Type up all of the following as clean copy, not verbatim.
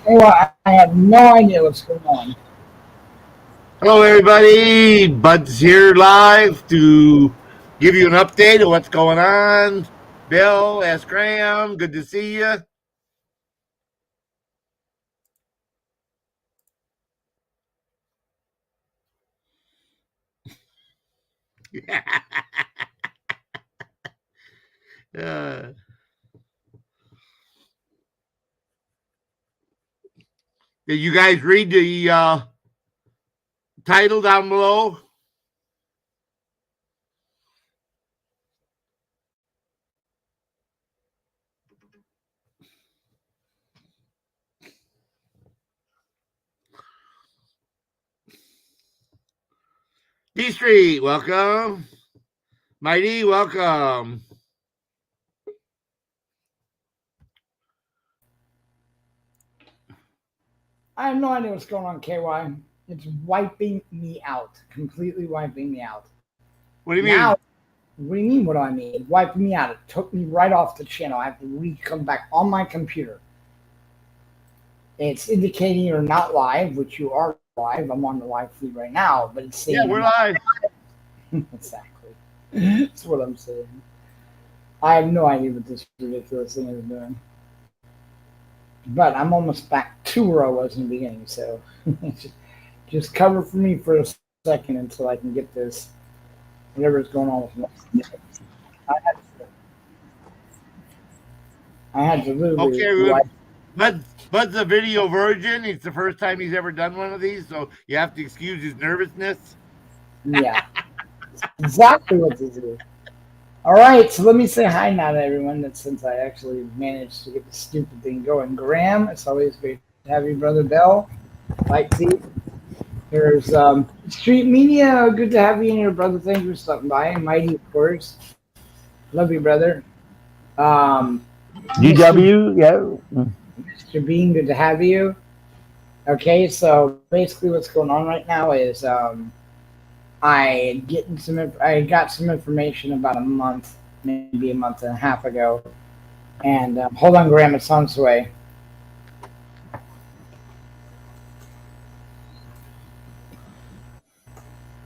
Well, I have no idea what's going on. Hello, everybody. Bud's here live to give you an update of what's going on. Bill, ask Graham. Good to see you. uh, did you guys read the title down below? D Street, welcome. Mighty, welcome. I have no idea what's going on, KY. It's wiping me out. Completely wiping me out. What do you Now, mean? what do you mean what do I mean? Wiping me out. It took me right off the channel. I have to come back on my computer. It's indicating you're not live, which you are live. I'm on the live feed right now, but it's saying Yeah, we're live. Exactly. That's what I'm saying. I have no idea what this ridiculous thing is doing. But I'm almost back to where I was in the beginning, so just cover for me for a second until I can get this, whatever's going on with me. I had to literally. Okay, Bud's a video virgin. It's the first time he's ever done one of these, so you have to excuse his nervousness. Yeah. Exactly what to do. All right, so let me say hi now to everyone. That since I actually managed to get the stupid thing going. Graham, it's always great to have you, brother Bell. Like T. There's Street Media. Good to have you in here, brother. Thank you for stopping by. Mighty, of course. Love you, brother. GW, yeah. Mr. Bean, good to have you. Okay, so basically what's going on right now is I got some information about a month, maybe a month and a half ago. And hold on, Graham, it's on its way.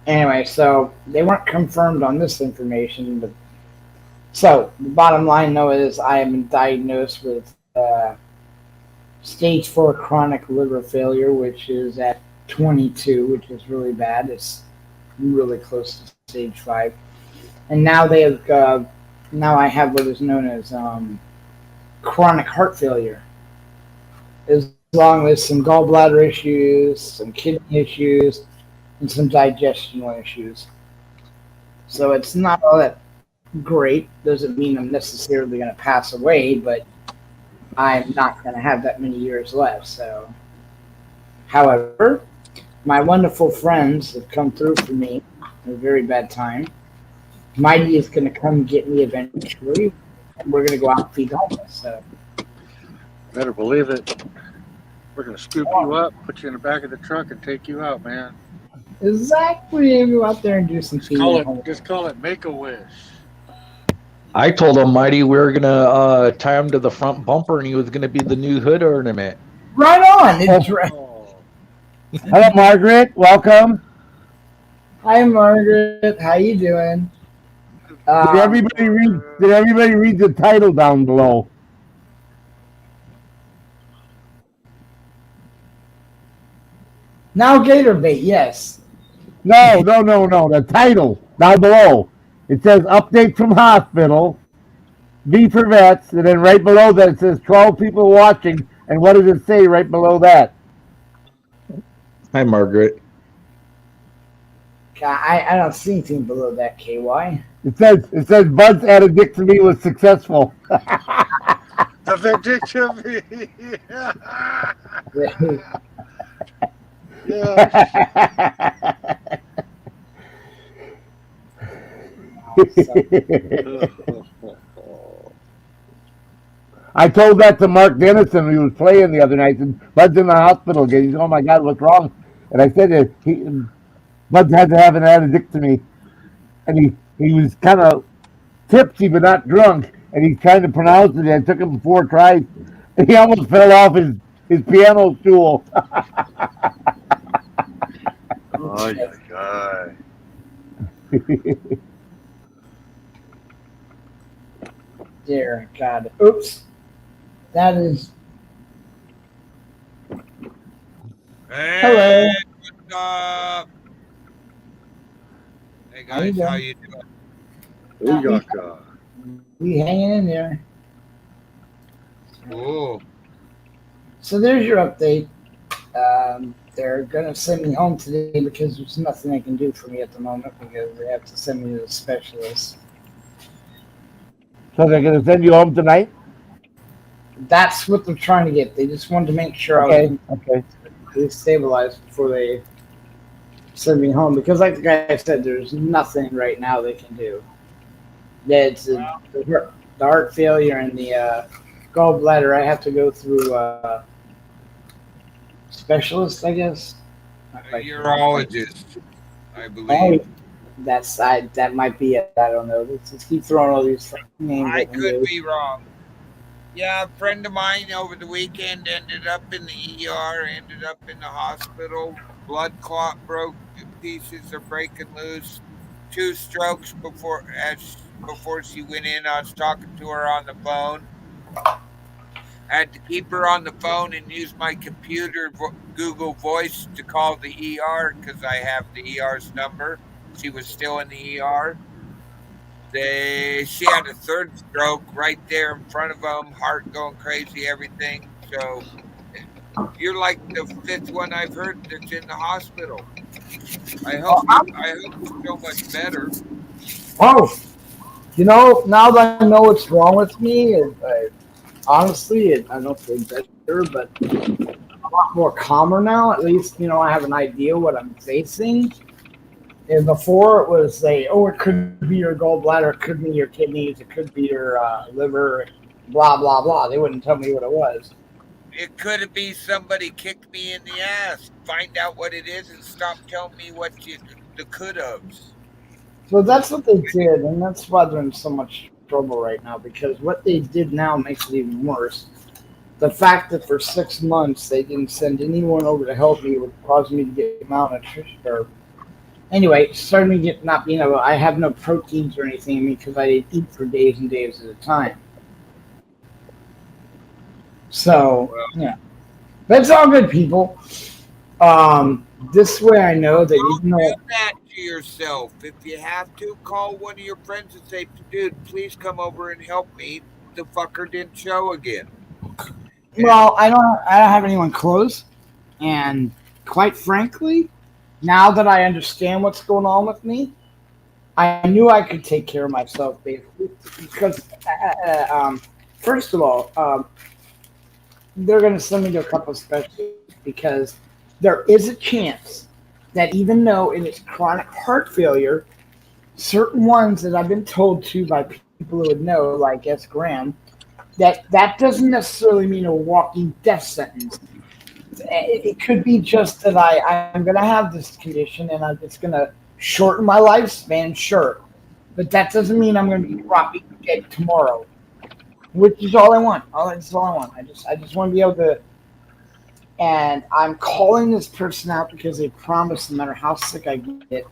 Anyway, so they weren't confirmed on this information, but so the bottom line though is I have been diagnosed with stage 4 chronic liver failure, which is at 22, which is really bad. It's really close to stage 5, and now they have now I have what is known as chronic heart failure, as long as some gallbladder issues, some kidney issues, and some digestional issues. So it's not all that great. Doesn't mean I'm necessarily going to pass away, but I'm not going to have that many years left. So, however, my wonderful friends have come through for me at a very bad time. Mighty is going to come get me eventually. We're going to go out and feed homeless. So, better believe it. We're going to scoop you up, put you in the back of the truck, and take you out, man. Exactly. Go out there and do some feeding. Just call it Make-A-Wish. I told him, Mighty, we were going to tie him to the front bumper, and he was going to be the new hood ornament. Right on. It's right. Hello, Margaret. Welcome. Hi, Margaret. How you doing? Did everybody read the title down below? Now Gator Bait, yes. No. The title down below. It says update from hospital. V for vets, and then right below that it says 12 people watching. And what does it say right below that? Hi, Margaret. I don't see anything below that, KY. It says Bud's Addadicktome was successful. Addadicktome. I told that to Mark Dennison when he was playing the other night, and Bud's in the hospital again. He's, oh my God, what's wrong? And I said that Bud had to have an addictomy, and he was kind of tipsy but not drunk, and he's trying to pronounce it. It took him 4 tries, and he almost fell off his his piano stool. Oh, yeah. Dear God. Oops. That is. Hey, Hello. what's up? Hey How you guys, how doing? you doing? Booyaka. We hanging in there. Cool. So there's your update. They're gonna send me home today because there's nothing they can do for me at the moment because they have to send me to the specialist. So they're gonna send you home tonight? That's what they're trying to get. They just wanted to make sure I Okay, was okay. completely stabilized before they send me home because, like the guy said, there's nothing right now they can do. That's the heart failure and the gallbladder. I have to go through specialist, I guess. Not A quite sure. urologist, I Oh, believe. that might be it. I don't know. Let's just keep throwing all these names I at me, could dude. be wrong. Yeah, a friend of mine over the weekend ended up in the ER, ended up in the hospital. Blood clot broke, pieces are breaking loose. 2 strokes before she went in. I was talking to her on the phone. I had to keep her on the phone and use my computer Google Voice to call the ER because I have the ER's number. She was still in the ER. She had a third stroke right there in front of them, heart going crazy, everything. So you're like the fifth one I've heard that's in the hospital. I hope so much better. Oh, now that I know what's wrong with me, honestly, I don't feel better, but a lot more calmer now. At least, I have an idea what I'm facing. And before it was it could be your gallbladder, it could be your kidneys, it could be your liver, blah, blah, blah. They wouldn't tell me what it was. It could be somebody kicked me in the ass. Find out what it is and stop telling me the could haves. So that's what they did, and that's why they're in so much trouble right now because what they did now makes it even worse. The fact that for 6 months they didn't send anyone over to help me would cause me to get malnutrition. Or anyway, starting to get not being able. I have no proteins or anything in me because I didn't eat for days and days at a time. So Well, yeah, that's all good, people. This way I know that don't even though do that to yourself. If you have to, call one of your friends and say, dude, please come over and help me. The fucker didn't show again. And I don't have anyone close, and quite frankly, now that I understand what's going on with me, I knew I could take care of myself, basically, because first of all, they're going to send me to a couple of specialists because there is a chance that even though it is chronic heart failure, certain ones that I've been told to by people who would know, like S. Graham, that doesn't necessarily mean a walking death sentence. It could be just that I'm going to have this condition and it's going to shorten my lifespan, sure. But that doesn't mean I'm going to be dropping dead tomorrow, which is all I want. That's all I want. I just want to be able to. And I'm calling this person out because they promised no matter how sick I get,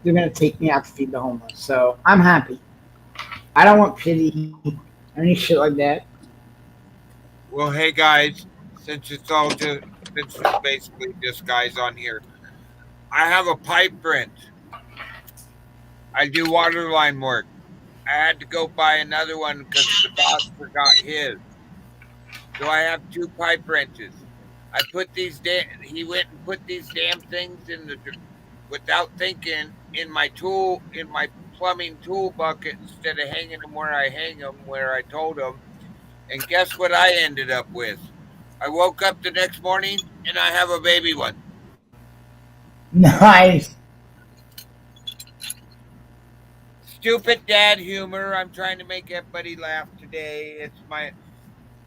they're going to take me out to feed the homeless. So I'm happy. I don't want pity or any shit like that. well, hey guys, since it's basically just guys on here, I have a pipe wrench. I do water line work. I had to go buy another one because the boss forgot his. So I have 2 pipe wrenches. He went and put these damn things without thinking in my plumbing tool bucket instead of hanging them where I hang them, where I told him. And guess what I ended up with? I woke up the next morning and I have a baby one. Nice. Stupid dad humor. I'm trying to make everybody laugh today.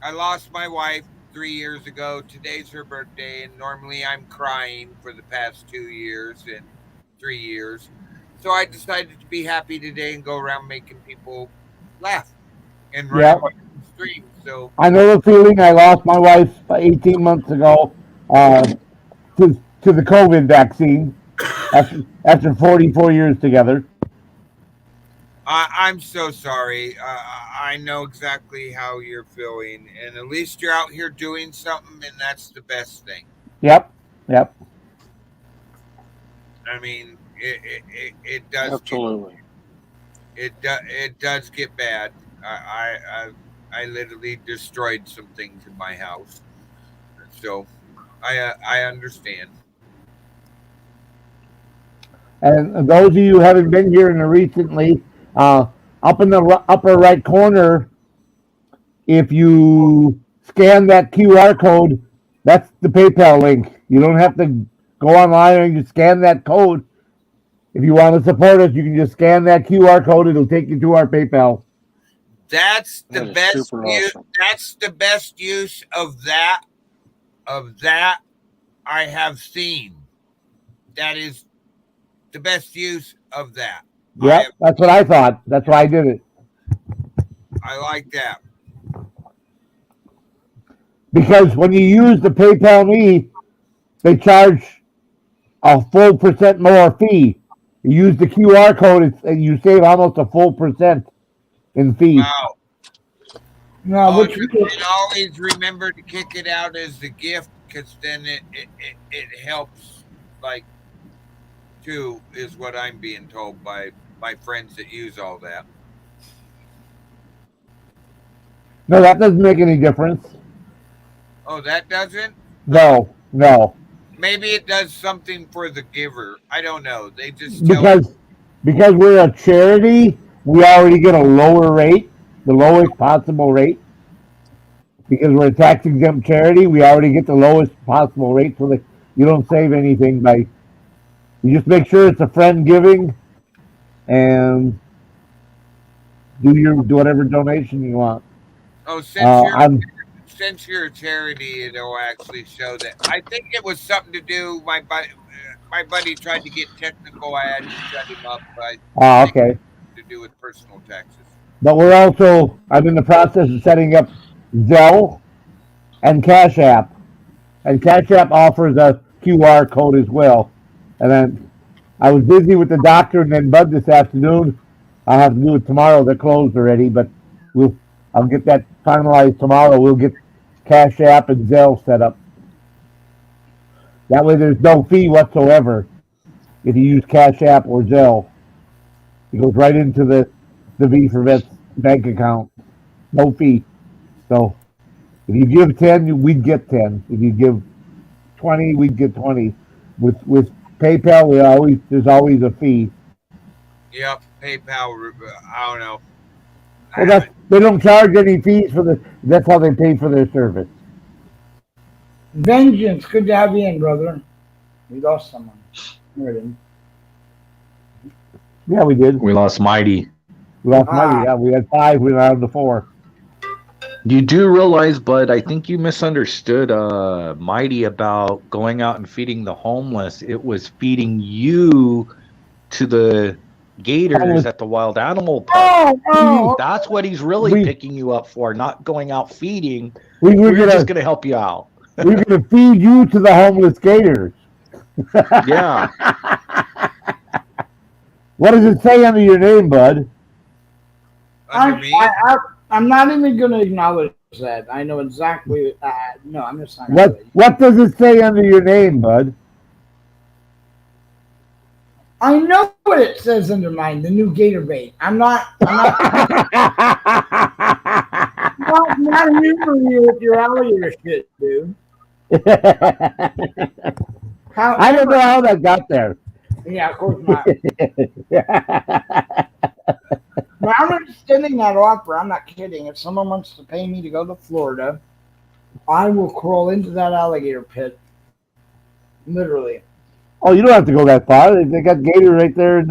I lost my wife 3 years ago. Today's her birthday, and normally I'm crying for the past 2 years and 3 years. So I decided to be happy today and go around making people laugh and Yeah. rant on the stream. So I know the feeling. I lost my wife 18 months ago to the COVID vaccine after 44 years together. I'm so sorry. I know exactly how you're feeling, and at least you're out here doing something, and that's the best thing. Yep, yep. I mean, it does get Absolutely. it does get bad. I literally destroyed some things in my house, so I understand. And those of you who haven't been here recently, up in the upper right corner, if you scan that QR code, that's the PayPal link. You don't have to go online and you scan that code. If you want to support us, you can just scan that QR code. It'll take you to our PayPal. That's the That is best super use. awesome. That's the best use of that. I have seen. That is the best use of that. Yep, that's what I thought. That's why I did it. I like that. Because when you use the PayPal Me, they charge a full percent more fee. You use the QR code, you save almost a full percent in fee. Wow. No, Oh, which and always remember to kick it out as the gift, because then it helps. Like, too, is what I'm being told by my friends that use all that. No, that doesn't make any difference. Oh, that doesn't? No. Maybe it does something for the giver. I don't know. They just tell Because we're a charity, we already get a lower rate, the lowest possible rate. Because we're a tax exempt charity, we already get the lowest possible rate, so that you don't save anything by. You just make sure it's a friend giving, and do whatever donation you want. Oh, I'm since you're a charity, it'll actually show that. I think it was something to do. My buddy tried to get technical. I had to shut him up. But I think okay. it had to do with personal taxes. But I'm in the process of setting up Zelle and Cash App. And Cash App offers a QR code as well. And then I was busy with the doctor and then Bud this afternoon. I'll have to do it tomorrow. They're closed already, but I'll get that finalized tomorrow. We'll get Cash App and Zelle set up. That way there's no fee whatsoever if you use Cash App or Zelle. It goes right into the V for Vets bank account. No fee. So if you give 10, we'd get 10. If you give 20, we'd get 20. With PayPal, there's always a fee. Yep, PayPal. I don't know. Well, they don't charge any fees that's how they pay for their service. Vengeance, good to have you in, brother. We lost someone. There it is. Yeah, we did. We lost Mighty. We lost money. Yeah, we had 5. We went down to 4. You do realize, Bud, I think you misunderstood Mighty about going out and feeding the homeless. It was feeding you to the gators at the wild animal park. That's what he's really picking you up for, not going out feeding. We're just going to help you out. We're going to feed you to the homeless gators. Yeah. What does it say under your name, Bud? Under me? I'm not even going to acknowledge that. I know exactly. No, I'm just not going to. What does it say under your name, Bud? I know what it says under mine, the new gator bait. I'm not humoring you with your alligator shit, dude. I don't know how that got there. Yeah, of course not. But I'm extending that offer. I'm not kidding. If someone wants to pay me to go to Florida, I will crawl into that alligator pit. Literally. Oh, you don't have to go that far. They got gator right there in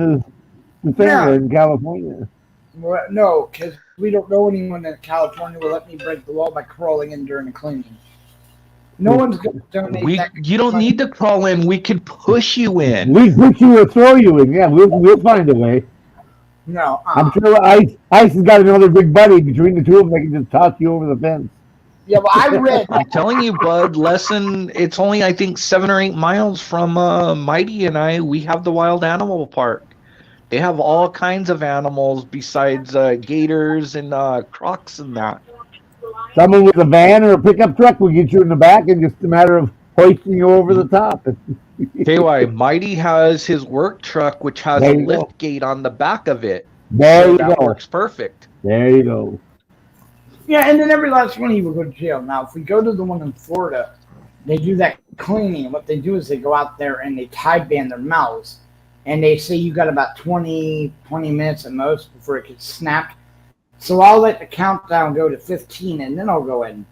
the fair in California. Well, no, because we don't know anyone in California will let me break the wall by crawling in during the cleaning. No one's going to donate that. You don't need to crawl in. We can push you in. We push you or throw you in. Yeah, we'll find a way. No. I'm sure Ice has got another big buddy. Between the two of them, they can just toss you over the fence. Yeah, well, I read. I'm telling you, Bud, it's only, I think, 7 or 8 miles from Mighty and I. We have the wild animal park. They have all kinds of animals besides gators and crocs and that. Someone with a van or a pickup truck will get you in the back, and just a matter of hoisting you over the top. KY, Mighty has his work truck, which has There a you go. lift gate on the back of it. There So you that go. works perfect. There you go. Yeah, and then every last one of you will go to jail. Now, if we go to the one in Florida, they do that cleaning. What they do is they go out there and they tie band their mouths. And they say you got about 20 minutes at most before it gets snapped. So I'll let the countdown go to 15, and then I'll go in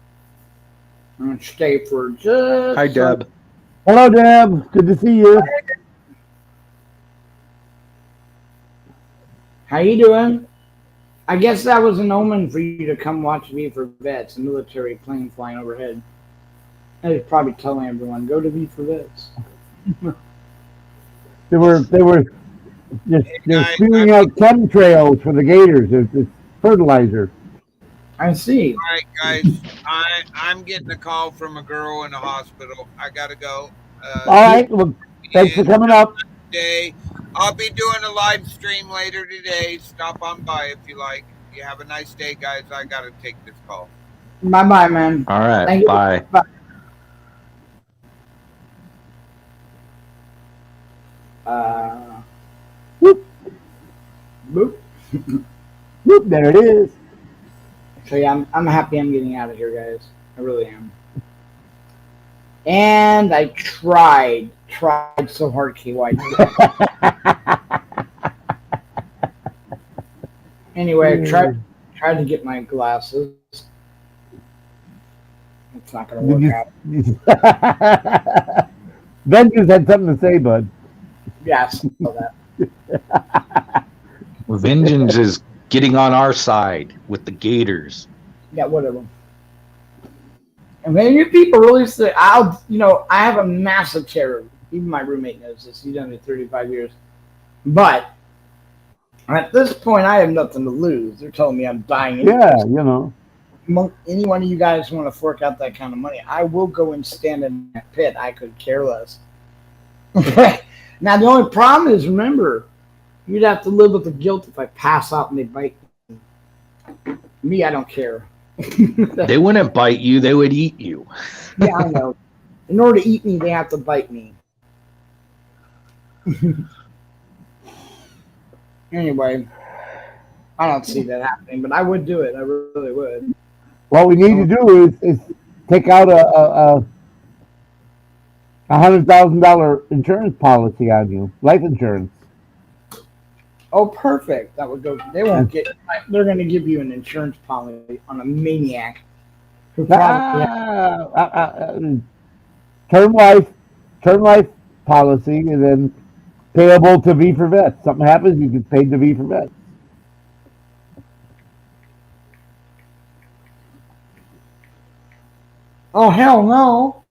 and stay for just... Hi, Deb. Hello, Deb. Good to see you. How you doing? I guess that was an omen for you to come watch V for Vets, a military plane flying overhead. I was probably telling everyone, go to V for Vets. They were they're spewing out chemtrails for the gators. It's fertilizer. I see. All right, guys. I'm getting a call from a girl in the hospital. I gotta go. All right. Well, thanks for coming up. Today, I'll be doing a live stream later today. Stop on by if you like. You have a nice day, guys. I gotta take this call. Bye-bye, man. All right. Thank you. Bye. Bye. Whoop, Boop. whoop, there it is. So yeah, I'm happy I'm getting out of here, guys. I really am. And I tried so hard, KY. Anyway, I tried to get my glasses. It's not going to work out. Vengeance had something to say, bud. Yes, I saw that. Vengeance is getting on our side with the gators. Yeah, whatever. And then you people really say, I have a massive terror. Even my roommate knows this. He's done it 35 years. But at this point, I have nothing to lose. They're telling me I'm dying. Yeah, you know. Any one of you guys want to fork out that kind of money, I will go and stand in that pit. I could care less. Now, the only problem is, remember, you'd have to live with the guilt if I pass out and they bite me. Me, I don't care. They wouldn't bite you. They would eat you. Yeah, I know. In order to eat me, they have to bite me. Anyway, I don't see that happening, but I would do it. I really would. What we need to do is take out a $100,000 insurance policy on you, life insurance. Oh, perfect. That would go. They won't get. They're going to give you an insurance policy on a maniac who probably. Term life policy, and then payable to V for Vets. Something happens, you get paid to V for Vets. Oh hell no!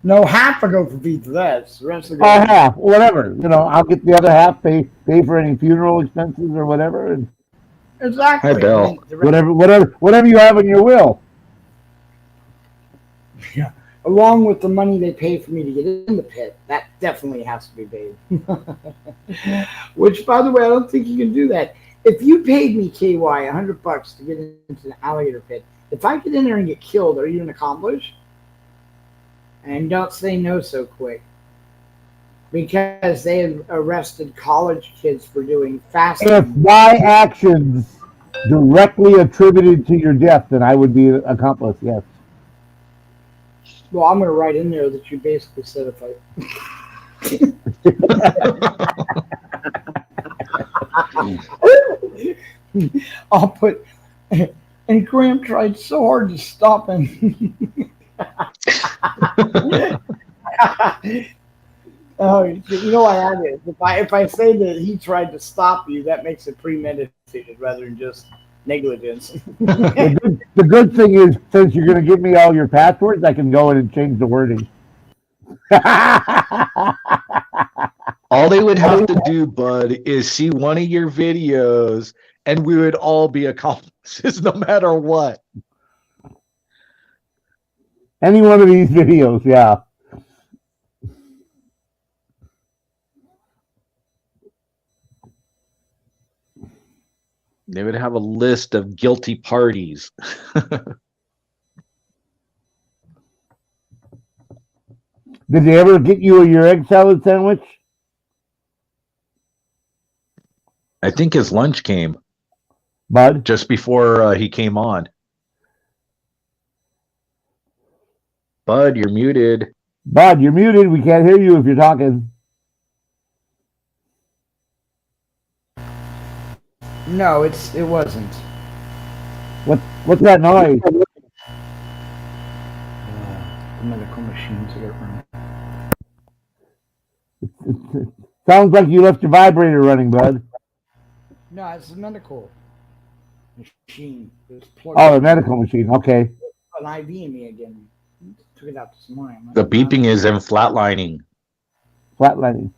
No, half will go for V for Vets. The rest will go. Half, whatever. You know, I'll get the other half. Pay for any funeral expenses or whatever, and Exactly. Hi, Bill. whatever you have in your will. Yeah. Along with the money they pay for me to get in the pit, that definitely has to be paid. Which, by the way, I don't think you can do that. If you paid me KY $100 to get into the alligator pit, if I get in there and get killed, are you an accomplice? And don't say no so quick, because they have arrested college kids for doing fasting. If my actions directly attributed to your death, then I would be an accomplice. Yes. Well, I'm going to write in there that you basically said if I'll put, and Graham tried so hard to stop him. Oh, you know why that is? If I say that he tried to stop you, that makes it premeditated rather than just negligence. The good thing is, since you're going to give me all your passwords, I can go in and change the wording. All they would have to do, bud, is see one of your videos, and we would all be accomplices no matter what. Any one of these videos, yeah. They would have a list of guilty parties. Did they ever get you your egg salad sandwich? I think his lunch came Bud? just before he came on. Bud, you're muted. Bud, you're muted. We can't hear you if you're talking. No, it wasn't. What's that noise? The medical machines are running. Sounds like you left your vibrator running, bud. No, it's a medical machine. Oh, the medical machine. Okay. An IV in me again. Took it out this morning. The beeping is in flatlining. Flatlining.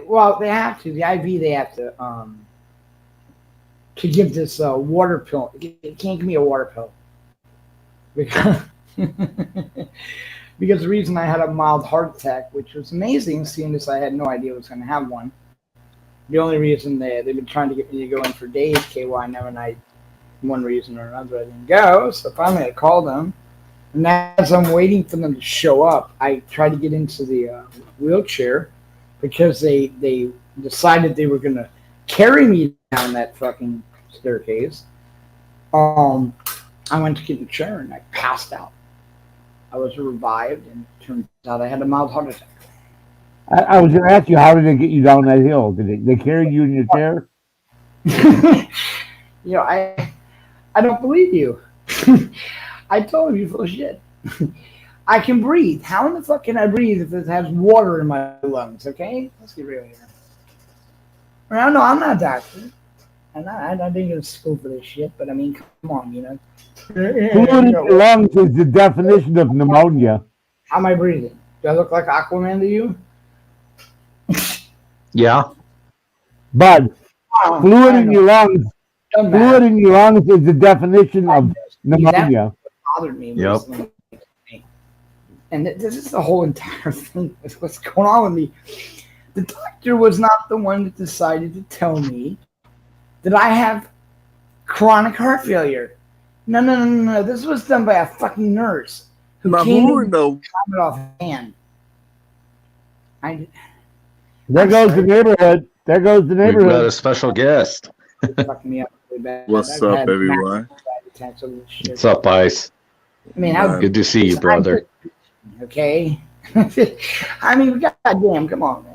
Well, they have to. The IV, they have to give this water pill. It can't give me a water pill because because the reason I had a mild heart attack, which was amazing, seeing as I had no idea I was going to have one. The only reason they've been trying to get me to go in for days, KY, never, and I, one reason or another, I didn't go. So finally, I called them, and as I'm waiting for them to show up, I tried to get into the wheelchair because they decided they were going to carry me down that fucking staircase. I went to get in the chair and I passed out. I was revived, and it turns out I had a mild heart attack. I was going to ask you, how did they get you down that hill? Did they carry you in your chair? I don't believe you. I told you, full of shit. I can breathe. How in the fuck can I breathe if it has water in my lungs? Okay, let's get real here. Well, no, I'm not a doctor. I didn't go to school for this shit, but I mean, come on, Fluid in your lungs is the definition of pneumonia. How am I breathing? Do I look like Aquaman to you? Yeah. Bud, fluid in your lungs. Fluid in your lungs is the definition of pneumonia. That bothered me. Yep. And this is the whole entire thing. That's what's going on with me. The doctor was not the one that decided to tell me that I have chronic heart failure. No. This was done by a fucking nurse who came in and it off hand. There goes the neighborhood. There goes the We've got neighborhood. a special guest. Fucked me up really bad. What's I've up, had everyone? attacks over this shit. What's up, Ice? I mean, how Good to see you, brother. okay? I mean, goddamn, come on,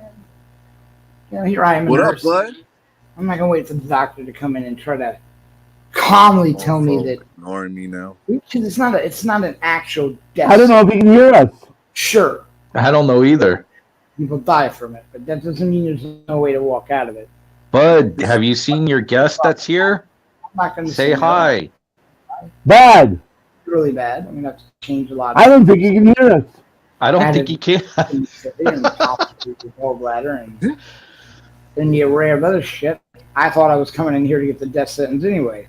man. Here I am. What up, nurse. bud? I'm not gonna wait for the doctor to come in and try to calmly tell me that Ignoring me now. because it's not an actual death. I don't know if you can hear us. Sure, I don't know either. people die from it, but that doesn't mean there's no way to walk out of it. Bud, have you seen your guest that's here? I'm not gonna Say no. hi. Bud, It's really bad. I'm gonna have to change a lot. I don't think you can hear us. I don't think you can. And gallbladder and then the array of other shit. I thought I was coming in here to get the death sentence anyway.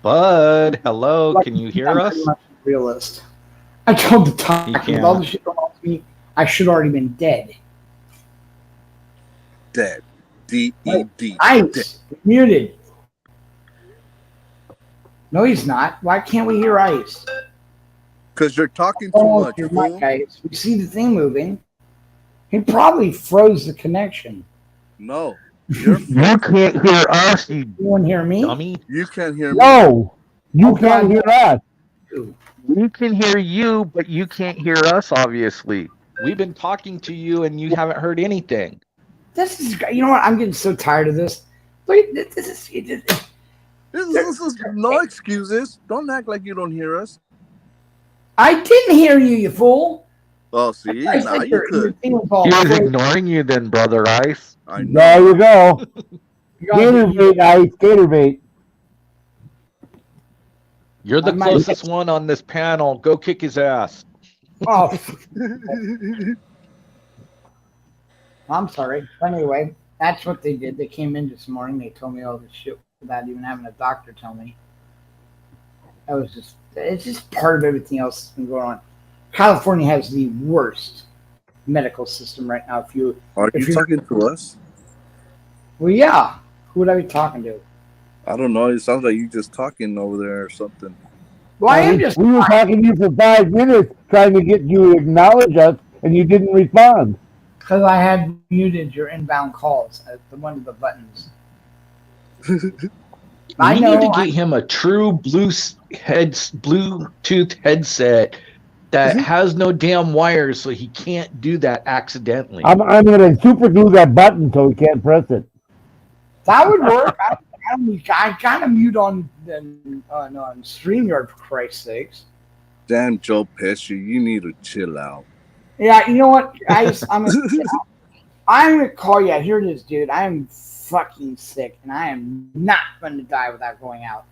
Bud, hello. Can you hear I'm us? pretty much a realist. I told the doctor You with all the shit going on with me, I should already been dead. Dead. D-E-D. Ice muted. No, he's not. Why can't we hear Ice? Because you're talking too Oh, much, your fool. mic, Ice. We see the thing moving. He probably froze the connection. No. You're You can't hear us, you Anyone hear me? dummy. You can't hear me. No, you Oh, can't God. hear us. We can hear you, but you can't hear us, obviously. We've been talking to you and you haven't heard anything. This is, you know what? I'm getting so tired of this. Look, this is. This is no excuses. Don't act like you don't hear us. I didn't hear you, you fool. Oh, see, I now said you your could. thing was all He was crazy. ignoring you then, Brother Ice. I know. There you go. You guys- Gator bait, Ice. Gator bait. You're the I might- closest one on this panel. Go kick his ass. Oh, I'm sorry. Anyway, that's what they did. They came in this morning. They told me all this shit without even having a doctor tell me. It's just part of everything else that's been going on. California has the worst medical system right now. Are you talking to us? Well, yeah. Who would I be talking to? I don't know. It sounds like you just talking over there or something. Well, I am just. We were talking to you for 5 minutes trying to get you to acknowledge us, and you didn't respond. Because I had muted your inbound calls at one of the buttons. We need to get him a true Bluetooth headset that has no damn wires, so he can't do that accidentally. I'm going to super glue that button so he can't press it. That would work. I kind of mute on StreamYard, for Christ's sakes. Damn, Joe Pesci, you need to chill out. Yeah, you know what, guys? I'm gonna call you. Here it is, dude. I am fucking sick, and I am not going to die without going out.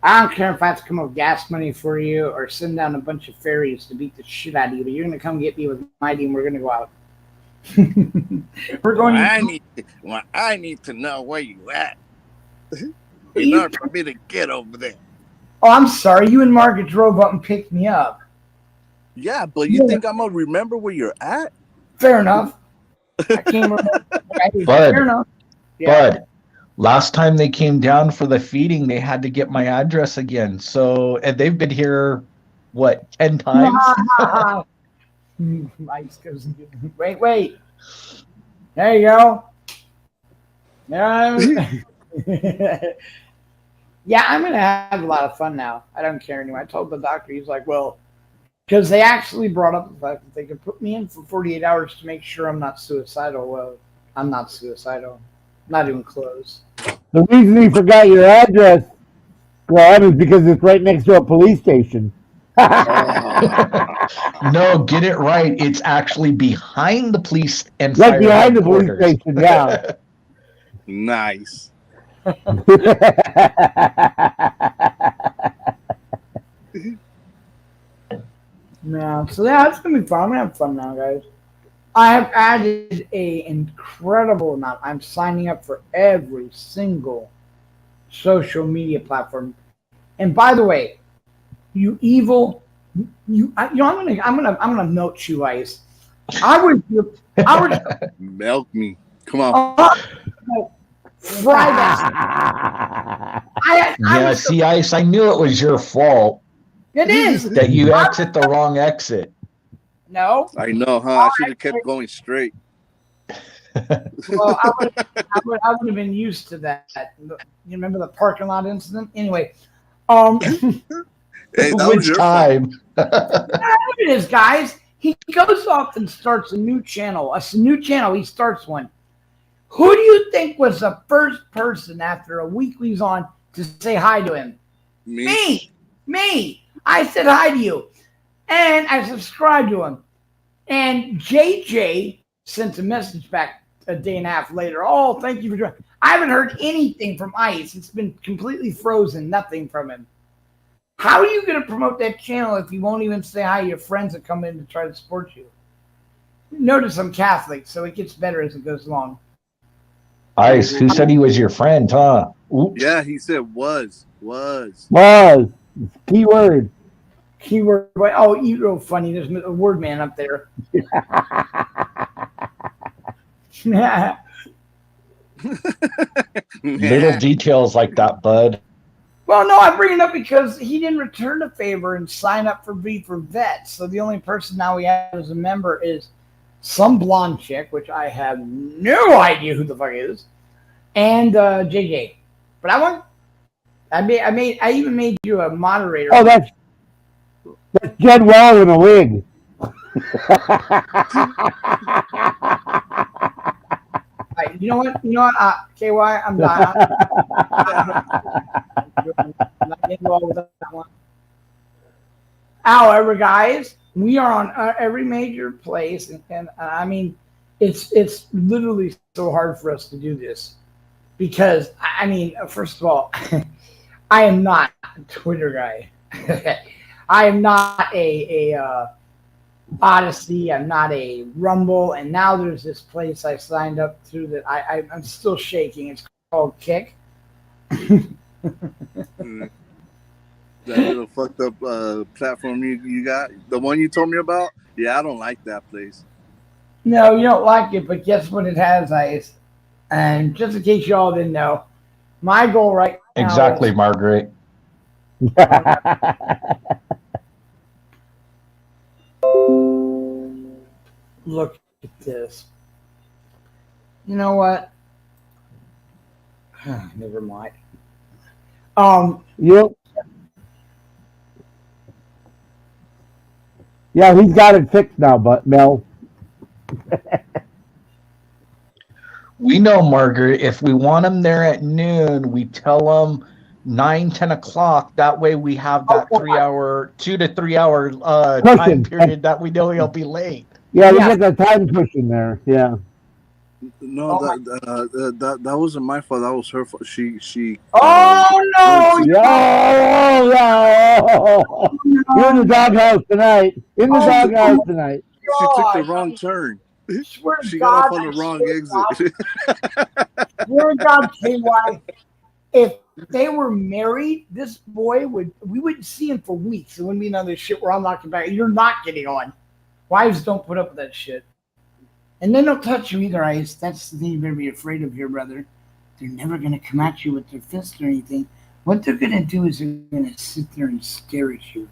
I don't care if I have to come up with gas money for you or send down a bunch of fairies to beat the shit out of you, but you're gonna come get me with Mighty, and we're gonna go out. We're going. I need to know where you at in order for me to get over there. Oh, I'm sorry. You and Margaret drove up and picked me up. Yeah, but you think I'm going to remember where you're at? Fair enough. I can't remember. Fair enough. Yeah. Bud, last time they came down for the feeding, they had to get my address again. So, and they've been here, what, 10 times? Wait. There you go. Yeah, I'm going to have a lot of fun now. I don't care anymore. I told the doctor, he's like, well, because they actually brought up the fact that they could put me in for 48 hours to make sure I'm not suicidal. Well, I'm not suicidal. Not even close. The reason he forgot your address, Graham, is because it's right next to a police station. No, get it right. It's actually behind the police and right fire behind the police headquarters. station, yeah. Nice. Yeah, so yeah, it's gonna be fun. I'm gonna have fun now, guys. I have added a incredible amount. I'm signing up for every single social media platform. And by the way, you evil, I'm gonna note you guys. I was Milk me. Come on. Fry that. See, Ice, I knew it was your fault. It is that you exit the wrong exit. No, I know, huh? I should have kept going straight. Well, I would have been used to that. You remember the parking lot incident? Anyway, hey, that was your time. Look at this, guys. He goes off and starts a new channel. He starts one. Who do you think was the first person after a week we was on to say hi to him? Me. I said hi to you. And I subscribed to him. And JJ sent a message back a day and a half later. Oh, thank you for joining. I haven't heard anything from Ice. It's been completely frozen. Nothing from him. How are you going to promote that channel if you won't even say hi to your friends that come in to try to support you? Notice I'm Catholic, so it gets better as it goes along. Ice, who said he was your friend, huh? Oops. Yeah, he said was. Keyword. Oh, you're real funny. There's a word man up there. Little details like that, bud. Well, no, I bring it up because he didn't return a favor and sign up for V for Vet. So the only person now we have as a member is some blonde chick, which I have no idea who the fuck is, and JJ. But I even made you a moderator. Oh, that's Jed Wall in a wig. Right, you know what? KY, I'm not. I'm not getting involved with that one. However, guys, we are on every major place, and I mean, it's literally so hard for us to do this because I mean, first of all, I am not a Twitter guy. I am not a Odyssey. I'm not a Rumble. And now there's this place I signed up to that I'm still shaking. It's called Kick. That little fucked up platform you got, the one you told me about. Yeah, I don't like that place. No, you don't like it, but guess what it has, Ice? And just in case y'all didn't know, my goal right now Exactly, is Margaret. look at this. You know what? Never mind. Yep. Yeah, he's got it fixed now, but Mel. We know, Margaret, if we want them there at noon, we tell them 9, 10 o'clock. That way we have that 2 to 3 hour time Cushion. period that we know he'll be late. Yeah, we Yeah. get the time cushion there. Yeah. No, that wasn't my fault. That was her fault. She. Oh no! You're in the doghouse tonight. In the doghouse tonight. She took the wrong turn. Swear to She God, got off on the I wrong swear to exit. God, swear to God, KY, if they were married, this boy we wouldn't see him for weeks. It wouldn't be none of this shit where I'm knocking back. You're not getting on. Wives don't put up with that shit. And they don't touch you either, Ice. That's the thing you better be afraid of here, brother. They're never going to come at you with their fist or anything. What they're going to do is they're going to sit there and stare at you.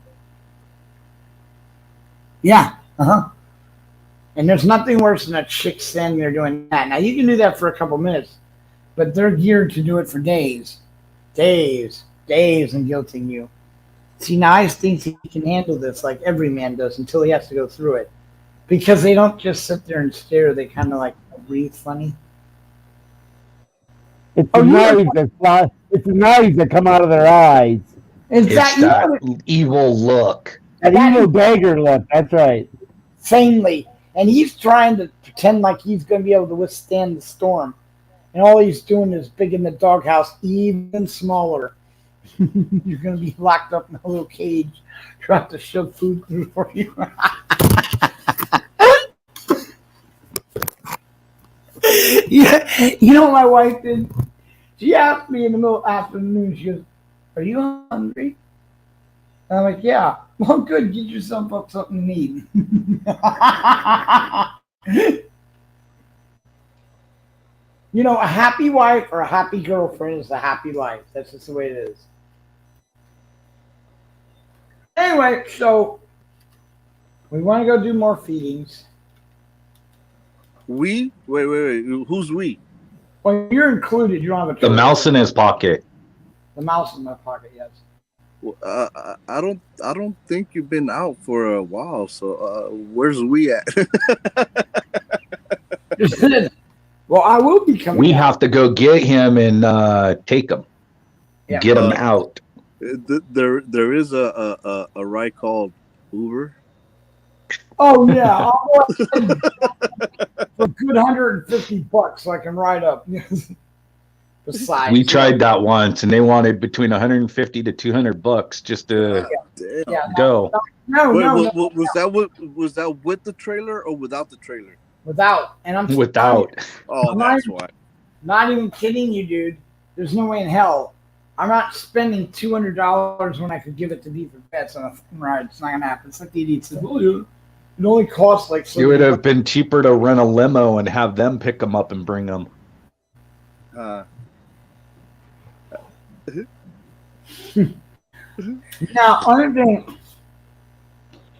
Yeah, And there's nothing worse than a chick standing there doing that. Now, you can do that for a couple minutes, but they're geared to do it for days. Days and guilting you. See, now Ice thinks he can handle this like every man does until he has to go through it. Because they don't just sit there and stare, they kind of like breathe funny. It's the knives that fly. It's the knives that come out of their eyes. It's that evil look. That evil dagger look. That's right. Sanely. And he's trying to pretend like he's going to be able to withstand the storm. And all he's doing is making the doghouse even smaller. You're going to be locked up in a little cage, trying to shove food through for you. Yeah, you know what my wife did? She asked me in the middle of the afternoon, she goes, "Are you hungry?" And I'm like, "Yeah." "Well, good, get yourself up something to eat." You know, a happy wife or a happy girlfriend is a happy life. That's just the way it is. Anyway, so we want to go do more feedings. We? Wait. Who's we? Well, you're included. You don't have a The choice. mouse in his pocket. The mouse in my pocket, yes. I don't think you've been out for a while. So where's we at? Well, I will be coming. We out. have to go get him and take him. Yeah. Get him out. There is a ride called Uber. Oh yeah, I'll go up for a good $150 so I can ride up. Besides, We tried that once, and they wanted between $150 to $200 just to go. No, Was that with the trailer or without the trailer? without, and I'm Without. Oh, I'm that's why. not even kidding you, dude. There's no way in hell I'm not spending $200 when I could give it to Beaver Pets on a fucking ride. It's not gonna happen. It's like the idiot said, "Oh, yeah, it only costs like." It would have been cheaper to rent a limo and have them pick them up and bring them. Now, other thing,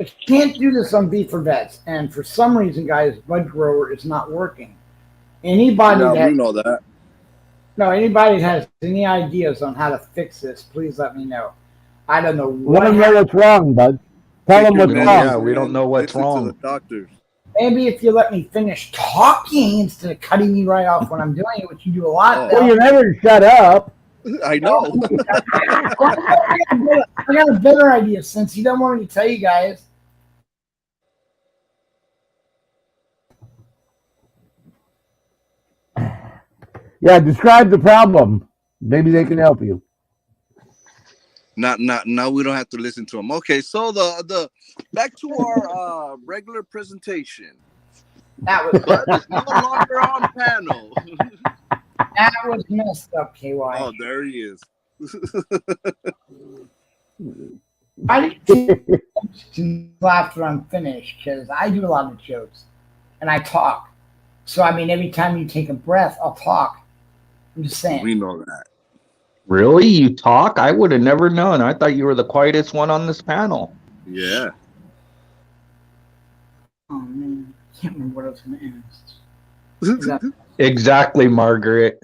I can't do this on Beef for Vets, and for some reason, guys, Bud Grower is not working. Anybody we know that. Anybody that has any ideas on how to fix this, please let me know. I don't know Let them know what's wrong, bud. Tell them what's wrong. Yeah, we don't know what's Listen to wrong. the doctors. Maybe if you let me finish talking instead of cutting me right off when I'm doing it, which you do a lot. Well, you never shut up. I know. I got a better idea since you don't want me to tell you guys. Yeah, describe the problem. Maybe they can help you. Now we don't have to listen to him. Okay, so the back to our regular presentation. That was Bud is no longer on panel. that was messed up, KY. Oh, there he is. I didn't laugh after I'm finished because I do a lot of jokes and I talk. So I mean, every time you take a breath, I'll talk. I'm just saying. We know that. Really? You talk? I would have never known. I thought you were the quietest one on this panel. Yeah. Oh man, I can't remember what I was going to ask. Is that- Exactly, Margaret.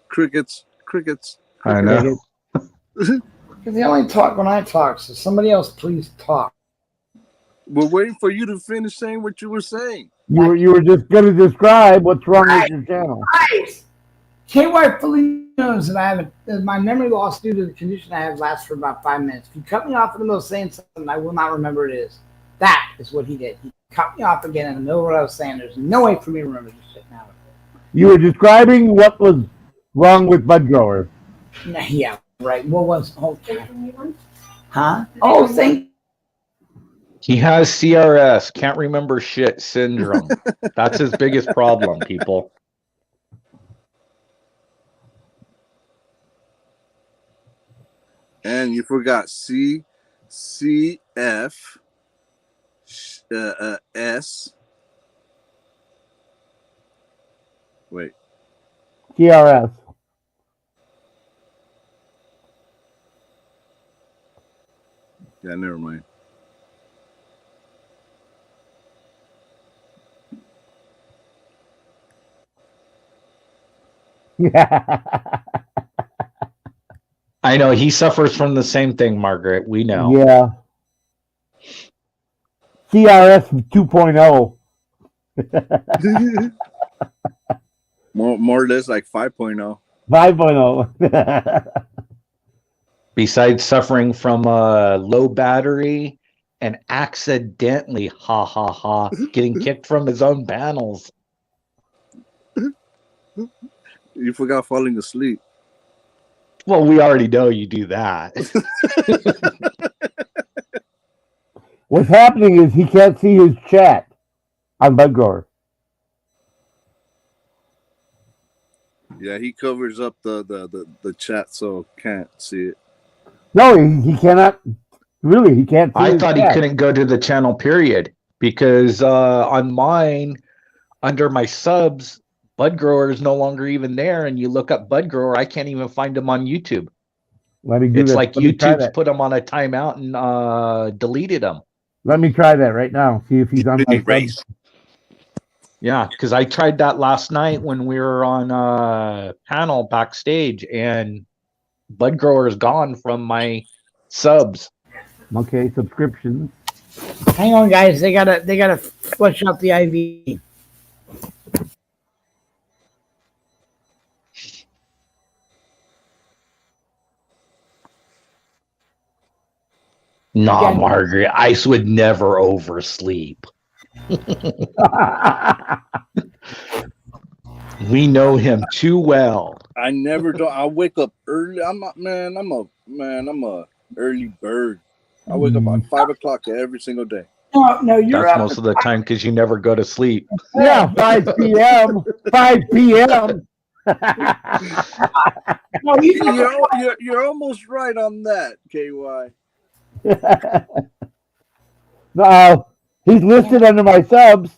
Crickets. I know. Because they only talk when I talk, so somebody else please talk. We're waiting for you to finish saying what you were saying. You were just going to describe what's wrong with your channel. Nice! KY fully knows that that my memory loss due to the condition I have lasts for about 5 minutes. If you cut me off in the middle of saying something, I will not remember it is. That is what he did. He cut me off again in the middle of what I was saying. There's no way for me to remember this shit now. You were describing what was wrong with Bud Grower. Yeah, right. What was... Okay. Huh? Oh, thank He has CRS, can't remember shit syndrome. That's his biggest problem, people. And you forgot CF S. Wait. TRS. Yeah, never mind. Yeah. I know he suffers from the same thing, Margaret. We know. Yeah. CRS 2.0. More or less like 5.0. 5.0. Besides suffering from a low battery and accidentally, getting kicked from his own panels. You forgot falling asleep. Well, we already know you do that. What's happening is he can't see his chat on Bud Grower. Yeah, he covers up the chat so can't see it. No, he cannot. Really, he can't see I his thought chat. he couldn't go to the channel, period. Because on mine, under my subs, Bud Grower is no longer even there. And you look up Bud Grower, I can't even find him on YouTube. Let me do It's this. like Let me try YouTube's that. put him on a timeout and deleted him. Let me try that right now. See if he's on my Erase. subs. Yeah, because I tried that last night when we were on panel backstage, and Bud Grower is gone from my subs. Okay, subscriptions. Hang on, guys. They gotta flush out the IV. Nah, Yeah. Margaret, Ice would never oversleep. We know him too well. I never do. I wake up early. I'm a early bird. I wake up at 5 o'clock every single day. No, you're That's up. most of the time because you never go to sleep. Yeah, 5 p.m. 5 p.m. No, You're almost right on that, KY. No, he's listed under my subs.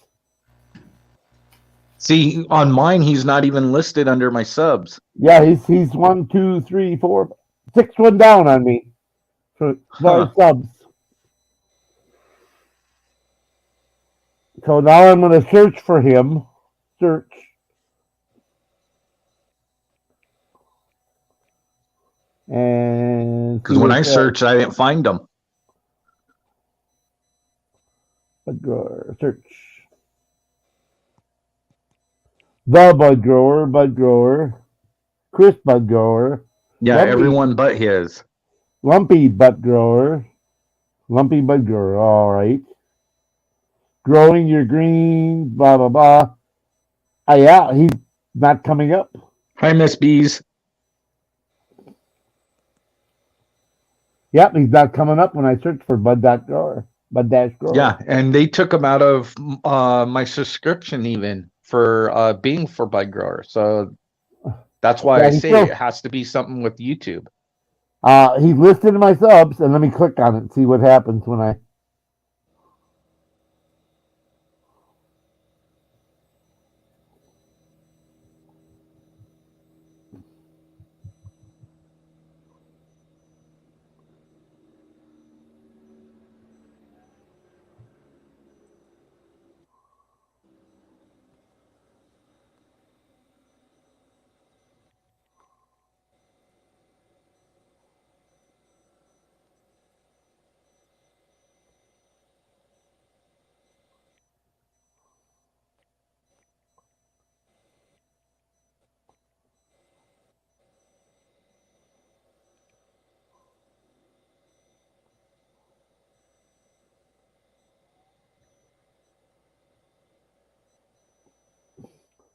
See, on mine, he's not even listed under my subs. Yeah, he's 1, 2, 3, 4, 6 one down on me for subs. So now I'm going to search for him. Search. And Because when I searched, I didn't find him. Bud Grower, search. The Bud Grower, Chris Bud Grower, Yeah, Lumpy. everyone but his. Lumpy Bud Grower, Lumpy bud grower. All right. Growing your green. Blah blah blah. Yeah, he's not coming up. Hi, Miss Bees. Yep, he's not coming up when I search for bud.grower. Bud-grower. Yeah, and they took him out of my subscription even for being for Bud Grower. So that's why Yeah, I he's say still- it has to be something with YouTube. He's listed in my subs, and let me click on it and see what happens when I.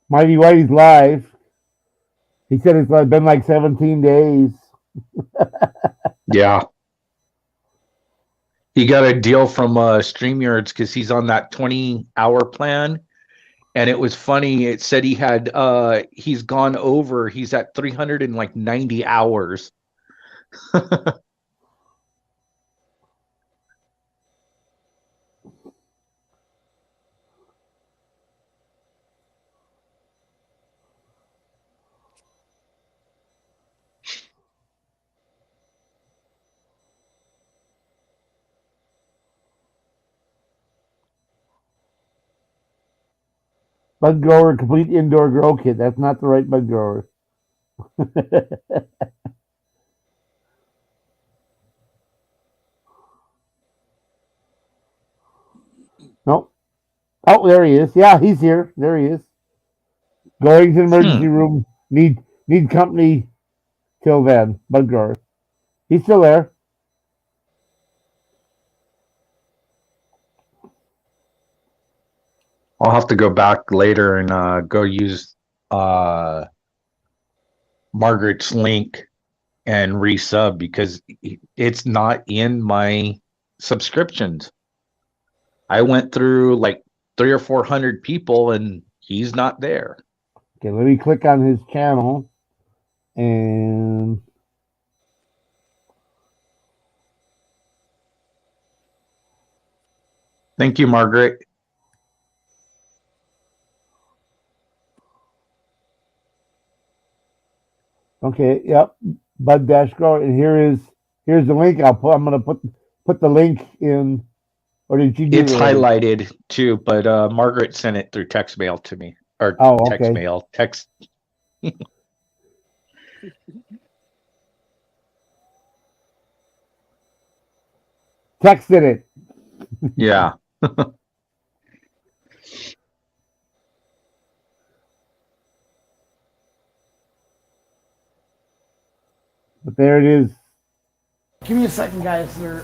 Mighty Whitey's live. He said it's been like 17 days. Yeah. He got a deal from StreamYards because he's on that 20-hour plan. And it was funny. It said he's gone over. He's at 390 hours. Bud grower, complete indoor grow kit. That's not the right bud grower. Nope. Oh, there he is. Yeah, he's here. There he is. Going to the emergency room. Need company till then. Bud grower. He's still there. I'll have to go back later and go use Margaret's link and resub because it's not in my subscriptions. I went through like 300 or 400 people and he's not there. Okay, let me click on his channel and Thank you, Margaret. okay, yep, Bud Grower, and here's the link. I'm gonna put the link in. Or did you do It's it already? highlighted too, but Margaret sent it through text mail to me. Or text okay. mail. Text. Texted it. Yeah. But there it is. Give me a second, guys. They're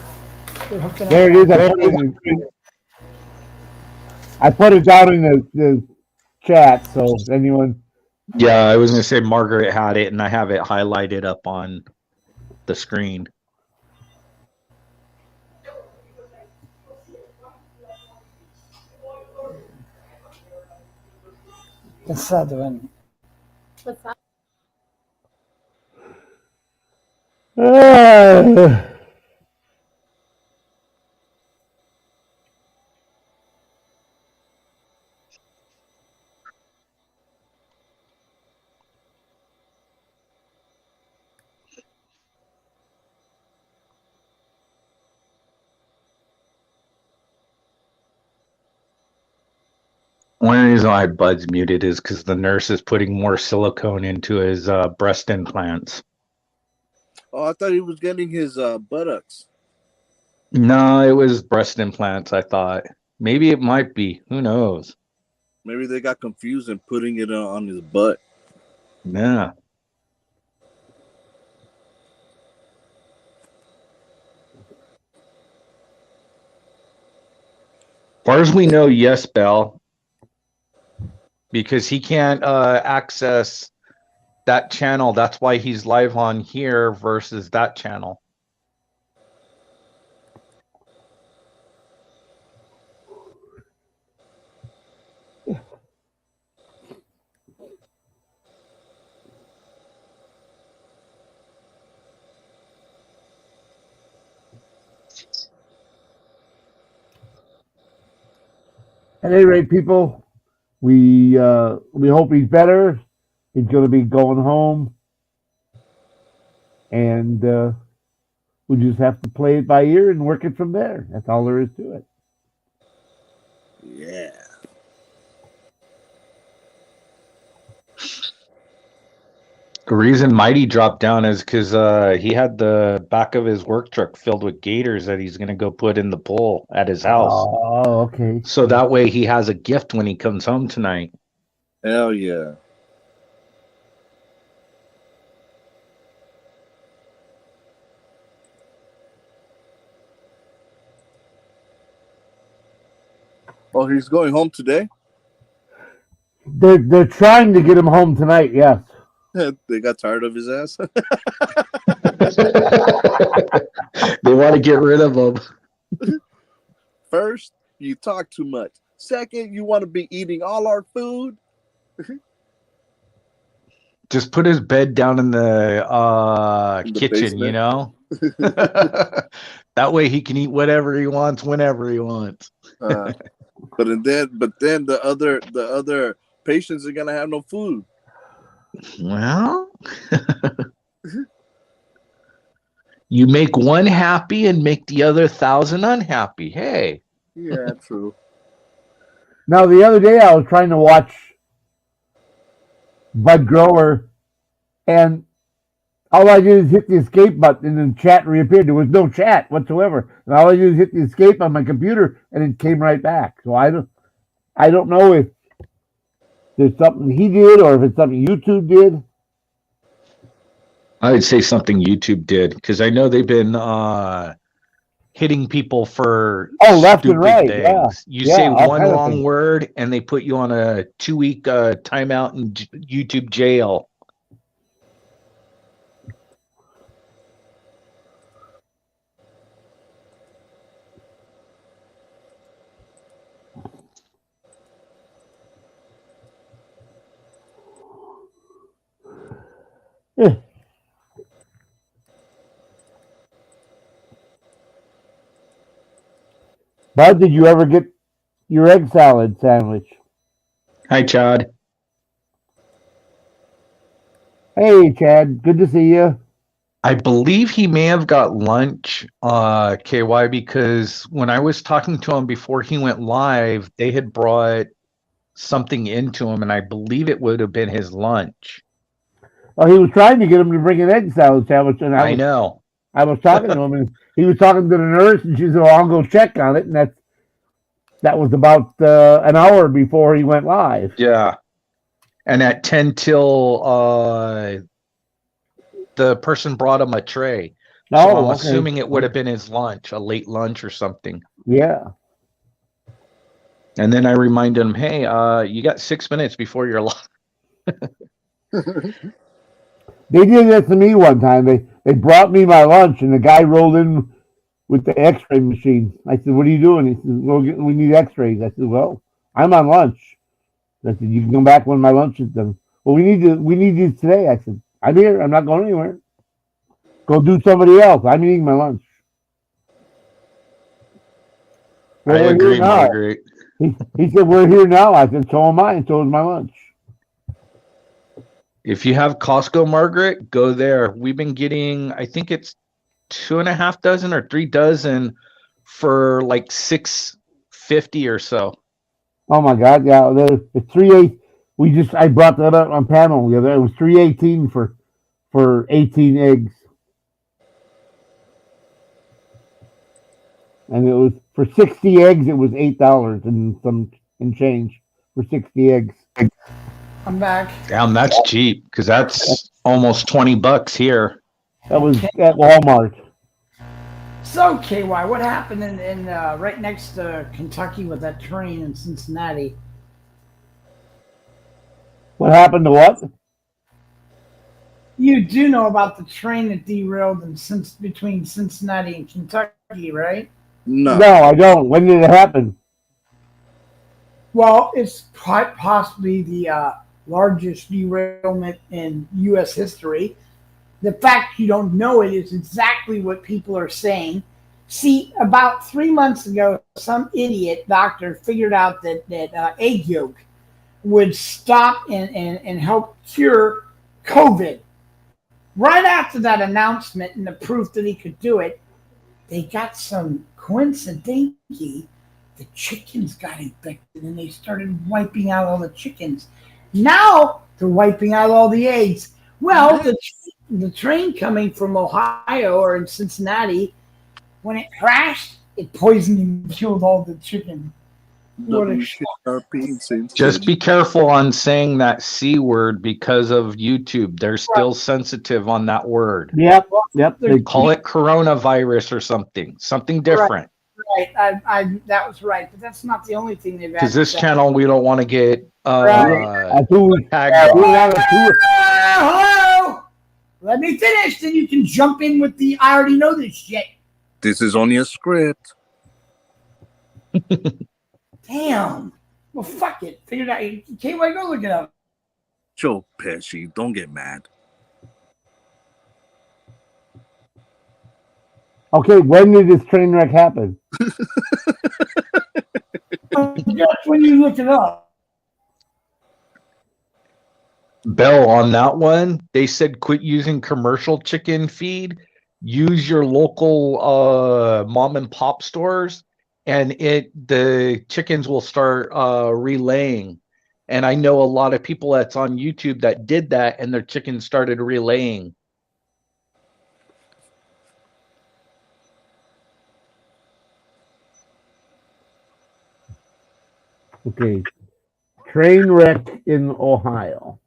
hooking There up. it is. I put it down in the chat, so anyone. Yeah, I was going to say Margaret had it, and I have it highlighted up on the screen. What's that doing? What's that? One reason why Bud's muted is because the nurse is putting more silicone into his breast implants. Oh, I thought he was getting his buttocks. No, it was breast implants, I thought. Maybe it might be. Who knows? Maybe they got confused and putting it on his butt. Yeah. far as we know, yes, Bell, because he can't access that channel. That's why he's live on here versus that channel. At any rate, people, we hope he's better. He's going to be going home, and we just have to play it by ear and work it from there. That's all there is to it. Yeah. The reason Mighty dropped down is because he had the back of his work truck filled with gators that he's going to go put in the pool at his house. Oh, okay. So that way he has a gift when he comes home tonight. Hell yeah. Oh, he's going home today? They're trying to get him home tonight. Yes. They got tired of his ass. They want to get rid of him. First, you talk too much. Second, you want to be eating all our food. Just put his bed down in the In the kitchen, you basement. know? That way he can eat whatever he wants whenever he wants. But then the other patients are gonna have no food. Well, you make one happy and make the other 1,000 unhappy. Hey. Yeah, true. Now, the other day I was trying to watch Bud Grower, and all I did is hit the escape button, and the chat reappeared. There was no chat whatsoever, and all I did is hit the escape on my computer, and it came right back. So I don't know if there's something he did or if it's something YouTube did. I would say something YouTube did, because I know they've been hitting people for left and stupid right. things. You Yeah, say all one kind of wrong things. word, and they put you on a 2-week timeout in YouTube jail. Yeah. Bud, did you ever get your egg salad sandwich? Hi, Chad. Hey, Chad, good to see you. I believe he may have got lunch, KY, because when I was talking to him before he went live, they had brought something into him, and I believe it would have been his lunch. Oh, he was trying to get him to bring an egg salad sandwich, and I know. I was talking to him, and he was talking to the nurse, and she said, "Well, I'll go check on it," and that was about an hour before he went live. Yeah. And at 10 till the person brought him a tray. So I'm okay. assuming it would have been his lunch, a late lunch or something. Yeah. And then I reminded him, hey, you got 6 minutes before your live. They did that to me one time. They brought me my lunch, and the guy rolled in with the X-ray machine. I said, "What are you doing?" He said, "We need X-rays." I said, "Well, I'm on lunch." I said, "You can come back when my lunch is done." "Well, we need you today." I said, "I'm here. I'm not going anywhere. Go do somebody else. I'm eating my lunch." I agree, Margaret. He said, "We're here now." I said, "So am I, and so is my lunch." If you have Costco, Margaret, go there. We've been getting, I think it's 2.5 dozen or 3 dozen for like $6.50 or so. Oh my God! Yeah, the 3.8. I brought that up on panel the other. It was $3.18 for 18 eggs, and it was for 60 eggs. It was $8 and change for 60 eggs. I'm back. Damn, that's cheap, because that's almost $20 here. That was at Walmart. So, KY, what happened in right next to Kentucky with that train in Cincinnati? What happened to what? You do know about the train that derailed between Cincinnati and Kentucky, right? No, No. I don't. When did it happen? Well, it's possibly the largest derailment in U.S. history. The fact you don't know it is exactly what people are saying. See, about 3 months ago, some idiot doctor figured out that egg yolk would stop and help cure COVID. Right after that announcement and the proof that he could do it, they got some coincidentally, the chickens got infected and they started wiping out all the chickens. Now they're wiping out all the eggs. Well, the train coming from Ohio or in Cincinnati, when it crashed, it poisoned and killed all the chicken. What a WKRP seems Just good. be careful on saying that C word because of YouTube. They're still sensitive on that word. Yep. They Call it coronavirus or something different. Right, that was right, but that's not the only thing they've had. Because this channel, we don't want to get Hello. tagged off. Hello! Let me finish, then you can jump in with the I already know this shit. This is only a script. Damn. Well, fuck it. Figure it out. KY, go look it up. Joe Pesci, don't get mad. Okay, when did this train wreck happen? That's when you look it up. Bell, on that one, they said quit using commercial chicken feed. Use your local mom and pop stores, and the chickens will start relaying. And I know a lot of people that's on YouTube that did that, and their chickens started relaying. Okay, train wreck in Ohio.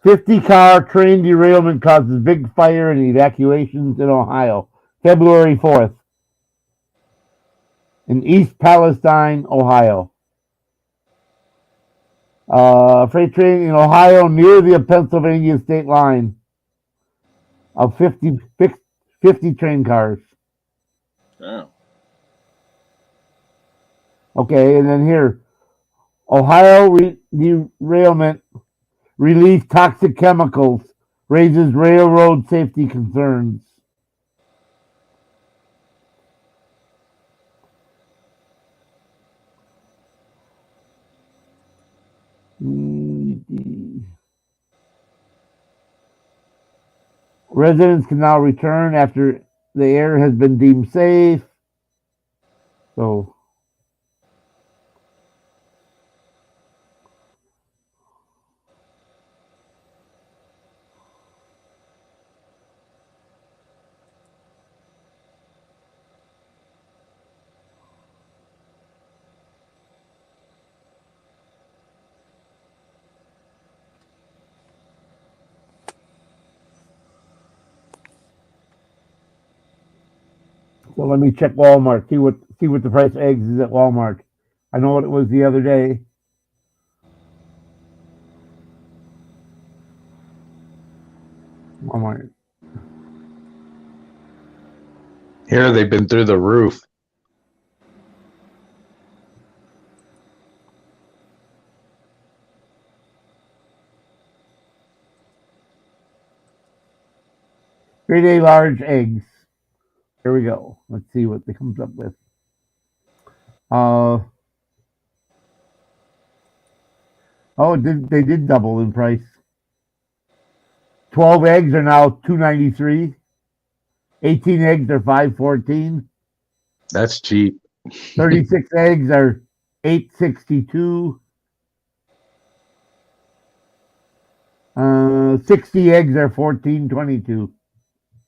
"50-car train derailment causes big fire and evacuations in Ohio, February 4th. In East Palestine, Ohio. Freight train in Ohio near the Pennsylvania state line of 50 train cars. Yeah. Okay, and then here, Ohio derailment released toxic chemicals, raises railroad safety concerns. Residents can now return after the air has been deemed safe. So, let me check Walmart. See what the price of eggs is at Walmart. I know what it was the other day. Walmart. Here, they've been through the roof. Grade A large eggs. Here we go. Let's see what they comes up with. They did double in price. 12 eggs are now $2.93. 18 eggs are $5.14. That's cheap. 36 eggs are $8.62. 60 eggs are $14.22.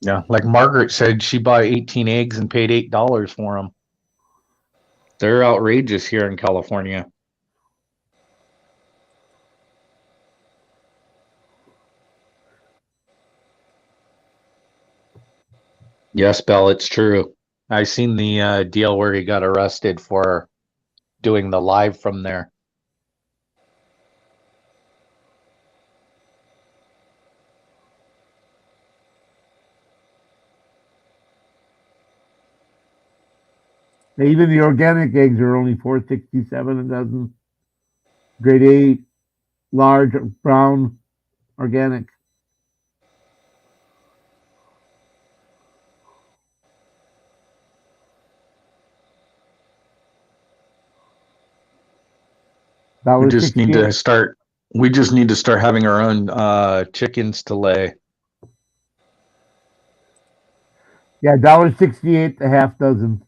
Yeah, like Margaret said, she bought 18 eggs and paid $8 for them. They're outrageous here in California. Yes, Belle, it's true. I seen the deal where he got arrested for doing the live from there. Even the organic eggs are only $4.67 a dozen. Grade 8, large, brown, organic. We just need to $1.68. start. We just need to start having our own chickens to lay. Yeah, $1.68 a half dozen.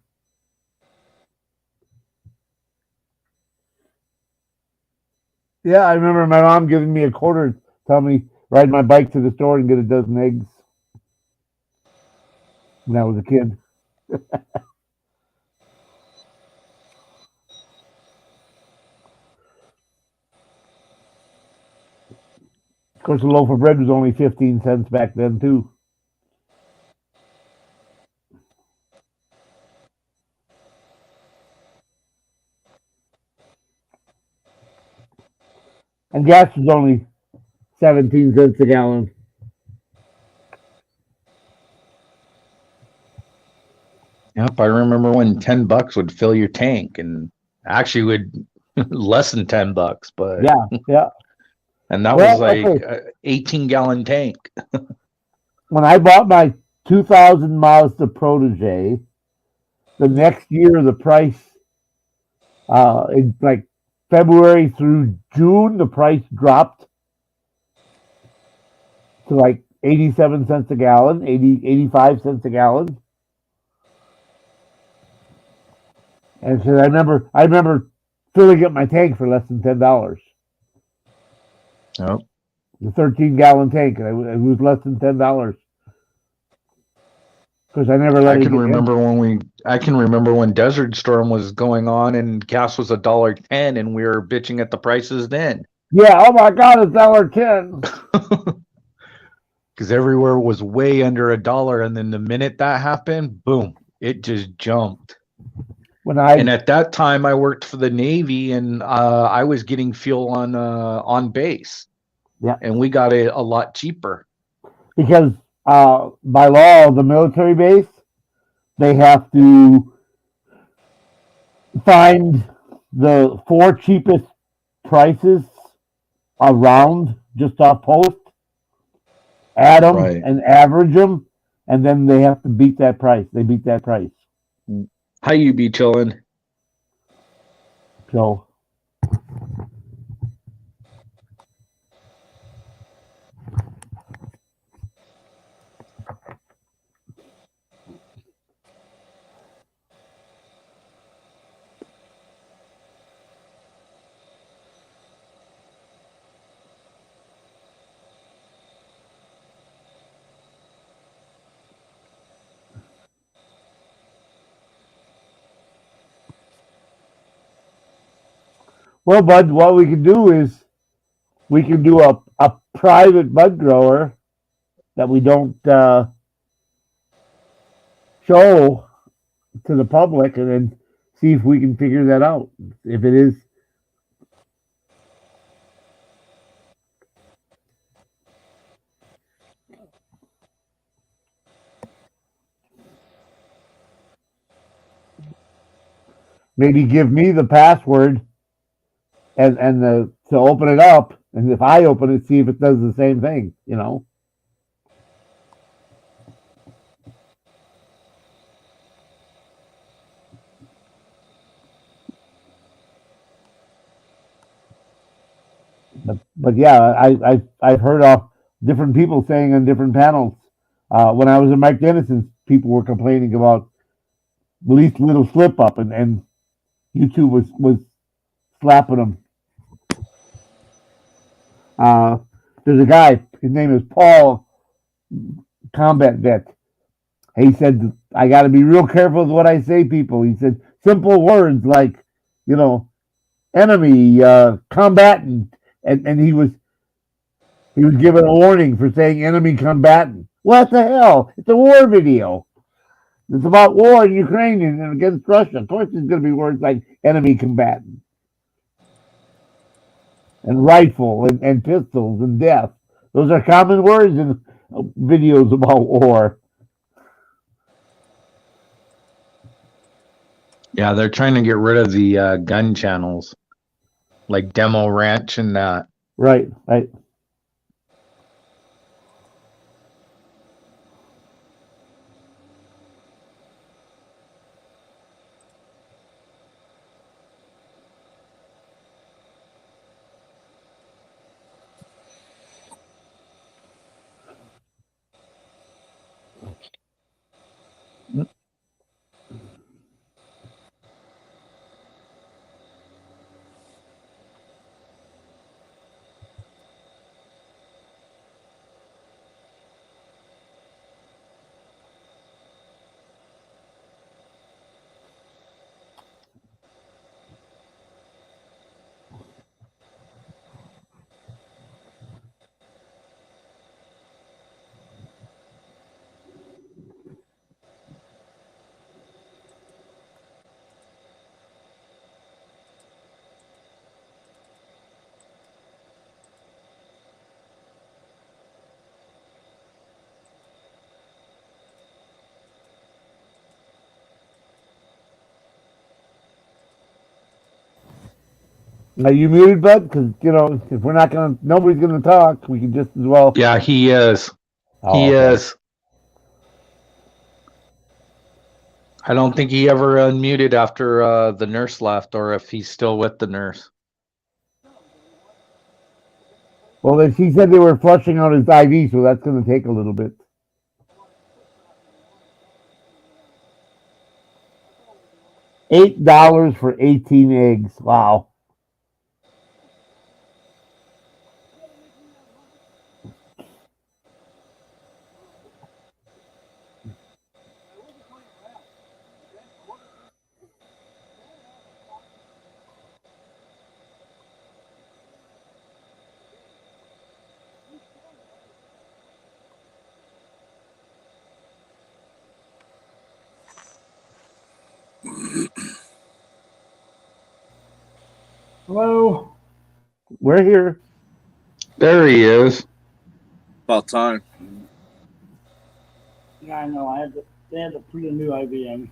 Yeah, I remember my mom giving me a quarter, telling me ride my bike to the store and get a dozen eggs when I was a kid. Of course, a loaf of bread was only 15 cents back then, too. And gas was only 17 cents a gallon. Yep, I remember when $10 would fill your tank, and actually would less than $10, but Yeah. and that Well, was like okay. a 18-gallon tank. When I bought my 2000 Mazda Protege, the next year the price, in like February through June, the price dropped to like 87 cents a gallon, 85 cents a gallon. And so I remember filling up my tank for less than $10. Yep. The 13-gallon tank, and it was less than $10. Because I never let I it can get remember when Desert Storm was going on and gas was $1.10, and we were bitching at the prices then. Yeah, oh my God, it's $1.10. Because everywhere was way under $1, and then the minute that happened, boom, it just jumped. And at that time, I worked for the Navy, and I was getting fuel on base. Yeah, and we got it a lot cheaper. Because by law, the military base, they have to find the 4 cheapest prices around just off post, add them and average them, and then they have to beat that price. They beat that price. How you be chilling? So well, Bud, what we can do is we can do a private bud grower that we don't show to the public, and then see if we can figure that out. If it is, maybe give me the password and to open it up, and if I open it, see if it does the same thing. But yeah, I've heard of different people saying on different panels. When I was in Mike Dennison's, people were complaining about least little slip up, and YouTube was slapping them. There's a guy. His name is Paul, combat vet. He said, "I got to be real careful with what I say, people." He said simple words like, you know, enemy, combatant, and he was given a warning for saying enemy combatant. What the hell? It's a war video. It's about war in Ukraine and against Russia. Of course, there's going to be words like enemy combatant and rifle and pistols and death. Those are common words in videos about war. Yeah, they're trying to get rid of the gun channels, like Demo Ranch and that. Right, right. Are you muted, bud? Because if we're not gonna, nobody's gonna talk. We can just as well. Yeah, he is. Oh, He okay. is. I don't think he ever unmuted after the nurse left, or if he's still with the nurse. Well, then she said they were flushing out his IV, so that's going to take a little bit. $8 for 18 eggs. Wow. Hello. We're here. There he is. About time. Yeah, I know. They had to put a new IV in.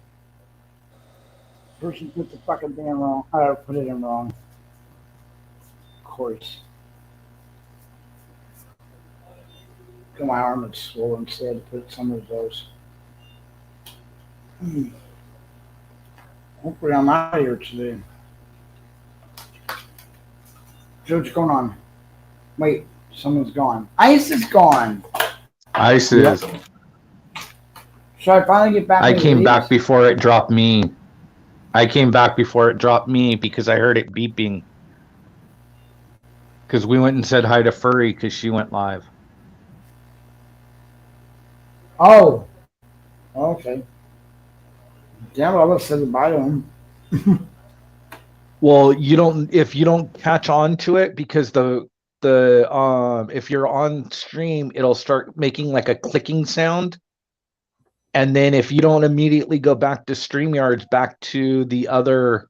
Person put the fucking thing in wrong. I put it in wrong. Of course. My arm is swollen, so I had to put some of those. Hopefully I'm out of here today. Joe, what's going on? Wait, someone's gone. Ice is gone. Ice is. Should I finally get back? I came back before it dropped me. I came back before it dropped me because I heard it beeping. Because we went and said hi to Furry because she went live. Oh. Okay. Damn it, I would have said goodbye to him. Well, if you don't catch on to it, because if you're on stream, it'll start making like a clicking sound. And then if you don't immediately go back to StreamYards, back to the other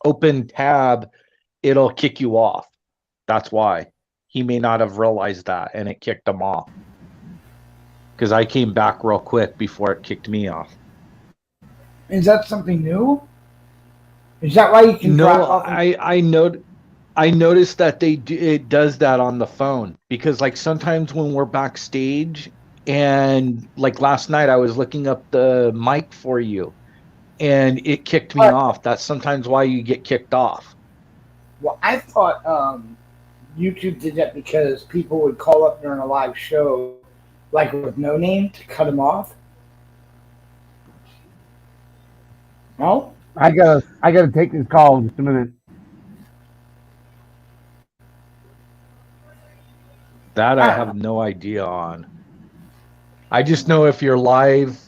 open tab, it'll kick you off. That's why. He may not have realized that, and it kicked him off. Because I came back real quick before it kicked me off. Is that something new? Is that why you can drop off? I noticed that it does that on the phone, because like sometimes when we're backstage and like last night I was looking up the mic for you and it kicked me off. That's sometimes why you get kicked off. Well, I thought YouTube did that because people would call up during a live show, like with no name, to cut them off. No? I gotta take this call in just a minute. That I I don't know. have no idea on. I just know if you're live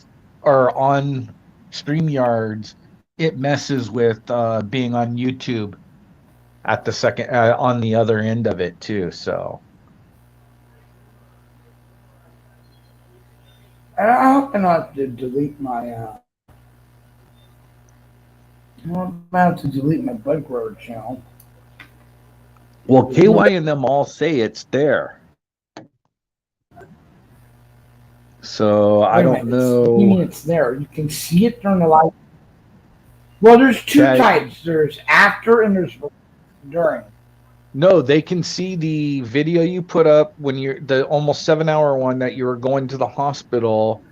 or on StreamYards, it messes with being on YouTube at the second on the other end of it too. So I hope I don't have to delete my. I'm about to delete my Bud Grower channel. well, KY and them all say it's there. So I Wait a don't minute. What do you mean know. it's there? You can see it during the live. Well, there's two That types. There's after and there's during. No, they can see the video you put up when you're the almost 7 hour one that you were going to the hospital.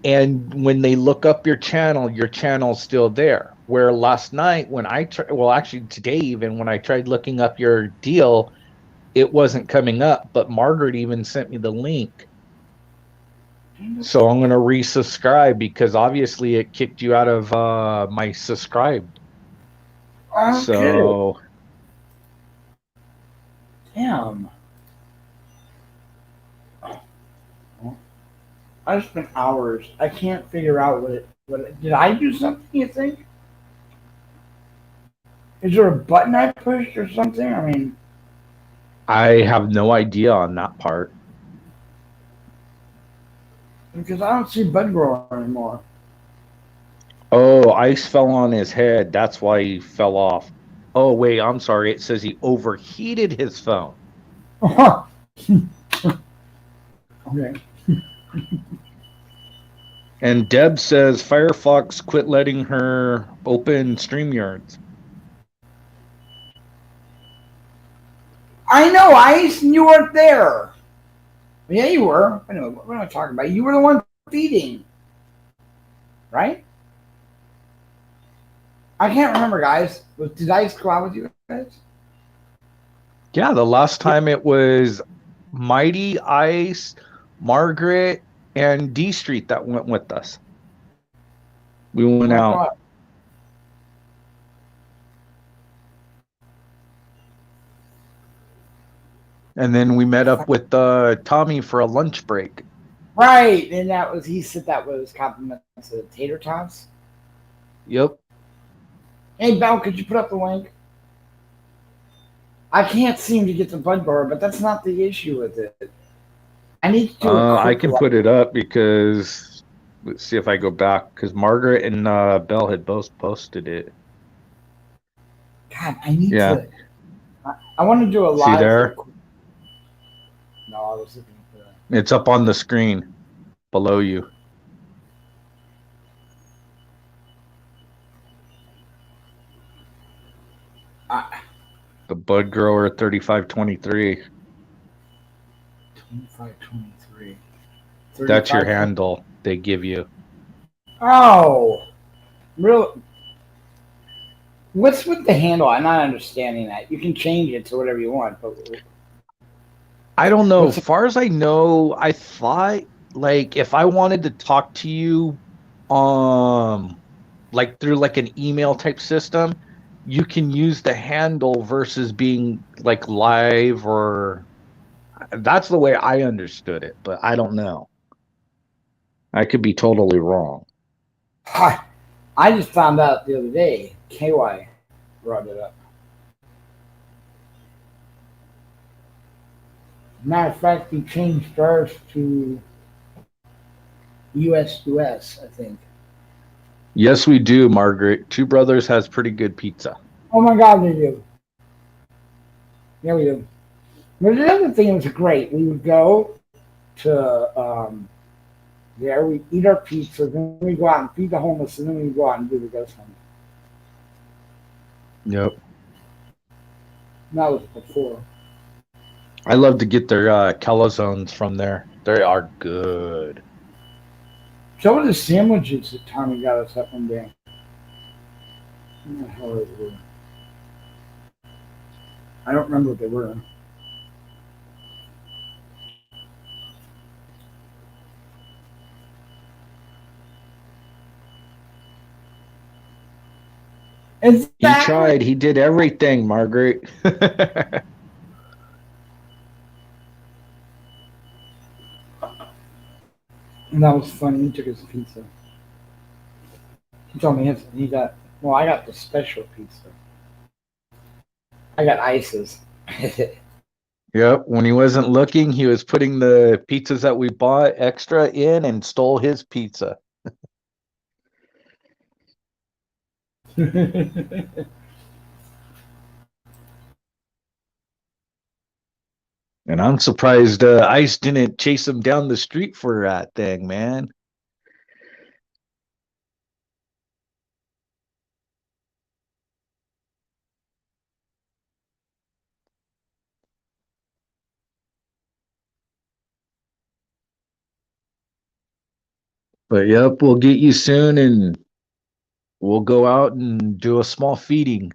And when they look up your channel's still there. Where last night when I tried, well, actually today, even when I tried looking up your deal, it wasn't coming up. But Margaret even sent me the link. So I'm going to resubscribe because obviously it kicked you out of my subscribed. Okay. So Damn. I spent hours. I can't figure out did I do something, you think? Is there a button I pushed or something? I mean, I have no idea on that part. because I don't see Bud Grower anymore. Oh, ice fell on his head. That's why he fell off. Oh, wait, I'm sorry. It says he overheated his phone. Okay. And Deb says Firefox quit letting her open StreamYards. I know, Ice, and you weren't there. Yeah, you were. I know. What am I talking about? You were the one feeding. Right? I can't remember, guys. Did Ice go out with you guys? Yeah, the last time it was Mighty, Ice, Margaret, and D Street that went with us. We went out. And then we met up with Tommy for a lunch break. Right, and he said that was compliments of the tater tots. Yep. Hey, Belle, could you put up the link? I can't seem to get the Bud Grower, but that's not the issue with it. I need to do I can put it up because let's see if I go back because Margaret and Belle had both posted it. God, I need to. I want to do a live. See there? No, I was looking for that. It's up on the screen below you. The Bud Grower 3523. 2523. That's your handle they give you. Oh, really? What's with the handle? I'm not understanding that. You can change it to whatever you want, but I don't know. As far as I know, I thought like if I wanted to talk to you, like through like an email type system, you can use the handle versus being like live or that's the way I understood it, but I don't know. I could be totally wrong. I just found out the other day. KY brought it up. Matter of fact, we changed ours to US, I think. Yes, we do, Margaret. Two Brothers has pretty good pizza. Oh my God, they do. Yeah, we do. But the other thing was great. We would go to there, we eat our pizza, then we go out and feed the homeless, and then we go out and do the ghost hunt. Yep. That was before. I love to get their calzones from there. They are good. So were the sandwiches that Tommy got us up one day. What the hell they were? I don't remember what they were. He Exactly. tried. He did everything, Margaret. And that was funny. He took his pizza. He told me he got. Well, I got the special pizza. I got ices. Yep. When he wasn't looking, he was putting the pizzas that we bought extra in and stole his pizza. And I'm surprised Ice didn't chase him down the street for that thing, man. But yep, we'll get you soon and we'll go out and do a small feeding.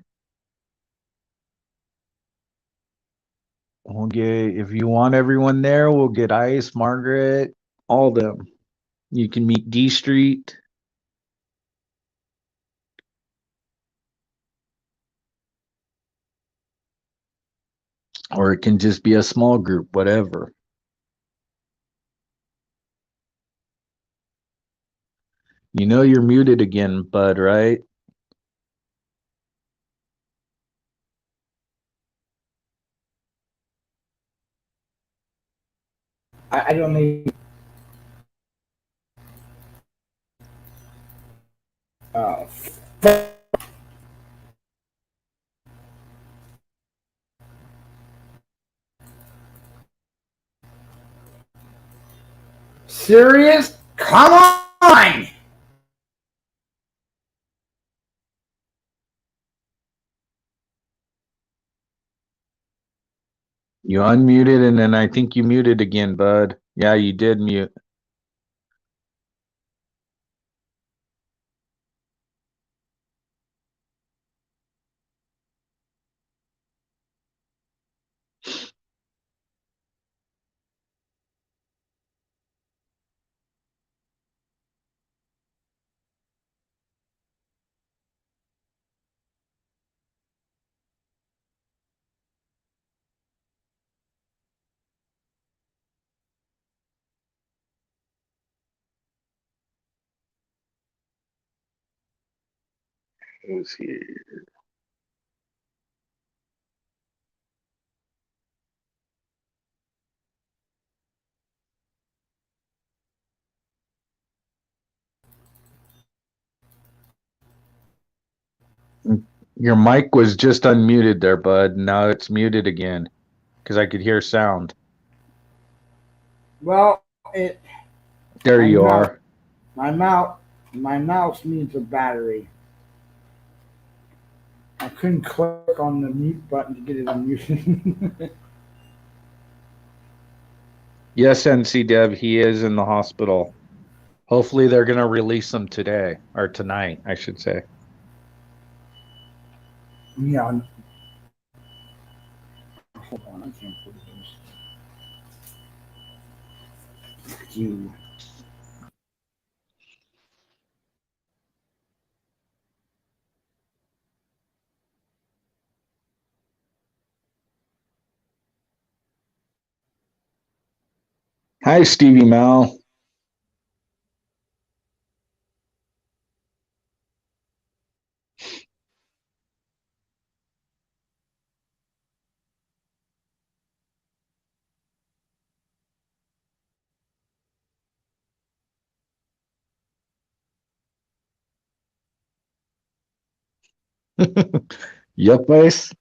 We'll get, if you want everyone there, we'll get Ice, Margaret, all them. You can meet D Street. Or it can just be a small group, whatever. You know you're muted again, Bud, right? I don't need. Uh, serious? Come on! You unmuted and then I think you muted again, Bud. Yeah, you did mute. Who's here? Your mic was just unmuted there, Bud. Now it's muted again because I could hear sound. Well, it. There you are. My mouse needs a battery. I couldn't click on the mute button to get it unmuted. Yes, NC Dev, he is in the hospital. Hopefully they're going to release him today or tonight, I should say. Yeah. Hold on, I can't put this. You. Hi, Stevie Mal. Yep, Ice.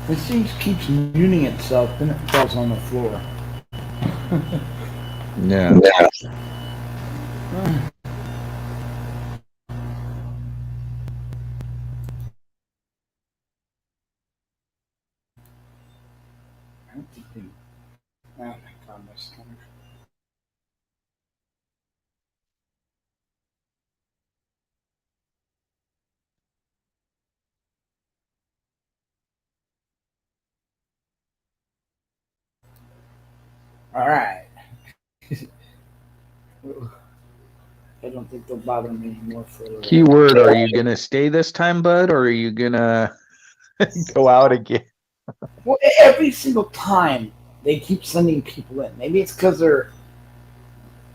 This thing keeps muting itself, then it falls on the floor. Yeah. Oh my goodness. All right. I don't think they'll bother me anymore for a little while. Keyword, are you going to stay this time, bud, or are you going to go out again? Well, every single time they keep sending people in. Maybe it's because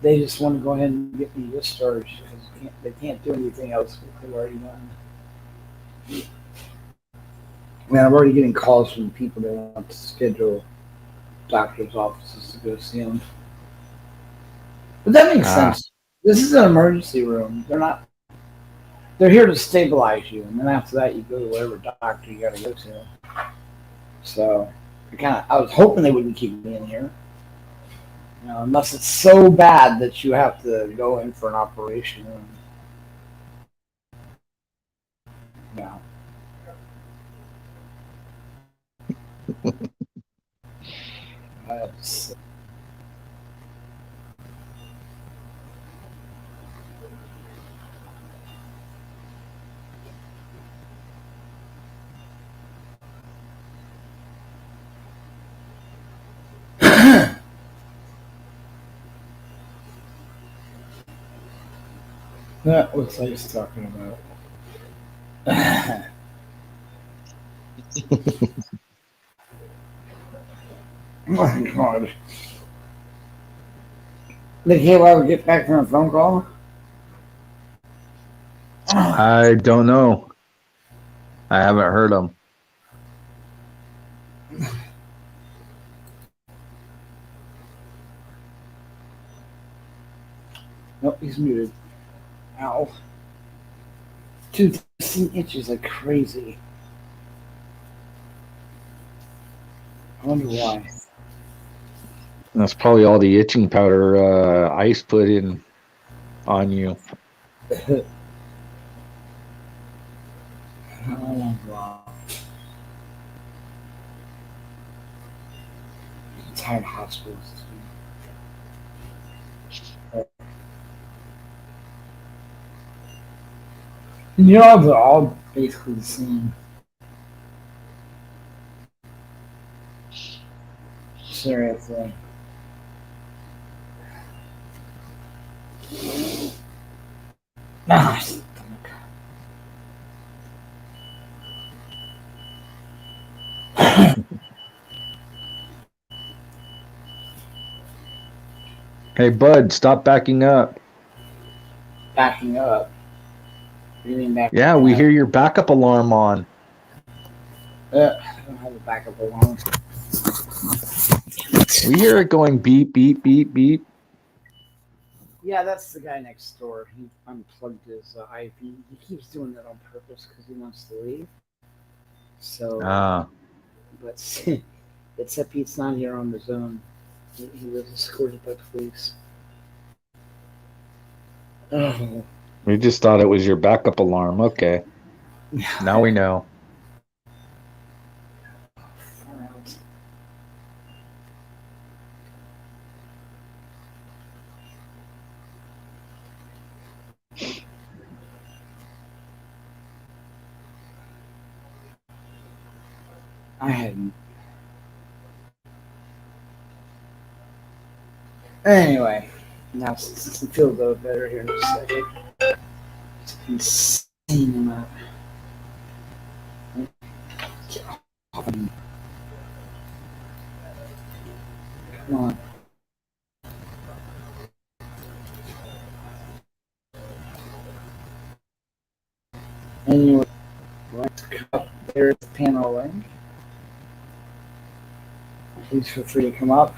they just want to go ahead and get me discharged because they can't do anything else with what they've already done. I mean, I'm already getting calls from people that want to schedule doctor's offices to go see them. But that makes sense. This is an emergency room. They're here to stabilize you, and then after that, you go to whatever doctor you got to go to. So, I was hoping they wouldn't keep me in here. You know, unless it's so bad that you have to go in for an operation. Yeah. That's, that was what I was talking about. Oh my God. Did Halo ever get back from a phone call? I don't know. I haven't heard them. Nope, he's muted. Ow. Dude, this thing itches like crazy. I wonder why. That's probably all the itching powder Ice put in on you. Oh my God. I'm tired of hospitals. You know, they're all basically the same. Seriously. Ah, Hey, bud, stop backing up. backing up. What do you mean backing Yeah, up? we hear your backup alarm on. I don't have a backup alarm. We hear it going beep, beep, beep, beep. Yeah, that's the guy next door. He unplugged his IV. He keeps doing that on purpose because he wants to leave. So, but except he's not here on his own. He was escorted by police. Oh. We just thought it was your backup alarm. Okay. Now we know. I hadn't. Anyway, now since I feel a little better here in a second. It's insane amount. Come on. Anyway, let's come. There's the panel link. Please feel free to come up.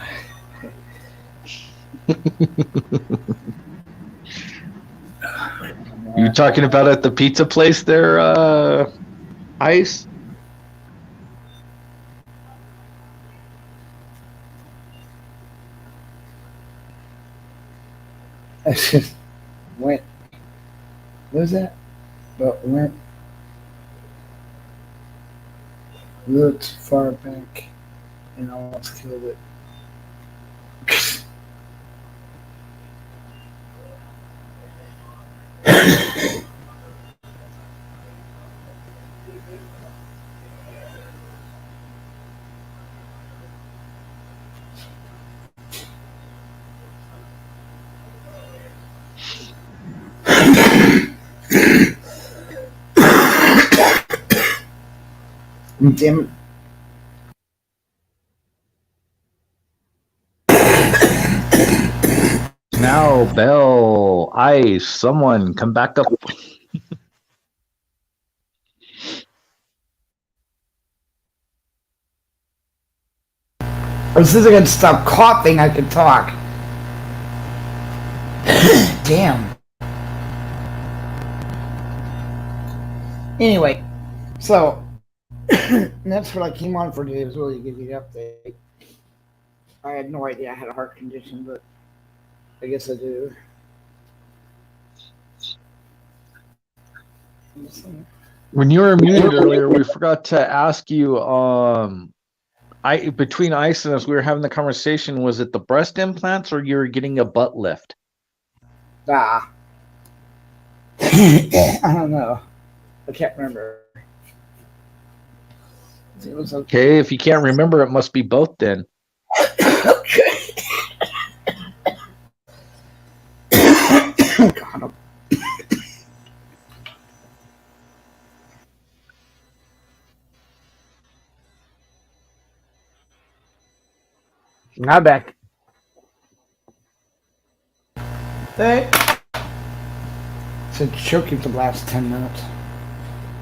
You talking about at the pizza place there, Ice? I just went. What was that? But went. Looked far back and almost killed it. Damn. Now, Bell, Ice, someone come back up. As soon as I can stop coughing, I can talk. Damn. Anyway, so that's what I came on for today, was really to give you the update. I had no idea I had a heart condition, but I guess I do. When you were muted earlier, we forgot to ask you. Between Ice and us, we were having the conversation. Was it the breast implants, or you were getting a butt lift? I don't know. I can't remember. It was Okay, if you can't remember, it must be both then. God. I'm back. Hey. Said choking for the last 10 minutes.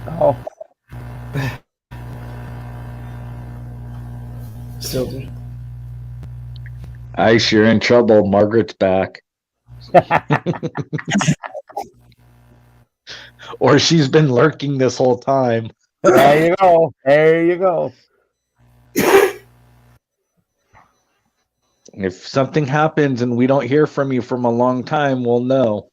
Oh. Still do. Ice, you're in trouble. Margaret's back. Or she's been lurking this whole time. There you go. There you go. If something happens and we don't hear from you from a long time, we'll know.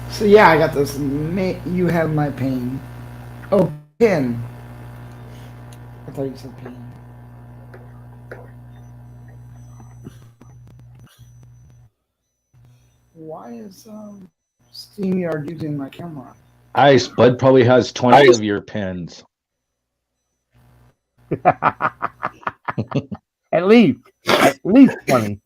So yeah, I got this. You have my pain. Oh, pin. I thought you said pain. Why is SteamYard using my camera? Ice, Bud probably has 20 of your pins. At least 20.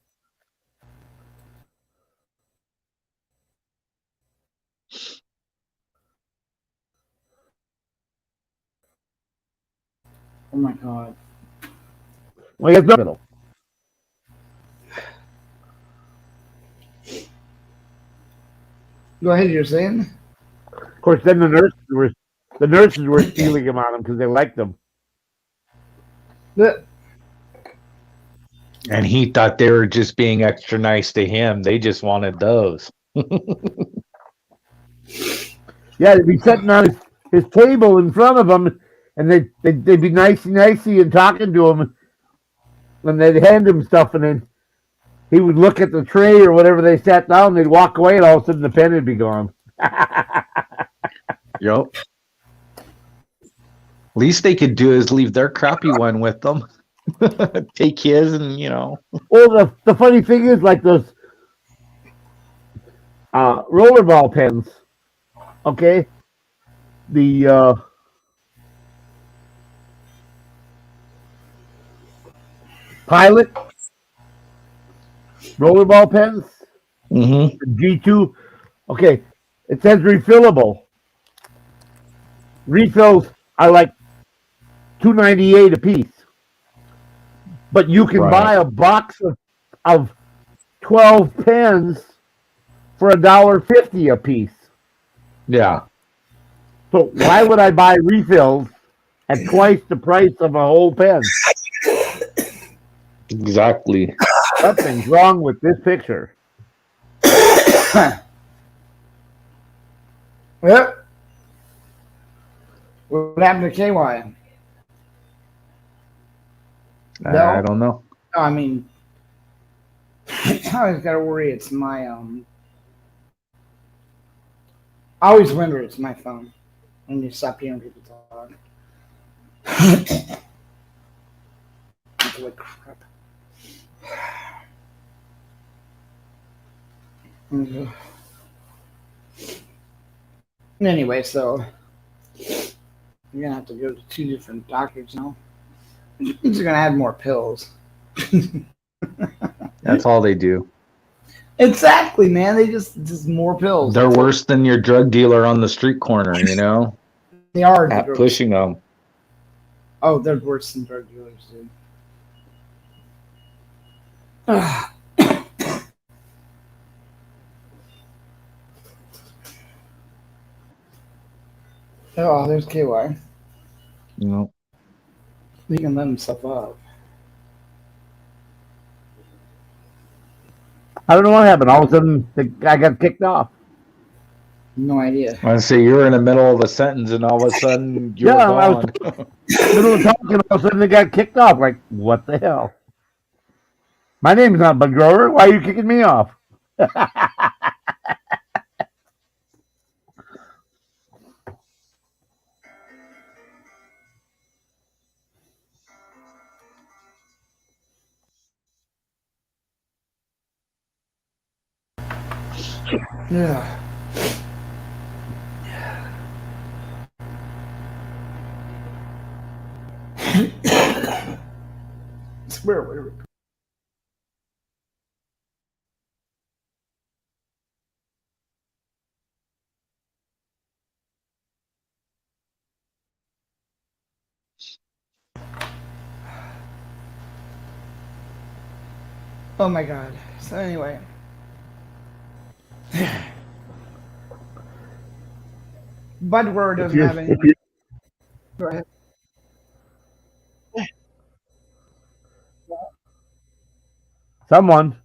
Oh my god. Well, it's middle. Go ahead, you're saying? Of course, then the nurses were stealing them on them because they liked them. And he thought they were just being extra nice to him. They just wanted those. Yeah, they'd be sitting on his table in front of him, and they'd be nicey and talking to him, and they'd hand him stuff, and then he would look at the tray or whatever they sat down, they'd walk away, and all of a sudden the pen would be gone. Yep. Least they could do is leave their crappy one with them. Take his and, Well, the funny thing is, like those rollerball pens, okay? The Pilot rollerball pens, G2, okay, it says refillable. Refills are like $2.98 a piece. But you can buy a box of 12 pens for $1.50 a piece. Yeah. So why would I buy refills at twice the price of a whole pen? Exactly. Something's wrong with this picture. Yep. What happened to KY? I don't know. No, I mean, I always gotta worry it's my I always wonder it's my phone when you stop hearing people talk. Holy crap. Anyway, so You're gonna have to go to 2 different doctors now. Which means you're gonna add more pills. That's all they do. Exactly, man. They just more pills. They're That's all- worse than your drug dealer on the street corner, you know, They are the at drugs. pushing them. Oh, they're worse than drug dealers, dude. Oh, there's KY. You know, He can let himself up. I don't know what happened. All of a sudden, the guy got kicked off. No idea. I say you're in the middle of a sentence, and all of a sudden you're Yeah, I was gone. middle of talking. All of a sudden, they got kicked off. Like, what the hell? My name's not Bud Grover. Why are you kicking me off? Yeah. Where? Oh my god. So anyway. Budweiser doesn't have any. Go ahead. Someone.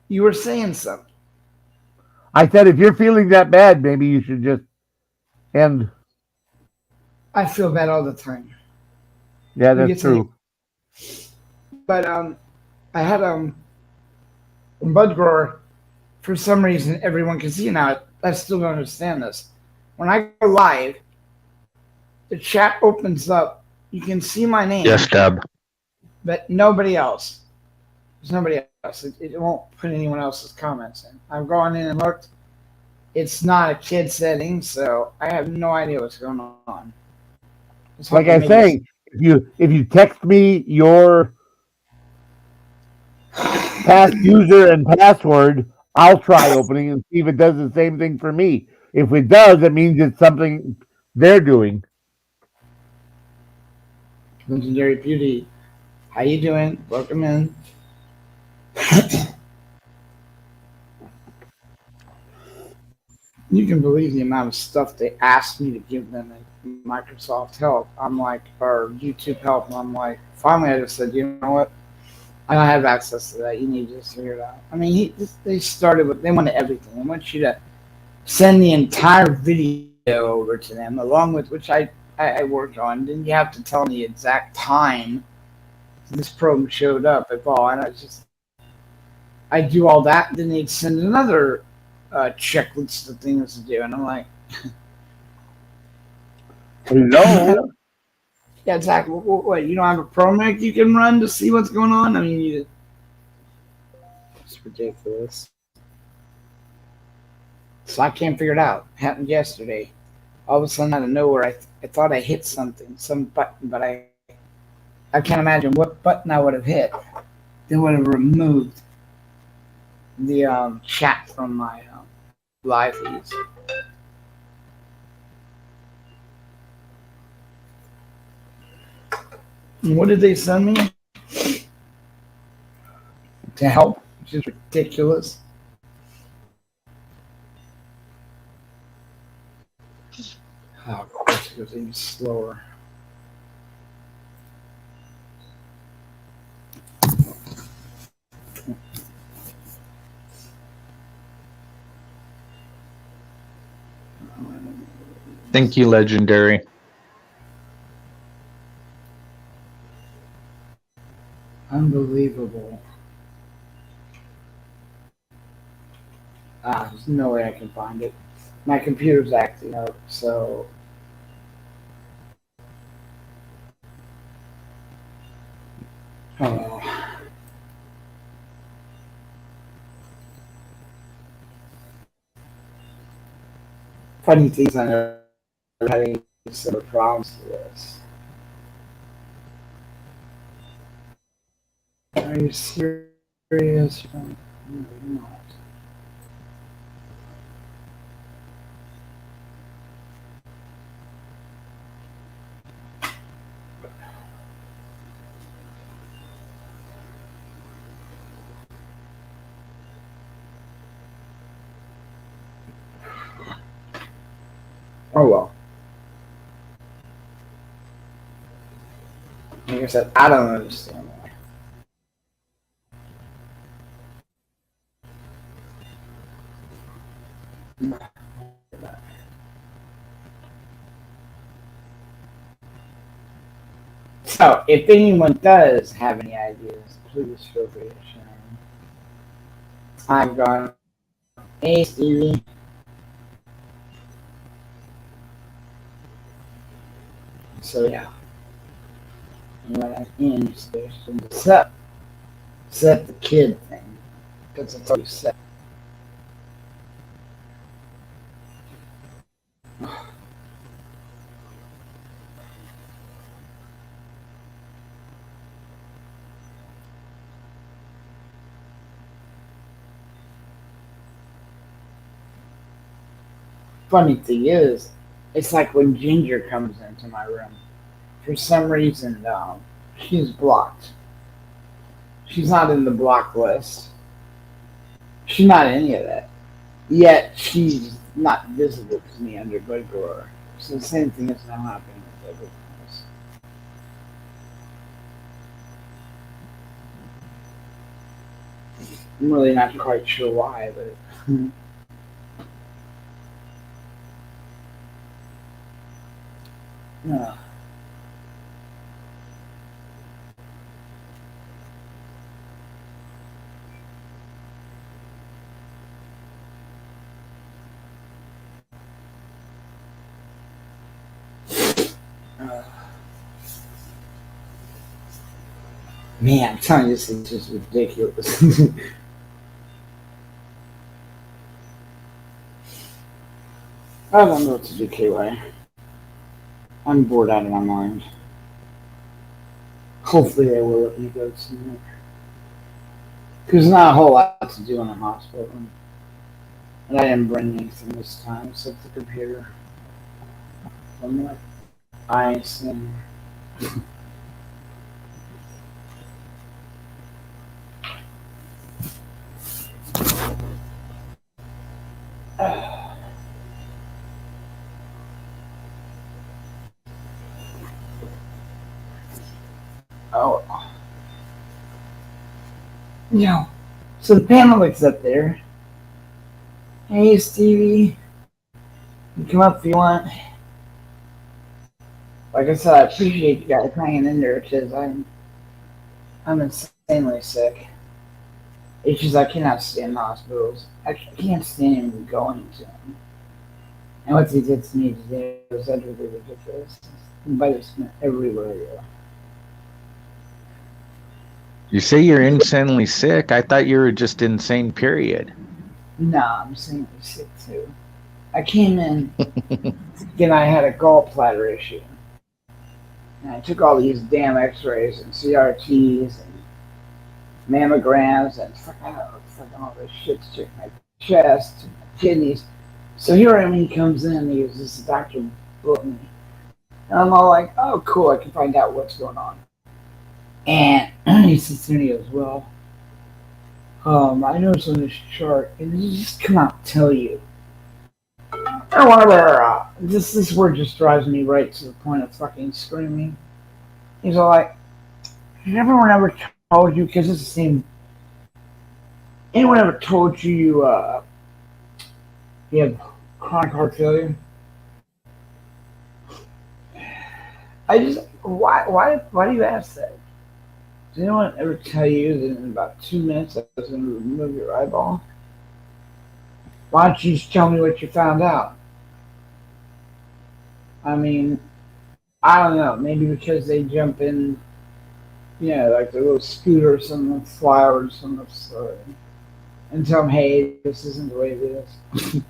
You were saying something. I said, if you're feeling that bad, maybe you should just end. I feel bad all the time. Yeah, You that's get to- true. But I had Bud Grower. For some reason, everyone can see now. I still don't understand this. When I go live, the chat opens up. You can see my name, Yes, Deb. but nobody else. There's nobody else. It won't put anyone else's comments in. I've gone in and looked. It's not a kid setting, so I have no idea what's going on. It's Like hoping I maybe- say, if you text me your past user and password, I'll try opening and see if it does the same thing for me. If it does, it means it's something they're doing. Legendary Beauty, how you doing? Welcome in. You can believe the amount of stuff they asked me to give them in Microsoft Help. I'm like, or YouTube Help. And I'm like, finally, I just said, you know what? I don't have access to that. You need to just figure it out. I mean, they started with, they wanted everything. They want you to send the entire video over to them, along with which I worked on. Then you have to tell them the exact time this program showed up at all. And I do all that. Then they'd send another checklist of things to do. And I'm like, Hello? yeah, exactly. What, you don't have a program you can run to see what's going on? I mean, it's ridiculous. So I can't figure it out. It happened yesterday. All of a sudden, out of nowhere, I thought I hit something, some button, but I can't imagine what button I would have hit. They would have removed the chat from my live feeds. And what did they send me? To help, which is ridiculous. Oh, of course, it goes even slower. Thank you, Legendary. Unbelievable. There's no way I can find it. My computer's acting up, so. Oh. Funny things I never had any similar problems to this. Are you serious? No, you're not. Oh well. Like I said, I don't understand why. So, if anyone does have any ideas, please feel free to share them. I've gone, hey Stevie. So yeah, when I'm in station, set the kid thing, because it's always set. Funny thing is, it's like when Ginger comes into my room. For some reason, she's blocked. She's not in the block list. She's not any of that. Yet she's not visible to me under Good Gore. So the same thing is now happening with everything else. I'm really not quite sure why, but yeah. Man, I'm telling you, this is just ridiculous. I don't know what to do, KY. I'm bored out of my mind. Hopefully they will let me go soon. Because there's not a whole lot to do in the hospital. And I didn't bring anything this time except the computer. I'm like, ice and... Oh. Yeah. So the panel looks up there. Hey, Stevie. You come up if you want. Like I said, I appreciate you guys hanging in there because I'm insanely sick. It's just I cannot stand hospitals. I can't stand even going to them. And what they did to me today was utterly ridiculous. Embarrassment everywhere I go. You say you're insanely sick? I thought you were just insane, period. Nah, I'm insanely sick too. I came in and I had a gallbladder issue. And I took all these damn x-rays and CRTs and mammograms and fucking all this shit to check my chest, my kidneys. So here I am, he comes in, he goes, this is Dr. Button. And I'm all like, oh, cool, I can find out what's going on. And he sits there and he goes, well, I noticed on this chart, and he just cannot tell you. Or whatever, this word just drives me right to the point of fucking screaming. He's all like, has everyone ever told you, because it's the same, anyone ever told you you have chronic heart failure? I just, why do you ask that? Does anyone ever tell you that in about 2 minutes I was going to remove your eyeball? Why don't you just tell me what you found out? I mean, I don't know. Maybe because they jump in, like the little scooters and the flowers and the and tell them, hey, this isn't the way it is.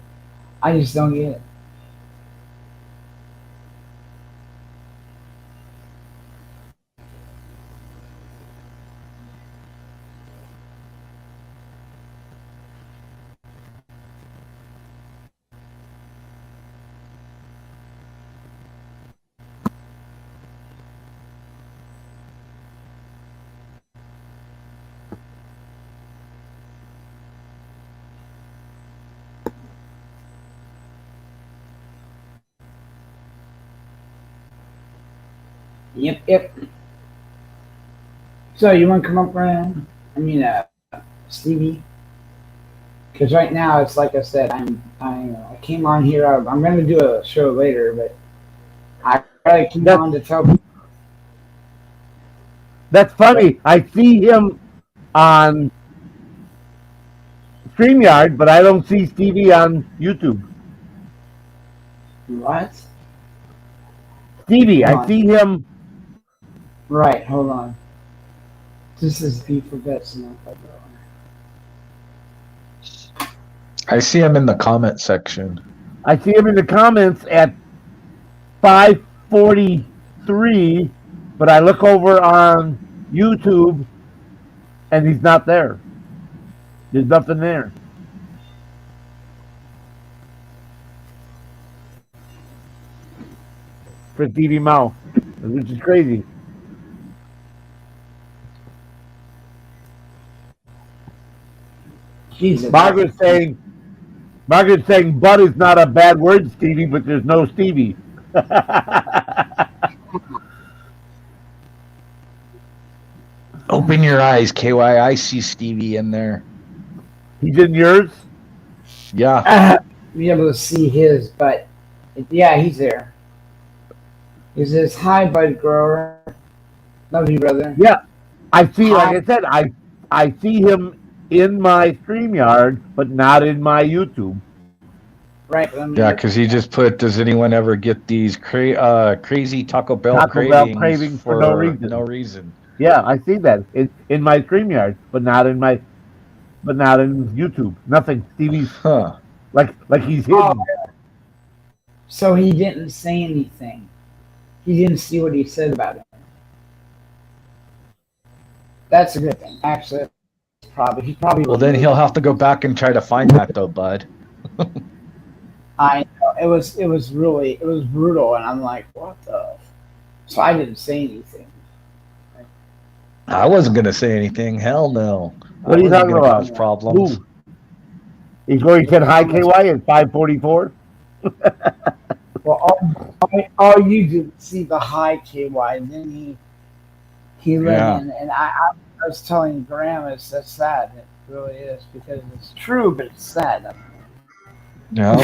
I just don't get it. Yep. So you want to come up, Ryan? I mean, Stevie? Because right now it's like I said, I came on here. I'm going to do a show later, but I came on to tell people. That's funny. I see him on StreamYard, but I don't see Stevie on YouTube. What? Stevie, Hold I on. see him. Right, hold on. This is B for Vets. I see him in the comment section. I see him in the comments at 5:43, but I look over on YouTube and he's not there. There's nothing there. For Stevie Mao, which is crazy. Jesus. Margaret's saying "Bud" is not a bad word, Stevie, but there's no Stevie. Open your eyes, KY. I see Stevie in there. He's in yours? Yeah. Be able to see his, but yeah, he's there. He says, "Hi, Bud Grower. Love you, brother." Yeah. I see, like I said, I see him in my StreamYard, but not in my YouTube. Right. Yeah, because he just put, does anyone ever get these crazy Taco Bell cravings for no reason. No reason. Yeah, I see that. It's in my StreamYard, but not in YouTube. Nothing. Stevie's like he's hidden. So he didn't say anything. He didn't see what he said about it. That's a good thing. Actually, he probably. Well, then he'll have to go back and try to find that, though, Bud. I know it was brutal, and I'm like, what the? So I didn't say anything. I wasn't gonna say anything. Hell no. What are you talking about? Cause problems. Ooh. He's going to hi KY at 5:44. Well, all you do see the high KY, and then he let in, and I was telling Graham, that's sad. It really is, because it's true, but it's sad. Yeah.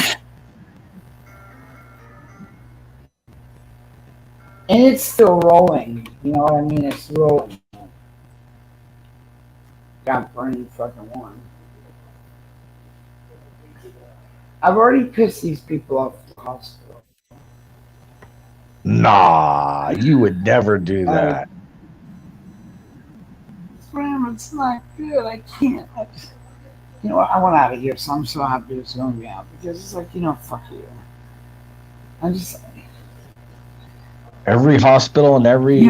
And it's still rolling. You know what I mean? It's rolling. Got burning fucking one. I've already pissed these people off at the hospital. Nah, you would never do that. Graham, it's not good. I can't. You know what? I want out of here, so I'm so happy it's going to be out, because it's like, fuck you. I'm just. Every hospital and every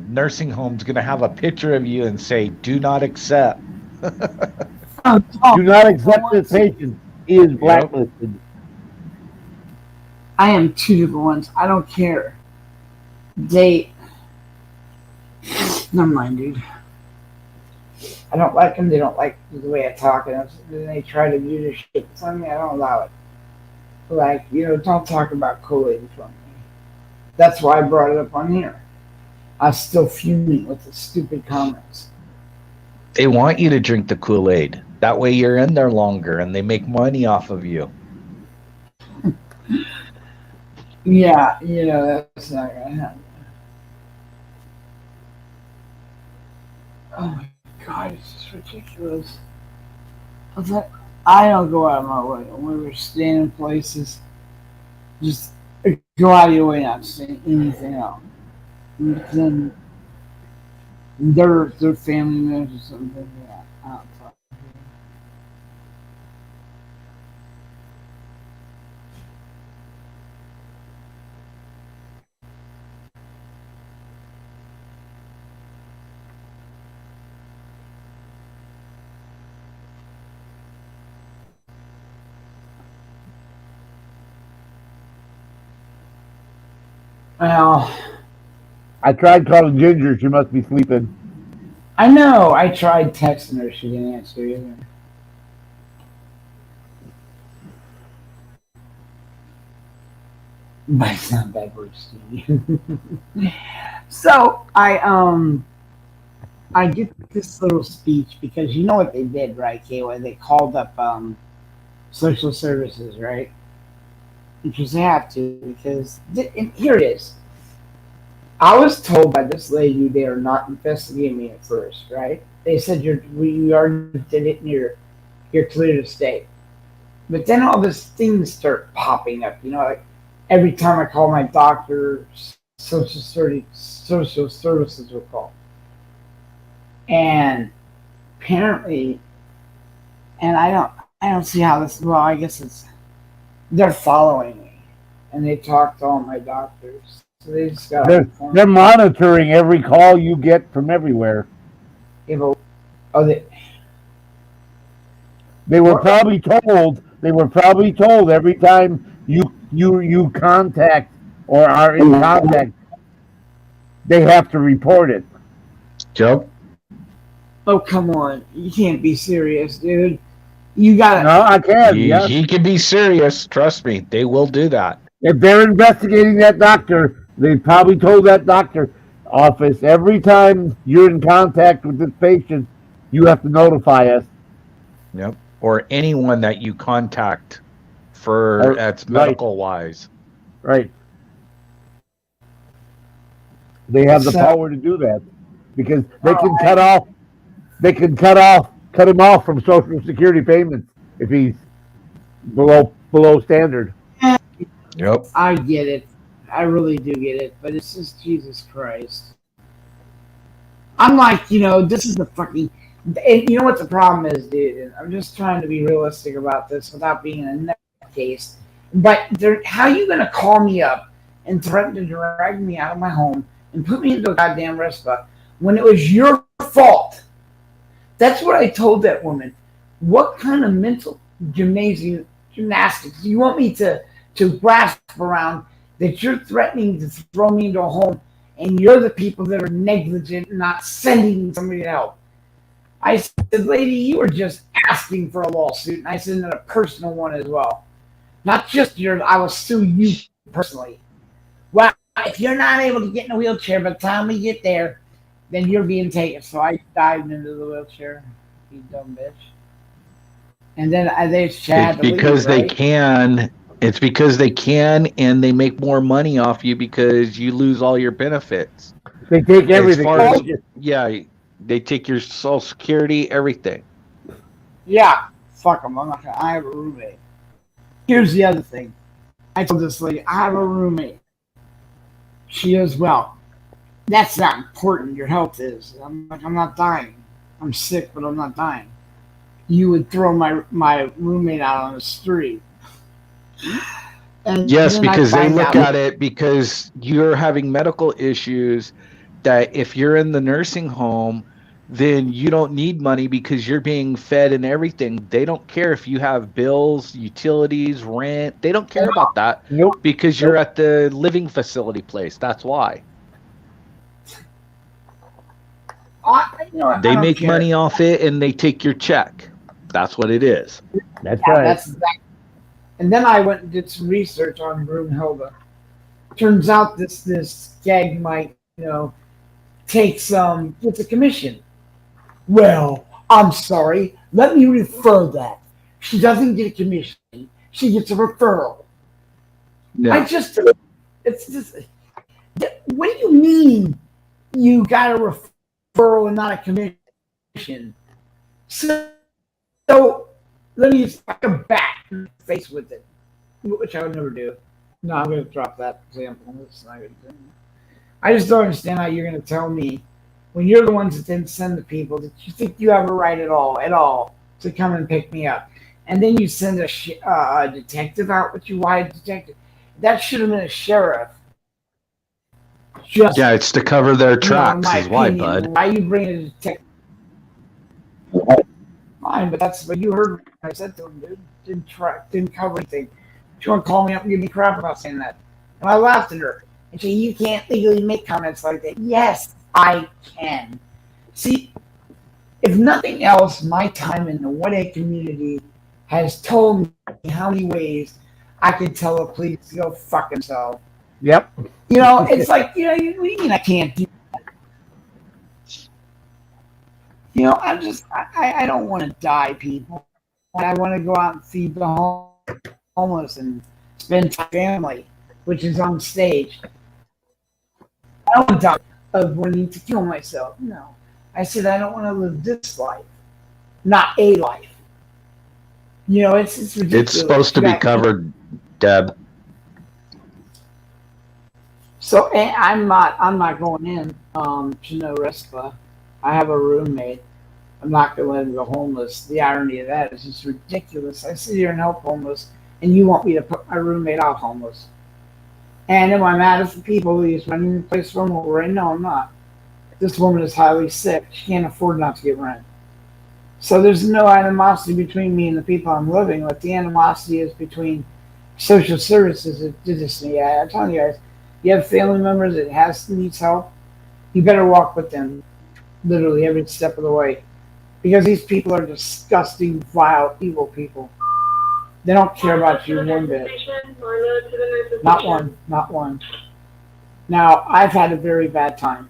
nursing home is going to have a picture of you and say, "Do not accept." Do not accept this patient. He is blacklisted. I am two different ones. I don't care. Never mind, dude. I don't like them. They don't like the way I talk, and then they try to do this shit. So I don't allow it. Like, don't talk about Kool-Aid in front of me. That's why I brought it up on here. I'm still fuming with the stupid comments. They want you to drink the Kool-Aid. That way you're in there longer and they make money off of you. Yeah, that's not going to happen. Oh my God, it's just ridiculous. I don't go out of my way. When we're staying in places, just go out of your way not to say anything else. And then their family members or something. Yeah, I don't talk. Well, I tried calling Ginger. She must be sleeping. I know. I tried texting her. She didn't answer either. But it's not bad words to you. So I get this little speech because you know what they did, right, Kayla? They called up social services, right? Because they have to, because and here it is. I was told by this lady they are not investigating me at first, right? They said we already did it and you're clear to stay. But then all these things start popping up, like every time I call my doctor, social services will call. And apparently, and I don't see how this. Well, I guess they're following me, and they talk to all my doctors. So they just got. They're monitoring every call you get from everywhere. Oh, They were probably told. They were probably told every time you contact or are in contact, they have to report it. Joe? oh, come on! You can't be serious, dude. You got No, I can. Yes. He can be serious. Trust me, they will do that. If they're investigating that doctor, they probably told that doctor office every time you're in contact with this patient, you have to notify us. Yep. Or anyone that you contact for that's medical wise. Right. They have the power to do that because they can cut off. They can cut him off from Social Security payments if he's below standard. Yep. I get it. I really do get it. But it's just Jesus Christ. I'm like, this is the fucking. And you know what the problem is, dude? And I'm just trying to be realistic about this without being a nutcase. But how are you going to call me up and threaten to drag me out of my home and put me into a goddamn RESPA when it was your fault? That's what I told that woman. What kind of mental gymnastics do you want me to grasp around that you're threatening to throw me into a home and you're the people that are negligent and not sending somebody to help? I said, lady, you were just asking for a lawsuit. And I said, and a personal one as well. Not just yours, I will sue you personally. Well, if you're not able to get in a wheelchair by the time we get there, then you're being taken. So I dived into the wheelchair, you dumb bitch. And then they chat. It's because they can. It's because they can, and they make more money off you because you lose all your benefits. They take everything. They take your Social Security, everything. Yeah, fuck them. I have a roommate. Here's the other thing. I told this lady, I have a roommate. She goes, well, that's not important. Your health is. I'm like, I'm not dying. I'm sick, but I'm not dying. You would throw my roommate out on the street. And yes, because they look at it because you're having medical issues that if you're in the nursing home, then you don't need money because you're being fed and everything. They don't care if you have bills, utilities, rent. They don't care about that because you're at the living facility place. That's why. They make money off it and they take your check. That's what it is. That's right. And then I went and did some research on Brunhilde. Turns out this gag might, gets a commission. Well, I'm sorry. Let me refer that. She doesn't get a commission. She gets a referral. Yeah. It's just, what do you mean you got a referral and not a commission? So let me just like a bat in the face with it, which I would never do. No, I'm going to drop that example. It's not a good thing. I just don't understand how you're going to tell me when you're the ones that didn't send the people that you think you have a right at all to come and pick me up. And then you send a detective out with you. Why a detective? That should have been a sheriff. It's to cover their tracks is why, bud. Why you bring a detective? Fine, but that's what you heard when I said to him, dude. Didn't cover anything. She want to call me up and give me crap about saying that. And I laughed at her. And she, you can't legally make comments like that. Yes, I can. See, if nothing else, my time in the 1A community has told me how many ways I could tell the police to go fuck himself. Yep. You know, it's like, you know, what do you mean I can't do that? You know, I don't want to die, people. I want to go out and feed the homeless and spend time with family, which is on stage. I don't want to die of wanting to kill myself. No. I said I don't want to live this life, not a life. You know, it's ridiculous. It's supposed to be covered, Deb. So I'm not going in to no RESPA. I have a roommate. I'm not going to let him go homeless. The irony of that is it's ridiculous. I sit here and help homeless, and you want me to put my roommate out homeless. And am I mad at the people who's running the place for him right? No, I'm not. This woman is highly sick. She can't afford not to get rent. So there's no animosity between me and the people I'm living with. The animosity is between social services that did this to me. I'm telling you guys, you have family members that needs help, you better walk with them literally every step of the way. Because these people are disgusting, vile, evil people. They don't care about you one bit. Not one. Not one. Now, I've had a very bad time.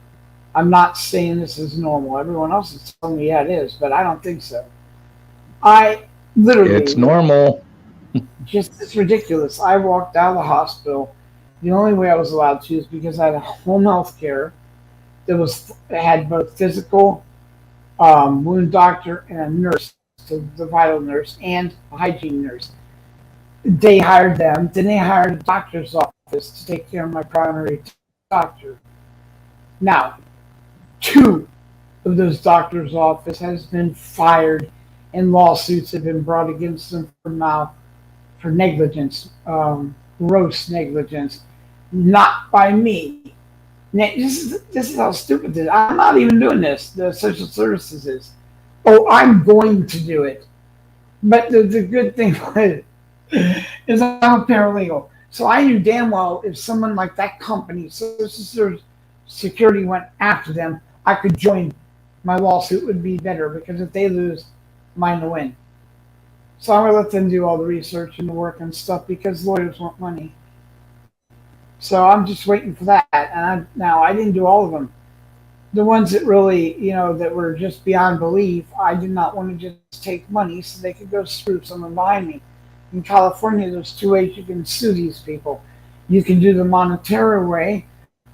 I'm not saying this is normal. Everyone else is telling me, yeah, it is, but I don't think so. I literally... It's normal. It's ridiculous. I walked out of the hospital. The only way I was allowed to is because I had home health care that had both physical, wound doctor, and a nurse, the vital nurse, and a hygiene nurse. They hired them. Then they hired a doctor's office to take care of my primary doctor. Now, 2 of those doctors' office has been fired, and lawsuits have been brought against them for negligence, gross negligence, not by me. Now, this is how stupid this is. I'm not even doing this. The social services is. Oh, I'm going to do it. But the good thing is I'm a paralegal. So I knew damn well if someone like that company, Social Security, went after them, I could join. My lawsuit would be better because if they lose, mine will win. So I'm going to let them do all the research and the work and stuff because lawyers want money. So I'm just waiting for that. And I didn't do all of them. The ones that really, that were just beyond belief, I did not want to just take money so they could go screw someone behind me. In California, there's 2 ways you can sue these people. You can do the monetary way,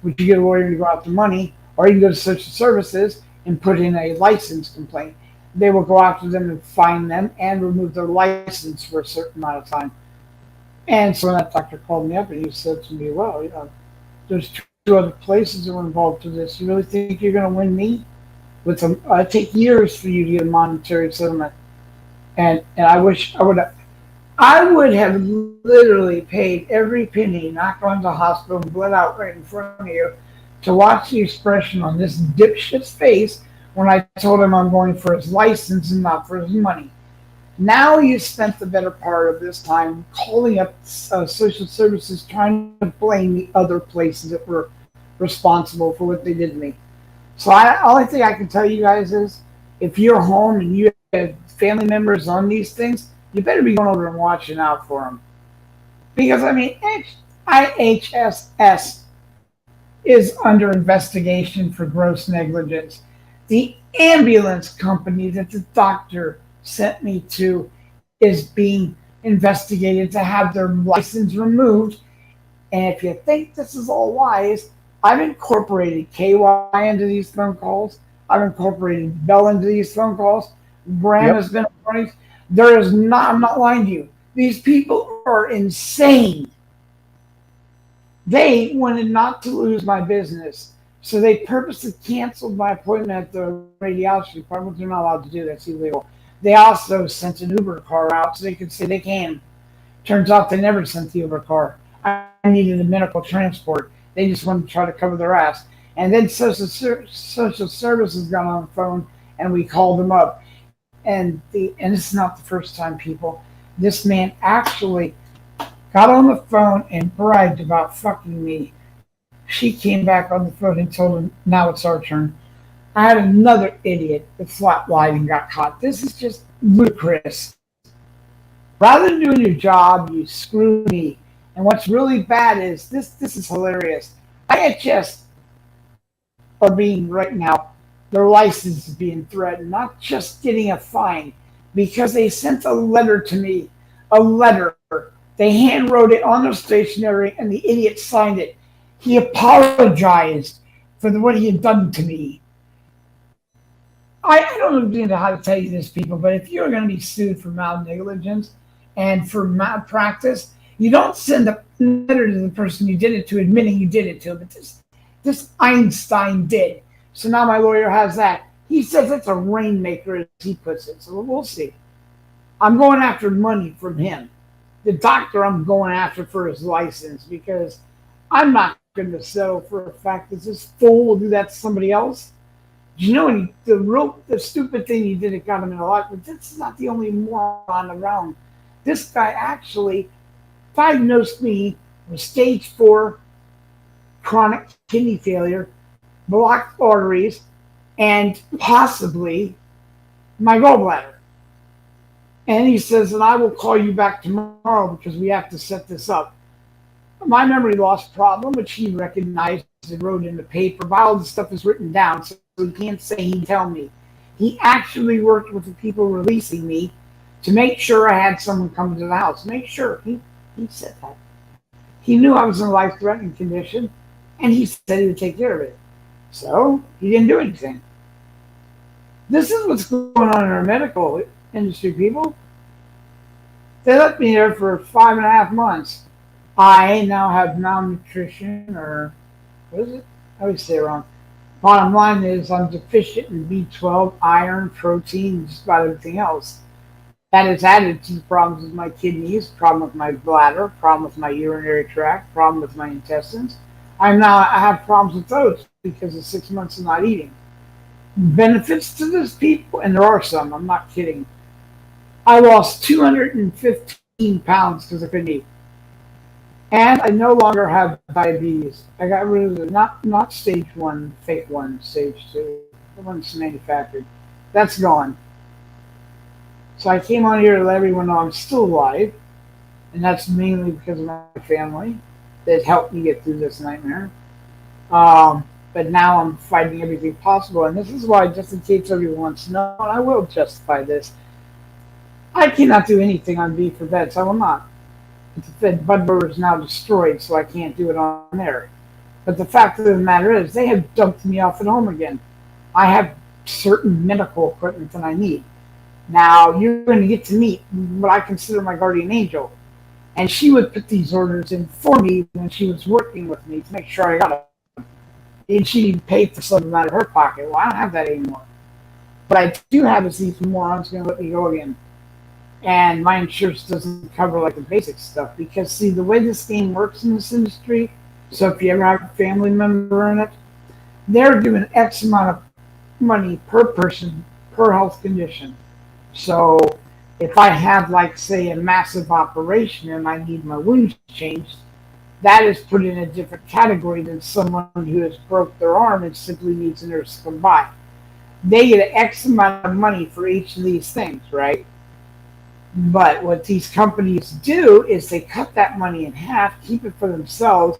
which you get a lawyer to go after money, or you can go to social services and put in a license complaint. They will go after them and fine them and remove their license for a certain amount of time. And so that doctor called me up and he said to me, well, there's 2 other places that were involved with this. You really think you're going to win me? It'd take years for you to get a monetary settlement. And I wish I would have literally paid every penny, not gone to the hospital and bled out right in front of you, to watch the expression on this dipshit's face when I told him I'm going for his license and not for his money. Now you spent the better part of this time calling up social services trying to blame the other places that were responsible for what they did to me. So only thing I can tell you guys is if you're home and you have family members on these things, you better be going over and watching out for them. Because, IHSS is under investigation for gross negligence. The ambulance company that the doctor sent me to is being investigated to have their license removed. And if you think this is all wise, I've incorporated KY into these phone calls. I've incorporated Bell into these phone calls. Graham has been running. I'm not lying to you. These people are insane. They wanted not to lose my business. So they purposely canceled my appointment at the radiology department. They're not allowed to do that. It's illegal. They also sent an Uber car out so they could say they can. Turns out they never sent the Uber car. I needed a medical transport. They just wanted to try to cover their ass. And then social services got on the phone and we called them up. And this is not the first time, people. This man actually got on the phone and bragged about fucking me. She came back on the phone and told him, now it's our turn. I had another idiot that flat lied and got caught. This is just ludicrous. Rather than doing your job, you screw me. And what's really bad is this is hilarious. IHS are being right now, their license is being threatened, not just getting a fine, because they sent a letter to me. A letter. They hand wrote it on their stationery and the idiot signed it. He apologized for what he had done to me. I don't know how to tell you this, people, but if you're going to be sued for malnegligence and for malpractice, you don't send a letter to the person you did it to admitting you did it to. But this Einstein did. So now my lawyer has that. He says it's a rainmaker, as he puts it. So we'll see. I'm going after money from him. The doctor I'm going after for his license, because I'm not going to settle for a fact that this fool will do that to somebody else. You know, the stupid thing he did, it got him in a lot. But this is not the only moron around. This guy actually diagnosed me with stage 4 chronic kidney failure, blocked arteries, and possibly my gallbladder. And he says, and I will call you back tomorrow because we have to set this up. My memory loss problem, which he recognized and wrote in the paper, but all the stuff is written down, so he can't say he didn't tell me. He actually worked with the people releasing me to make sure I had someone come to the house. Make sure. He said that. He knew I was in a life-threatening condition, and he said he would take care of it. So he didn't do anything. This is what's going on in our medical industry, people. They left me there for 5.5 months. I now have malnutrition, or what is it? I always say it wrong. Bottom line is I'm deficient in B12, iron, protein, and just about everything else. That is added to the problems with my kidneys, problem with my bladder, problem with my urinary tract, problem with my intestines. I have problems with those because of 6 months of not eating. Benefits to this, people, and there are some, I'm not kidding. I lost 215 pounds because I couldn't eat. And I no longer have diabetes. I got rid of the not stage 1, fake 1, stage 2, the one that's manufactured. That's gone. So I came on here to let everyone know I'm still alive, and that's mainly because of my family that helped me get through this nightmare. But now I'm fighting everything possible, and this is why, just in case everyone wants to know, and I will justify this, I cannot do anything on V for Vets. I will not. The Budburger is now destroyed, so I can't do it on there. But the fact of the matter is, they have dumped me off at home again. I have certain medical equipment that I need. Now, you're going to get to meet what I consider my guardian angel. And she would put these orders in for me when she was working with me to make sure I got them. And she paid for something out of her pocket. Well, I don't have that anymore. What I do have is these morons going to let me go again. And my insurance doesn't cover like the basic stuff. Because, see, the way this game works in this industry, so if you ever have a family member in it, they're doing X amount of money per person, per health condition. So if I have, like, say, a massive operation and I need my wounds changed, that is put in a different category than someone who has broke their arm and simply needs a nurse to come by. They get X amount of money for each of these things, right? But what these companies do is they cut that money in half, keep it for themselves,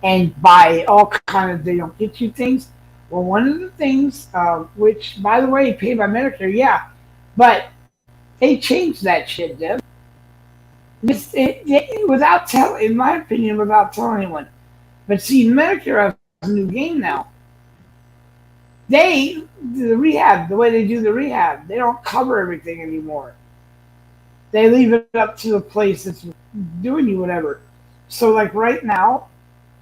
and buy all kind of, they don't get you things. Well, one of the things, which, by the way, paid by Medicare, yeah, but they changed that shit, Deb. Without telling, in my opinion, without telling anyone. But see, Medicare has a new game now. The rehab, the way they do the rehab, they don't cover everything anymore. They leave it up to the place that's doing you whatever. So, like right now,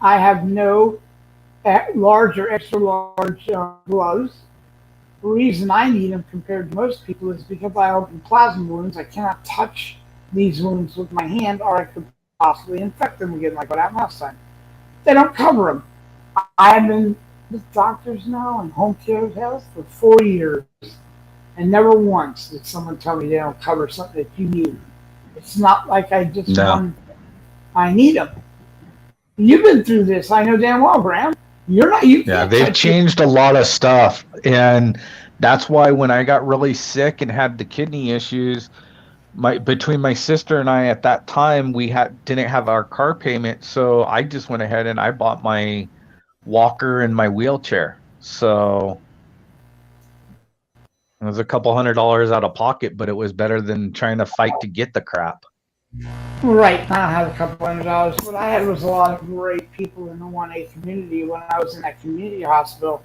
I have no large or extra large gloves. The reason I need them compared to most people is because I open plasma wounds. I cannot touch these wounds with my hand, or I could possibly infect them again, like what happened last time. They don't cover them. I have been with doctors now and home care health for 4 years, and never once did someone tell me they don't cover something that you need. It's not like I just want. I need them. You've been through this. I know damn well, Graham. You're not. Yeah, they've changed a lot of stuff, and that's why when I got really sick and had the kidney issues, between my sister and I at that time, we didn't have our car payment, so I just went ahead and I bought my walker and my wheelchair. So it was a couple $100 out of pocket, but it was better than trying to fight to get the crap. Right, I had a couple $100. What I had was a lot of great people in the 1A community when I was in that community hospital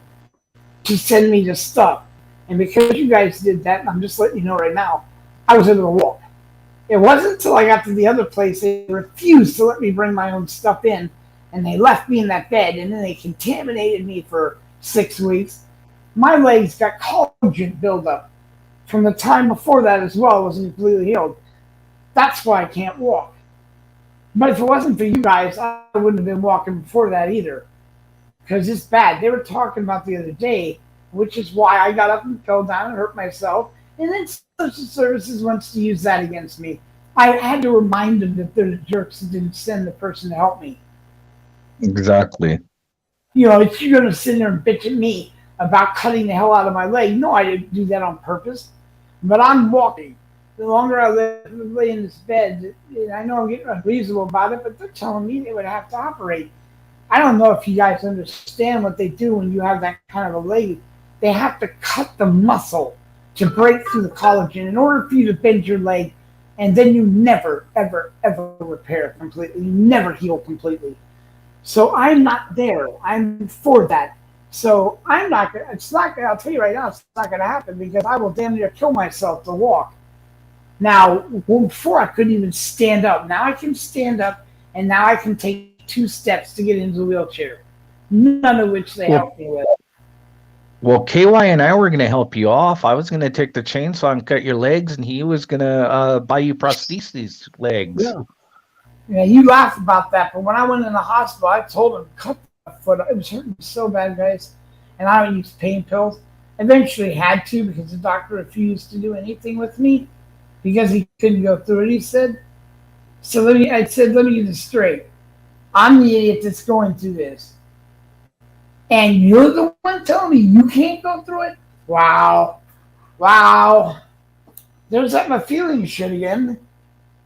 to send me the stuff. And because you guys did that, and I'm just letting you know right now, I was able to walk. It wasn't until I got to the other place they refused to let me bring my own stuff in, and they left me in that bed, and then they contaminated me for 6 weeks. My legs got collagen buildup from the time before that as well. I wasn't completely healed. That's why I can't walk. But if it wasn't for you guys, I wouldn't have been walking before that either. Because it's bad. They were talking about the other day, which is why I got up and fell down and hurt myself. And then social services wants to use that against me. I had to remind them that they're the jerks that didn't send the person to help me. Exactly. You know, if you're going to sit there and bitch at me about cutting the hell out of my leg, no, I didn't do that on purpose. But I'm walking. The longer I lay in this bed, I know I'm getting unreasonable about it, but they're telling me they would have to operate. I don't know if you guys understand what they do when you have that kind of a leg. They have to cut the muscle to break through the collagen in order for you to bend your leg, and then you never, ever, ever repair completely. You never heal completely. So I'm not there. I'm for that. So I'm not going to, it's not going to, I'll tell you right now, it's not going to happen because I will damn near kill myself to walk. Now, before I couldn't even stand up. Now I can stand up, and now I can take 2 steps to get into the wheelchair. None of which they helped me with. Well, KY and I were going to help you off. I was going to take the chainsaw and cut your legs, and he was going to buy you prosthesis legs. Yeah. Yeah, you laugh about that, but when I went in the hospital, I told him, cut my foot. It was hurting so bad, guys. And I would use pain pills. Eventually had to because the doctor refused to do anything with me because he couldn't go through it. He said, let me get this straight. I'm the idiot that's going through this. And you're the one telling me you can't go through it? Wow. There's that my feelings shit again.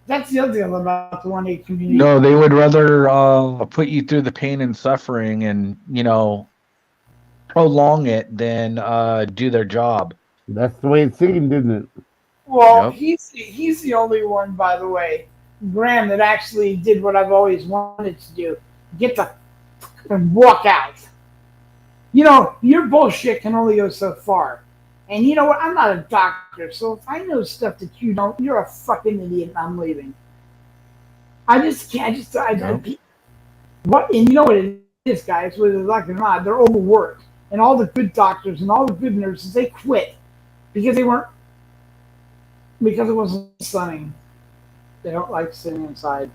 That's the other thing about the 1A community. No, they would rather put you through the pain and suffering and, prolong it than do their job. That's the way it seemed, didn't it? Well, Yep. he's the only one, by the way, Graham, that actually did what I've always wanted to do. Get the and walk out. Your bullshit can only go so far. And you know what? I'm not a doctor, so if I know stuff that you don't, you're a fucking idiot and I'm leaving. I just can't. What? And you know what it is, guys, whether they're like it or not, they're overworked. And all the good doctors and all the good nurses, they quit because it wasn't stunning. They don't like sitting inside.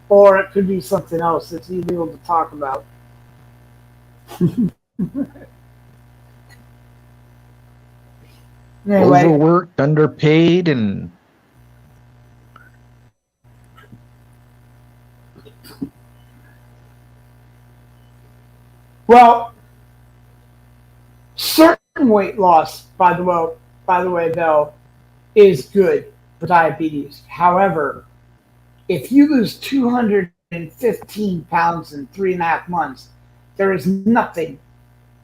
Or it could be something else that's illegal to talk about. Anyway, overworked, underpaid, and well, certain weight loss, by the way, Belle, is good for diabetes. However, if you lose 215 pounds in 3.5 months, there is nothing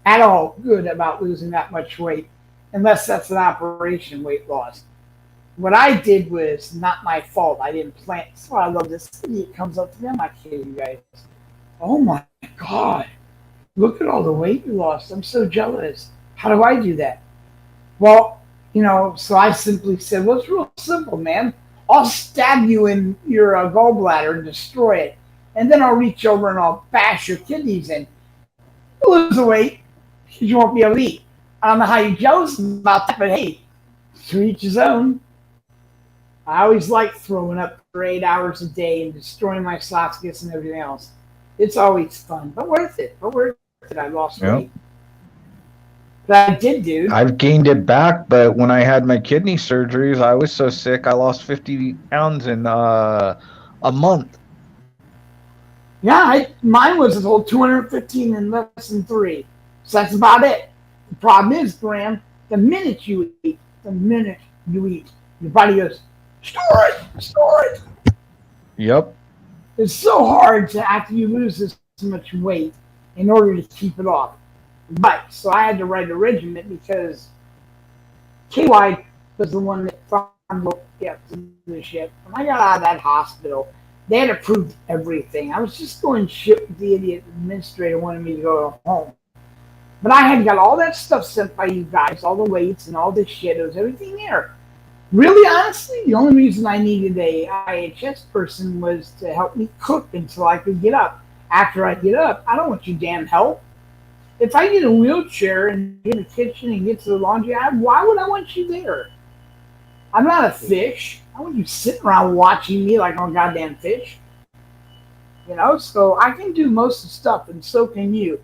at all good about losing that much weight, unless that's an operation weight loss. What I did was not my fault. I didn't plan. That's why I love this. It comes up to me. I'm not kidding you guys. Oh my God. Look at all the weight you lost. I'm so jealous. How do I do that? Well, so I simply said, well, it's real simple, man. I'll stab you in your gallbladder and destroy it. And then I'll reach over and I'll bash your kidneys in. You'll lose the weight because you won't be able to eat. I don't know how you're jealous about that, but hey, to each his own. I always like throwing up for 8 hours a day and destroying my esophagus and everything else. It's always fun, but worth it. I lost weight. But I did, dude. I've gained it back, but when I had my kidney surgeries, I was so sick I lost 50 pounds in a month. Yeah, mine was a whole 215 in less than 3. So that's about it. The problem is, Graham, the minute you eat, your body goes, Store it. Yep. It's so hard to, after you lose this much weight, in order to keep it off. But so I had to write a regiment because KY was the one that found the shit. When I got out of that hospital, they had approved everything. I was just going shit with the idiot administrator wanted me to go home. But I had got all that stuff sent by you guys, all the weights and all this shit. It was everything there. Really, honestly, the only reason I needed a IHS person was to help me cook until I could get up. After I get up, I don't want you damn help. If I get a wheelchair and get in the kitchen and get to the laundry, why would I want you there? I'm not a fish. I want you sitting around watching me like I'm a goddamn fish. You know, so I can do most of the stuff, and so can you.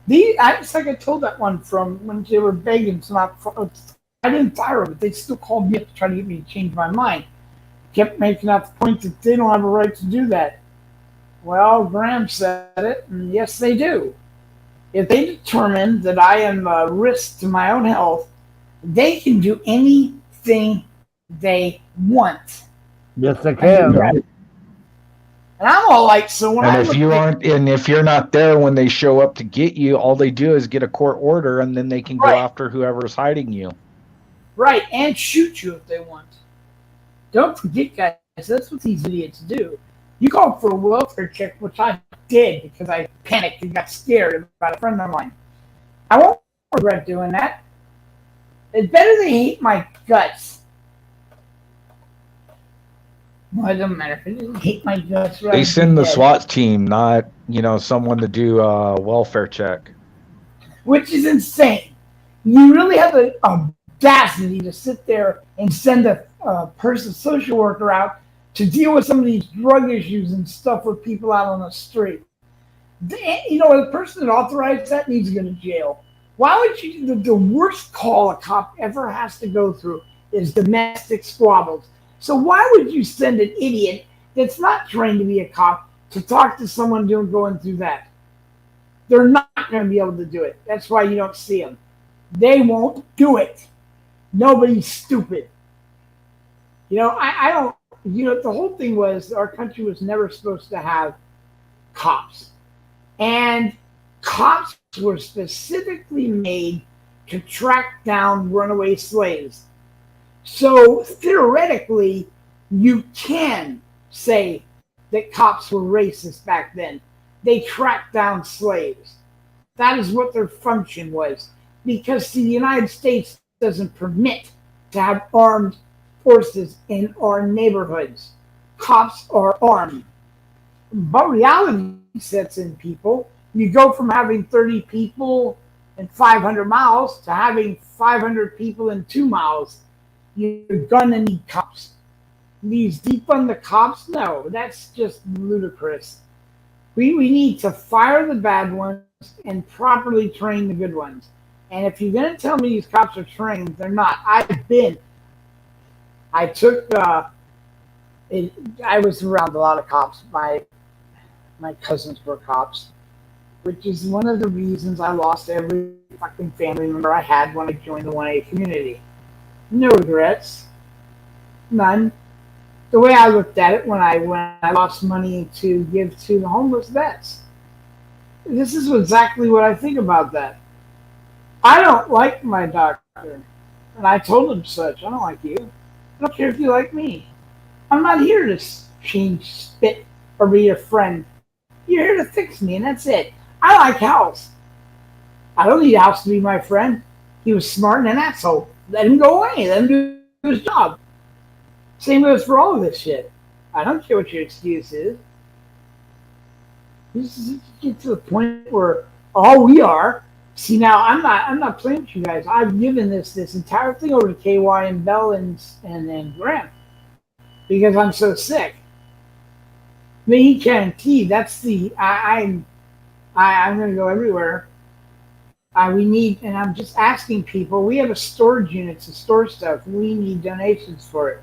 It's like I told that one from when they were begging to not. I didn't fire them, but they still called me up to try to get me to change my mind. Kept making out the point that they don't have a right to do that. Well, Graham said it, and yes, they do. If they determine that I am a risk to my own health, they can do anything they want. Yes, I can. And I'm all like, so when and if you're not there when they show up to get you, all they do is get a court order, and then they can go after whoever's hiding you. Right, and shoot you if they want. Don't forget, guys, that's what these idiots do. You called for a welfare check, which I did because I panicked and got scared about a friend of mine. I won't regret doing that. It's better they hate my guts. Well, it doesn't matter if they hate my guts. They send the SWAT team, not someone to do a welfare check. Which is insane. You really have the audacity to sit there and send a social worker out to deal with some of these drug issues and stuff with people out on the street. The person that authorized that needs to go to jail. Why would you? The worst call a cop ever has to go through is domestic squabbles. So why would you send an idiot that's not trained to be a cop to talk to someone going through that? They're not going to be able to do it. That's why you don't see them. They won't do it. Nobody's stupid. I don't. The whole thing was our country was never supposed to have cops. And cops were specifically made to track down runaway slaves. So theoretically, you can say that cops were racist back then. They tracked down slaves. That is what their function was. Because the United States doesn't permit to have armed forces in our neighborhoods. Cops are armed. But reality sets in, people. You go from having 30 people in 500 miles to having 500 people in 2 miles. You're gonna need cops. These defund the cops? No, that's just ludicrous. We need to fire the bad ones and properly train the good ones. And if you're gonna tell me these cops are trained, they're not. I was around a lot of cops. My cousins were cops, which is one of the reasons I lost every fucking family member I had when I joined the 1A community. No regrets. None. The way I looked at it when I lost money to give to the homeless vets. This is exactly what I think about that. I don't like my doctor. And I told him such. I don't like you. I don't care if you like me. I'm not here to change, spit, or be your friend. You're here to fix me, and that's it. I like House. I don't need House to be my friend. He was smart and an asshole. Let him go away. Let him do his job. Same goes for all of this shit. I don't care what your excuse is. You get to the point where all we are. See, now I'm not playing with you guys. I've given this entire thing over to KY and Bell and Graham because I'm so sick. I mean, he guaranteed that's the I'm going to go everywhere. We need, and I'm just asking people. We have a storage unit to store stuff. We need donations for it.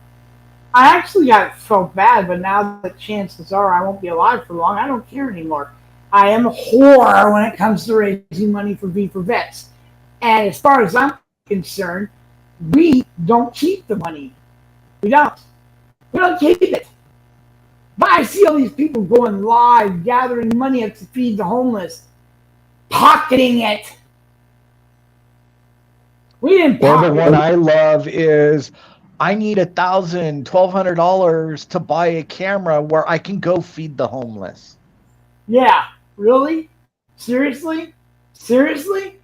I actually felt bad, but now the chances are I won't be alive for long. I don't care anymore. I am a whore when it comes to raising money for V for Vets. And as far as I'm concerned, we don't keep the money. We don't. We don't keep it. But I see all these people going live, gathering money up to feed the homeless, pocketing it. We didn't Well, the pocket one it. I love is I need $1,000, $1,200 to buy a camera where I can go feed the homeless. Yeah, really? Seriously? Seriously?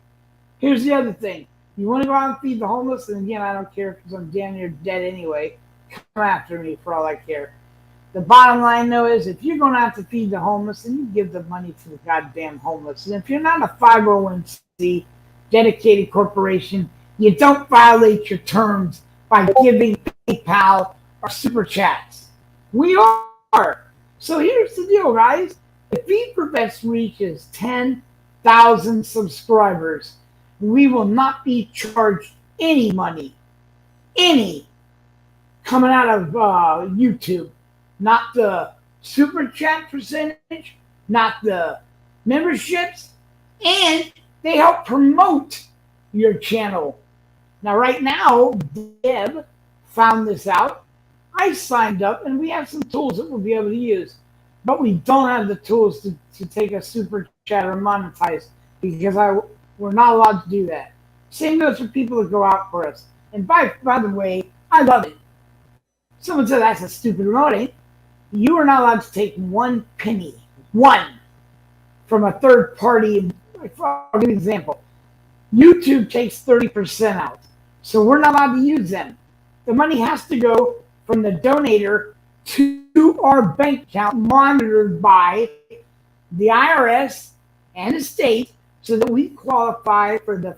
Here's the other thing. You want to go out and feed the homeless? And again, I don't care because I'm damn near dead anyway. Come after me for all I care. The bottom line, though, is if you're going out to feed the homeless, then you give the money to the goddamn homeless. And if you're not a 501c dedicated corporation, you don't violate your terms by giving PayPal or Super Chats. We are. So here's the deal, guys. If Feed for Vets reaches 10,000 subscribers, we will not be charged any money, coming out of YouTube. Not the Super Chat percentage, not the memberships, and they help promote your channel. Now, right now, Deb found this out. I signed up, and we have some tools that we'll be able to use. But we don't have the tools to take a Super Chat or monetize because we're not allowed to do that. Same goes for people that go out for us. And by the way, I love it. Someone said that's a stupid remote. You are not allowed to take 1 penny, from a third party. I'll give you an example. YouTube takes 30% out. So we're not allowed to use them. The money has to go from the donator to our bank account monitored by the IRS and the state so that we qualify for the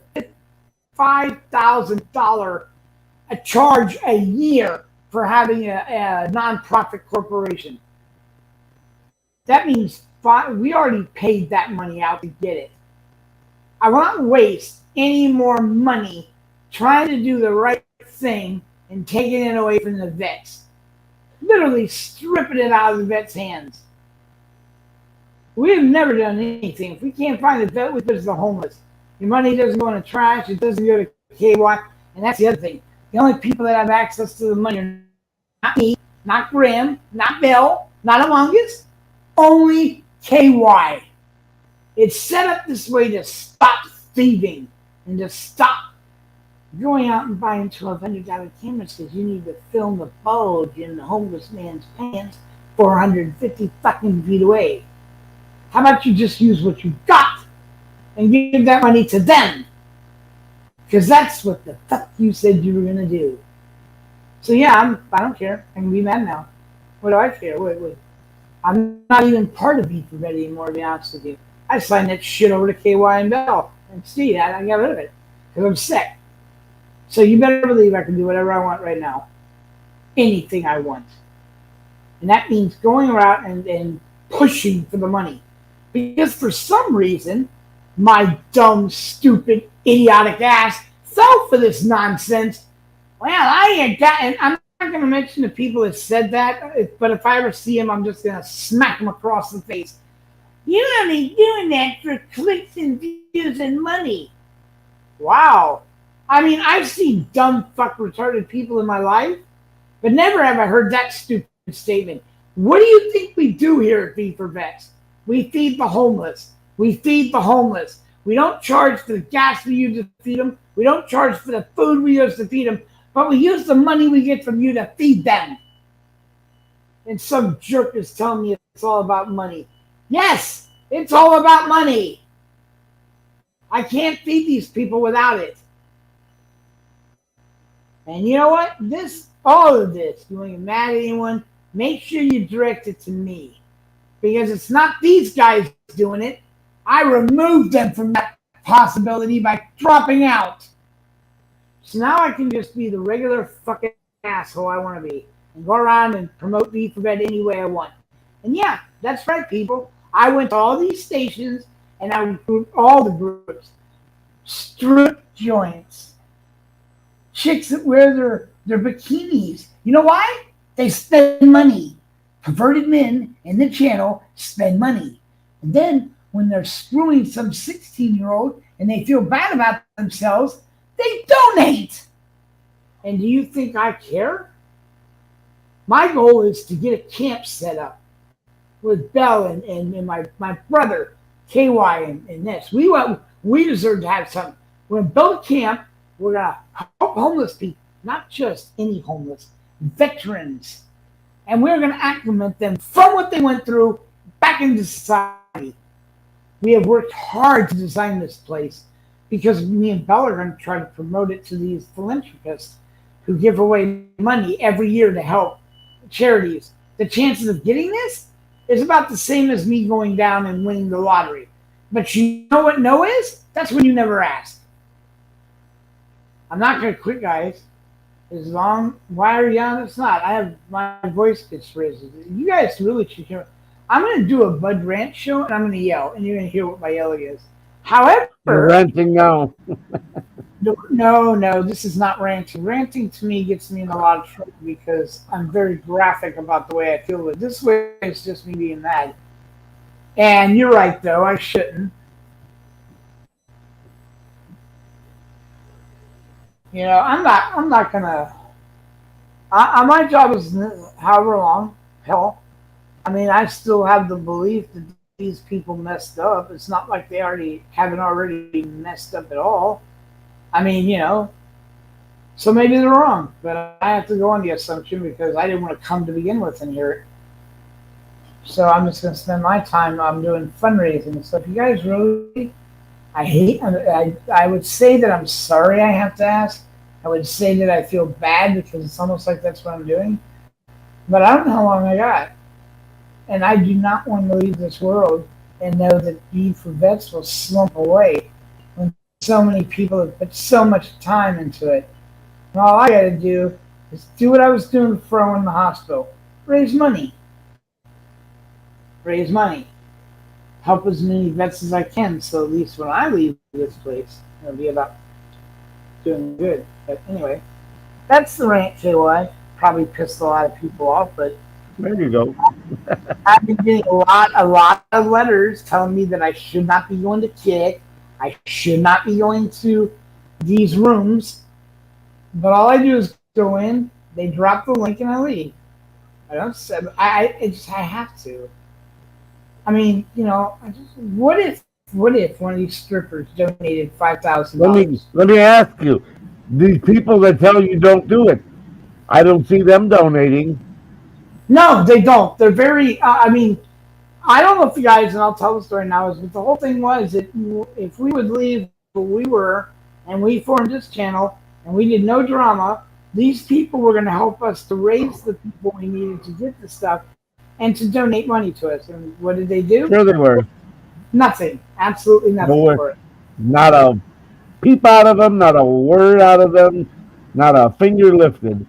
$5,000 a charge a year for having a nonprofit corporation. That means we already paid that money out to get it. I won't waste any more money trying to do the right thing and taking it away from the vets. Literally stripping it out of the vet's hands. We have never done anything. If we can't find the vet, we put it to the homeless. Your money doesn't go in the trash. It doesn't go to KY. And that's the other thing. The only people that have access to the money are not me, not Graham, not Bill, not Among Us, only KY. It's set up this way to stop thieving and to stop going out and buying $1,200 cameras because you need to film the bulge in the homeless man's pants 450 fucking feet away. How about you just use what you got and give that money to them? Because that's what the fuck you said you were going to do. So yeah, I don't care. I can be mad now. What do I care? Wait. I'm not even part of Beat for Bed anymore, to be honest with you. I signed that shit over to KY and Bell. And see, I got rid of it. Because I'm sick. So you better believe I can do whatever I want right now. Anything I want. And that means going around and pushing for the money. Because for some reason, my dumb, stupid, idiotic ass fell for this nonsense. Well, I ain't got, and I'm not going to mention the people that said that, but if I ever see them, I'm just going to smack them across the face. You're only doing that for clicks and views and money. Wow. I mean, I've seen dumb, fuck, retarded people in my life, but never have I heard that stupid statement. What do you think we do here at Feed for Vets? We feed the homeless. We feed the homeless. We don't charge for the gas we use to feed them. We don't charge for the food we use to feed them, but we use the money we get from you to feed them. And some jerk is telling me it's all about money. Yes, it's all about money. I can't feed these people without it. And you know what? All of this, you want to get mad at anyone, make sure you direct it to me. Because it's not these guys doing it. I removed them from that possibility by dropping out. So now I can just be the regular fucking asshole I want to be. And go around and promote Beat for Bed any way I want. And yeah, that's right, people. I went to all these stations and I recruited all the groups. Strip joints. Chicks that wear their bikinis. You know why? They spend money. Perverted men in the channel spend money. And then when they're screwing some 16-year-old and they feel bad about themselves, they donate. And do you think I care? My goal is to get a camp set up with Bell and my brother, KY and this. We deserve to have something. We're going to build a camp. We're going to help homeless people, not just any homeless, veterans. And we're going to acclimate them from what they went through back into society. We have worked hard to design this place because me and Bell are going to try to promote it to these philanthropists who give away money every year to help charities. The chances of getting this is about the same as me going down and winning the lottery. But you know what no is? That's when you never ask. I'm not going to quit, guys. Why are you on? It's not. I have my voice gets raised. You guys really should hear. I'm going to do a Bud Rant show and I'm going to yell, and you're going to hear what my yelling is. However, You're ranting now. No, this is not ranting. Ranting to me gets me in a lot of trouble because I'm very graphic about the way I feel. But this way it's just me being mad. And you're right, though. I shouldn't. You know, I'm not gonna. My job is however long. Hell, I mean, I still have the belief that these people messed up. It's not like they haven't already messed up at all. I mean, you know, so maybe they're wrong, but I have to go on the assumption because I didn't want to come to begin with and hear it. So I'm just going to spend my time doing fundraising. So if you guys really, I would say that I'm sorry I have to ask. I would say that I feel bad because it's almost like that's what I'm doing. But I don't know how long I got. And I do not want to leave this world and know that V for Vets will slump away when so many people have put so much time into it. And all I got to do is do what I was doing before in the hospital. Raise money. Help as many vets as I can, so at least when I leave this place, it'll be about doing good. But anyway, that's the rant, KY. Probably pissed a lot of people off, but There you go. I've been getting a lot of letters telling me that I should not be going to kick. I should not be going to these rooms. But all I do is go in, they drop the link, and I leave. I don't say I have to. I mean, you know, what if one of these strippers donated $5,000? Let me ask you, these people that tell you don't do it, I don't see them donating. No, they don't. They're very. I mean, I don't know if you guys, and I'll tell the story now. But the whole thing was that if we would leave where we were, and we formed this channel, and we did no drama, these people were going to help us to raise the people we needed to get the stuff, and to donate money to us. And what did they do? Sure they were. Nothing. Absolutely nothing for it. Not a peep out of them, not a word out of them, not a finger lifted.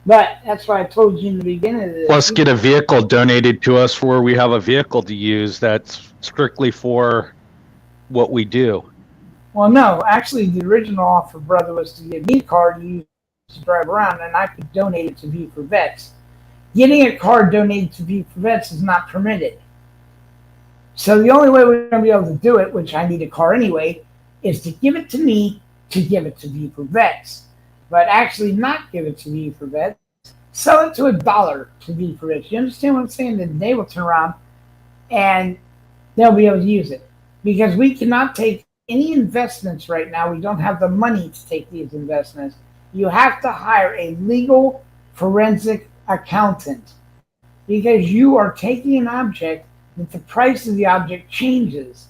But that's why I told you in the beginning of this. Plus, get a vehicle donated to us where we have a vehicle to use that's strictly for what we do. Well, no. Actually, the original offer, brother, was to give me a car to use to drive around, and I could donate it to V for Vets. Getting a car donated to V for Vets is not permitted. So the only way we're going to be able to do it, which I need a car anyway, is to give it to me to give it to V for Vets. But actually not give it to V for Vets. Sell it to $1 to V for Vets. You understand what I'm saying? Then they will turn around and they'll be able to use it. Because we cannot take any investments right now. We don't have the money to take these investments. You have to hire a legal forensic accountant. Because you are taking an object that the price of the object changes.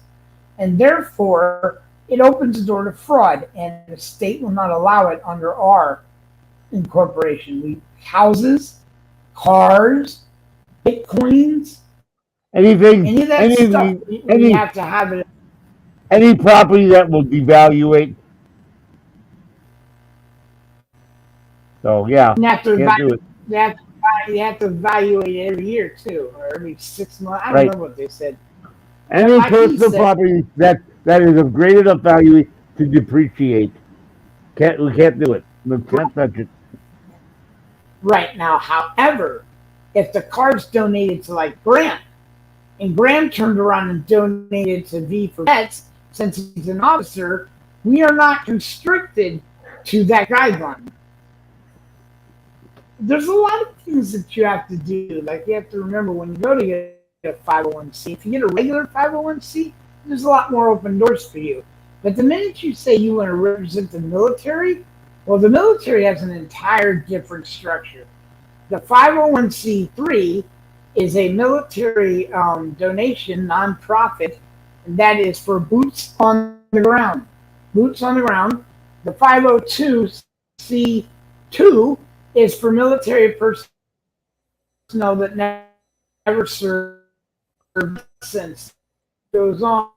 And therefore, it opens the door to fraud, and the state will not allow it under our incorporation. Houses, cars, bitcoins, any of that stuff, we have to have it. Any property that will devaluate. So yeah, You have to can't do it. you have to evaluate it every year too, or every 6 months. I don't Right. know what they said. Any Like he personal said- property that is of great enough value to depreciate. We can't do it. We can't touch it. Right now, however, if the car's donated to like Graham, and Graham turned around and donated to V for Vets, since he's an officer, we are not constricted to that guideline. there's a lot of things that you have to do. Like you have to remember when you go to get a 501c, if you get a regular 501c, there's a lot more open doors for you. But the minute you say you want to represent the military, well, the military has an entire different structure. The 501c3 is a military donation nonprofit that is for boots on the ground. Boots on the ground. The 502c2 is for military personnel that never served since. It goes on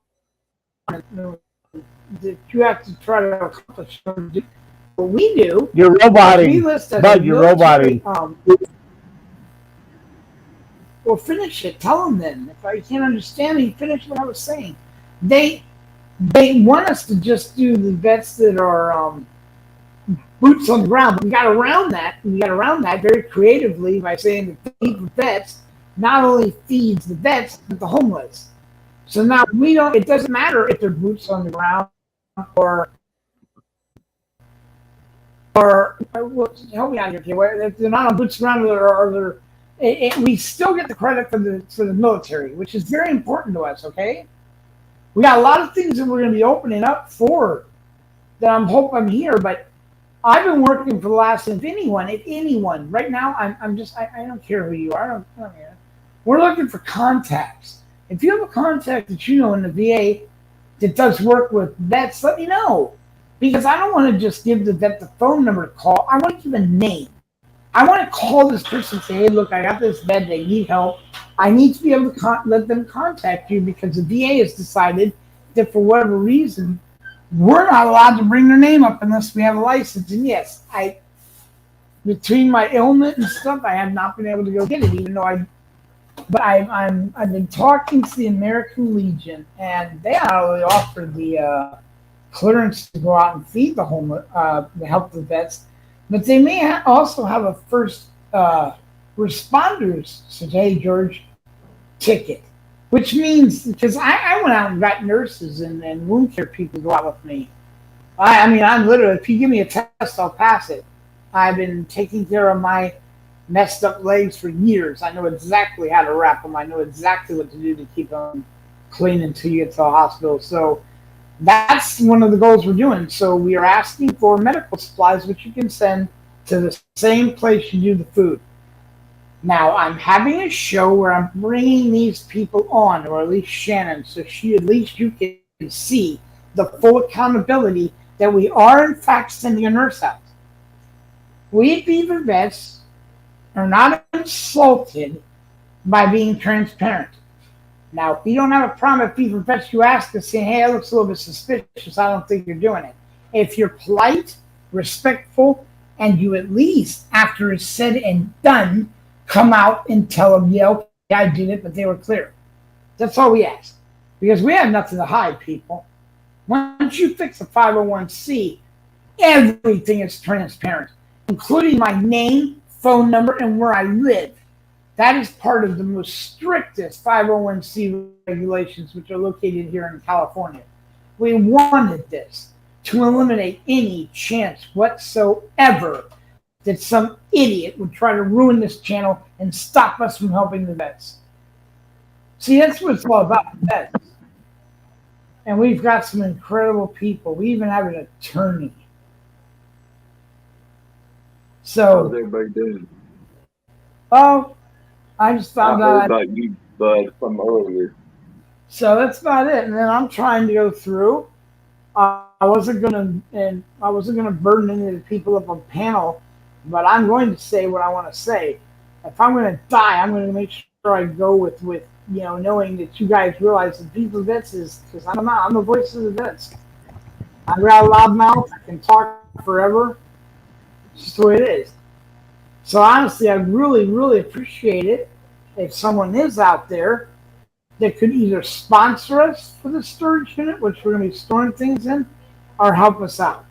that you have to try to accomplish. What we do, You're we roboting. list as Bud, a you're military, roboting. Well, finish it. Tell them then. If I can't understand it, finish what I was saying. They want us to just do the vets that are boots on the ground. But we got around that. We got around that very creatively by saying that Feed the Vets not only feeds the vets but the homeless. So now we don't. It doesn't matter if they're boots on the ground or well, help me out here. Okay? If they're not on boots on the ground or they're we still get the credit for the military, which is very important to us. Okay, we got a lot of things that we're going to be opening up for that I'm here, but I've been working for the last, if anyone, right now, I'm just, I don't care who you are. I don't care. We're looking for contacts. If you have a contact that you know in the VA that does work with vets, let me know. Because I don't want to just give the vet the phone number to call. I want to give a name. I want to call this person and say, hey, look, I got this vet. They need help. I need to be able to let them contact you because the VA has decided that for whatever reason, we're not allowed to bring their name up unless we have a license. And yes, between my ailment and stuff, I have not been able to go get it, even though I've been talking to the American Legion, and they not only offer the clearance to go out and feed the homeless, to help the vets, but they may also have a first responders, so hey George, ticket. Which means, because I went out and got nurses and wound care people to go out with me. I mean, I'm literally, if you give me a test, I'll pass it. I've been taking care of my messed up legs for years. I know exactly how to wrap them. I know exactly what to do to keep them clean until you get to the hospital. So that's one of the goals we're doing. So we are asking for medical supplies, which you can send to the same place you do the food. Now, I'm having a show where I'm bringing these people on, or at least Shannon, so at least you can see the full accountability that we are, in fact, sending a nurse out. We Beaver vets are not insulted by being transparent. Now, if you don't have a problem with Beaver vets, you ask us, saying, hey, it looks a little bit suspicious. I don't think you're doing it. If you're polite, respectful, and you at least, after it's said and done, come out and tell them, yeah, okay, I did it, but they were clear. That's all we ask. Because we have nothing to hide, people. Once you fix a 501c, everything is transparent, including my name, phone number, and where I live. That is part of the most strictest 501c regulations, which are located here in California. We wanted this to eliminate any chance whatsoever that some idiot would try to ruin this channel and stop us from helping the vets. See, that's what it's all about, the vets. And we've got some incredible people. We even have an attorney. How's So, everybody doing? oh, I just I found heard out. about you, Bud, from earlier. So that's about it. And then I'm trying to go through. I wasn't gonna burden any of the people up on panel, but I'm going to say what I want to say. If I'm going to die, I'm going to make sure I go with knowing that you guys realize that people vets is, because I'm the voice of the vets. I'm got a loud mouth. I can talk forever. It's just the way it is. So honestly, I really, really appreciate it if someone is out there that could either sponsor us for the storage unit, which we're going to be storing things in, or help us out.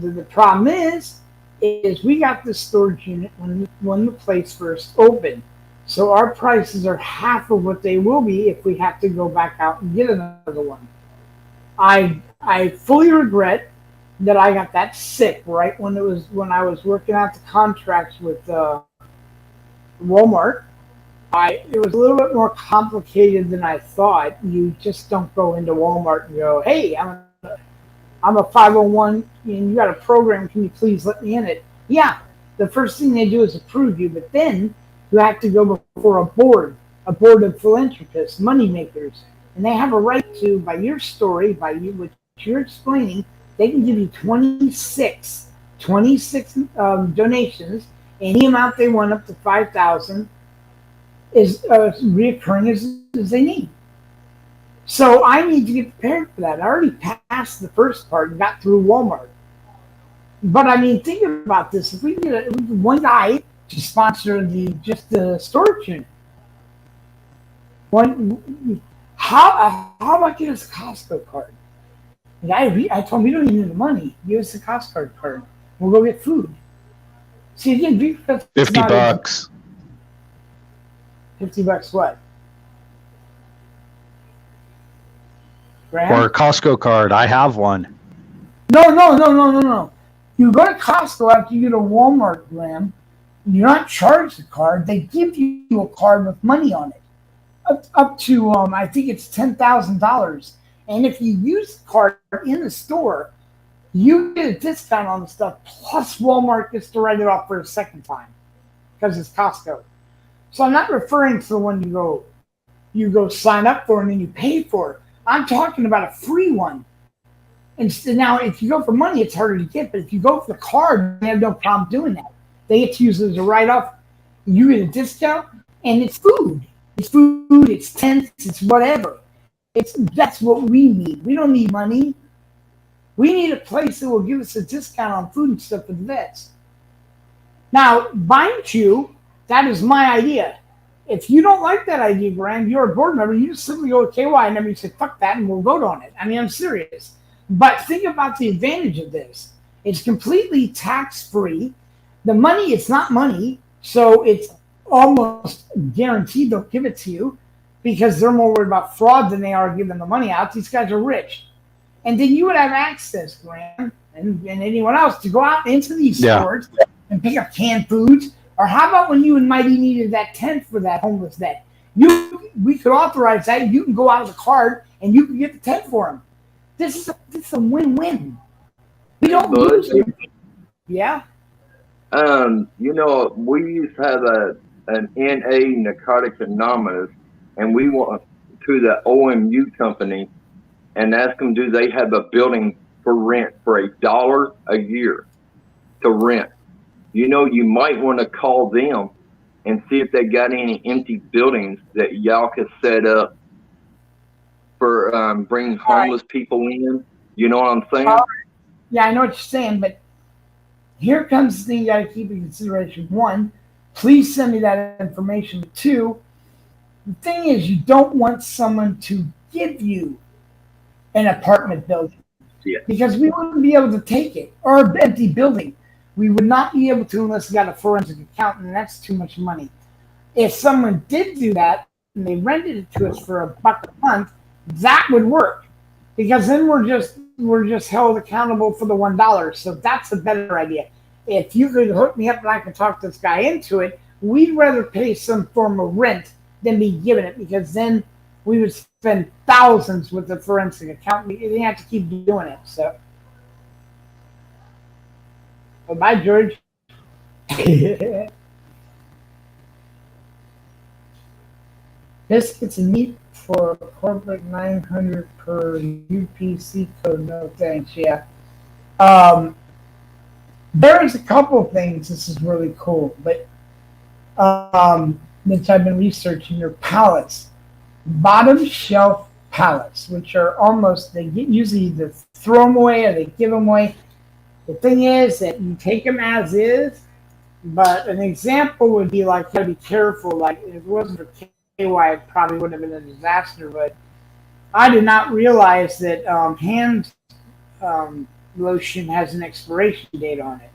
The problem is we got this storage unit when the place first opened. So our prices are half of what they will be if we have to go back out and get another one. I fully regret that I got that sick right when I was working out the contracts with Walmart. It was a little bit more complicated than I thought. You just don't go into Walmart and go, "Hey, I'm a 501 and you got a program. Can you please let me in it?" Yeah, the first thing they do is approve you, but then you have to go before a board of philanthropists, moneymakers, and they have a right to, by your story, by you, what you're explaining, they can give you 26 donations, any amount they want up to 5,000 is reoccurring as they need. So I need to get prepared for that. I already passed the first part and got through Walmart. But I mean, think about this. If we get one guy to sponsor the storage unit, how about get us a Costco card? And I told him, we don't even need the money. Give us a Costco card. We'll go get food. See, again, $50. $50 what? Graham? Or a Costco card. I have one. No. You go to Costco after you get a Walmart, Graham. You're not charged the card. They give you a card with money on it. Up to, I think it's $10,000. And if you use the card in the store, you get a discount on the stuff. Plus Walmart gets to write it off for a second time because it's Costco. So I'm not referring to the one you go sign up for and then you pay for it. I'm talking about a free one. And now, if you go for money, it's harder to get. But if you go for the card, they have no problem doing that. They get to use it as a write-off. You get a discount, and it's food. It's food. It's tents. It's whatever. That's what we need. We don't need money. We need a place that will give us a discount on food and stuff for the vets. Now, mind you, that is my idea. If you don't like that idea, Graham, you're a board member, you just simply go to KY and then you say, fuck that, and we'll vote on it. I mean, I'm serious. But think about the advantage of this. It's completely tax-free. The money, it's not money, so it's almost guaranteed they'll give it to you because they're more worried about fraud than they are giving the money out. These guys are rich. And then you would have access, Graham, and anyone else to go out into these stores and pick up canned foods. Or how about when you and Mighty needed that tent for that homeless vet? We could authorize that. You can go out of the card and you can get the tent for him. This is a win-win. We don't lose anything. Yeah. We used to have an NA, Narcotics Anonymous, and we went to the OMU company and asked them, do they have a building for rent for $1 a year to rent? You might want to call them and see if they got any empty buildings that y'all could set up for bringing homeless people in. You know what I'm saying? Yeah, I know what you're saying, but here comes the thing you got to keep in consideration. One, please send me that information. Two, the thing is, you don't want someone to give you an apartment building because we wouldn't be able to take it, or an empty building. We would not be able to unless we got a forensic accountant, and that's too much money. If someone did do that and they rented it to us for $1 a month, that would work because then we're just held accountable for the $1. So that's a better idea. If you could hook me up and I can talk this guy into it, we'd rather pay some form of rent than be given it because then we would spend thousands with the forensic accountant. They have to keep doing it. So. Well, bye, George. Biscuits and meat for corporate 900 per UPC code. No thanks. Yeah. There's a couple of things. This is really cool, but which I've been researching are pallets, bottom shelf pallets, which are almost they get usually either throw them away or they give them away. The thing is that you take them as is, but an example would be like, you gotta be careful. Like, if it wasn't for KY, it probably would have been a disaster. But I did not realize that hand lotion has an expiration date on it.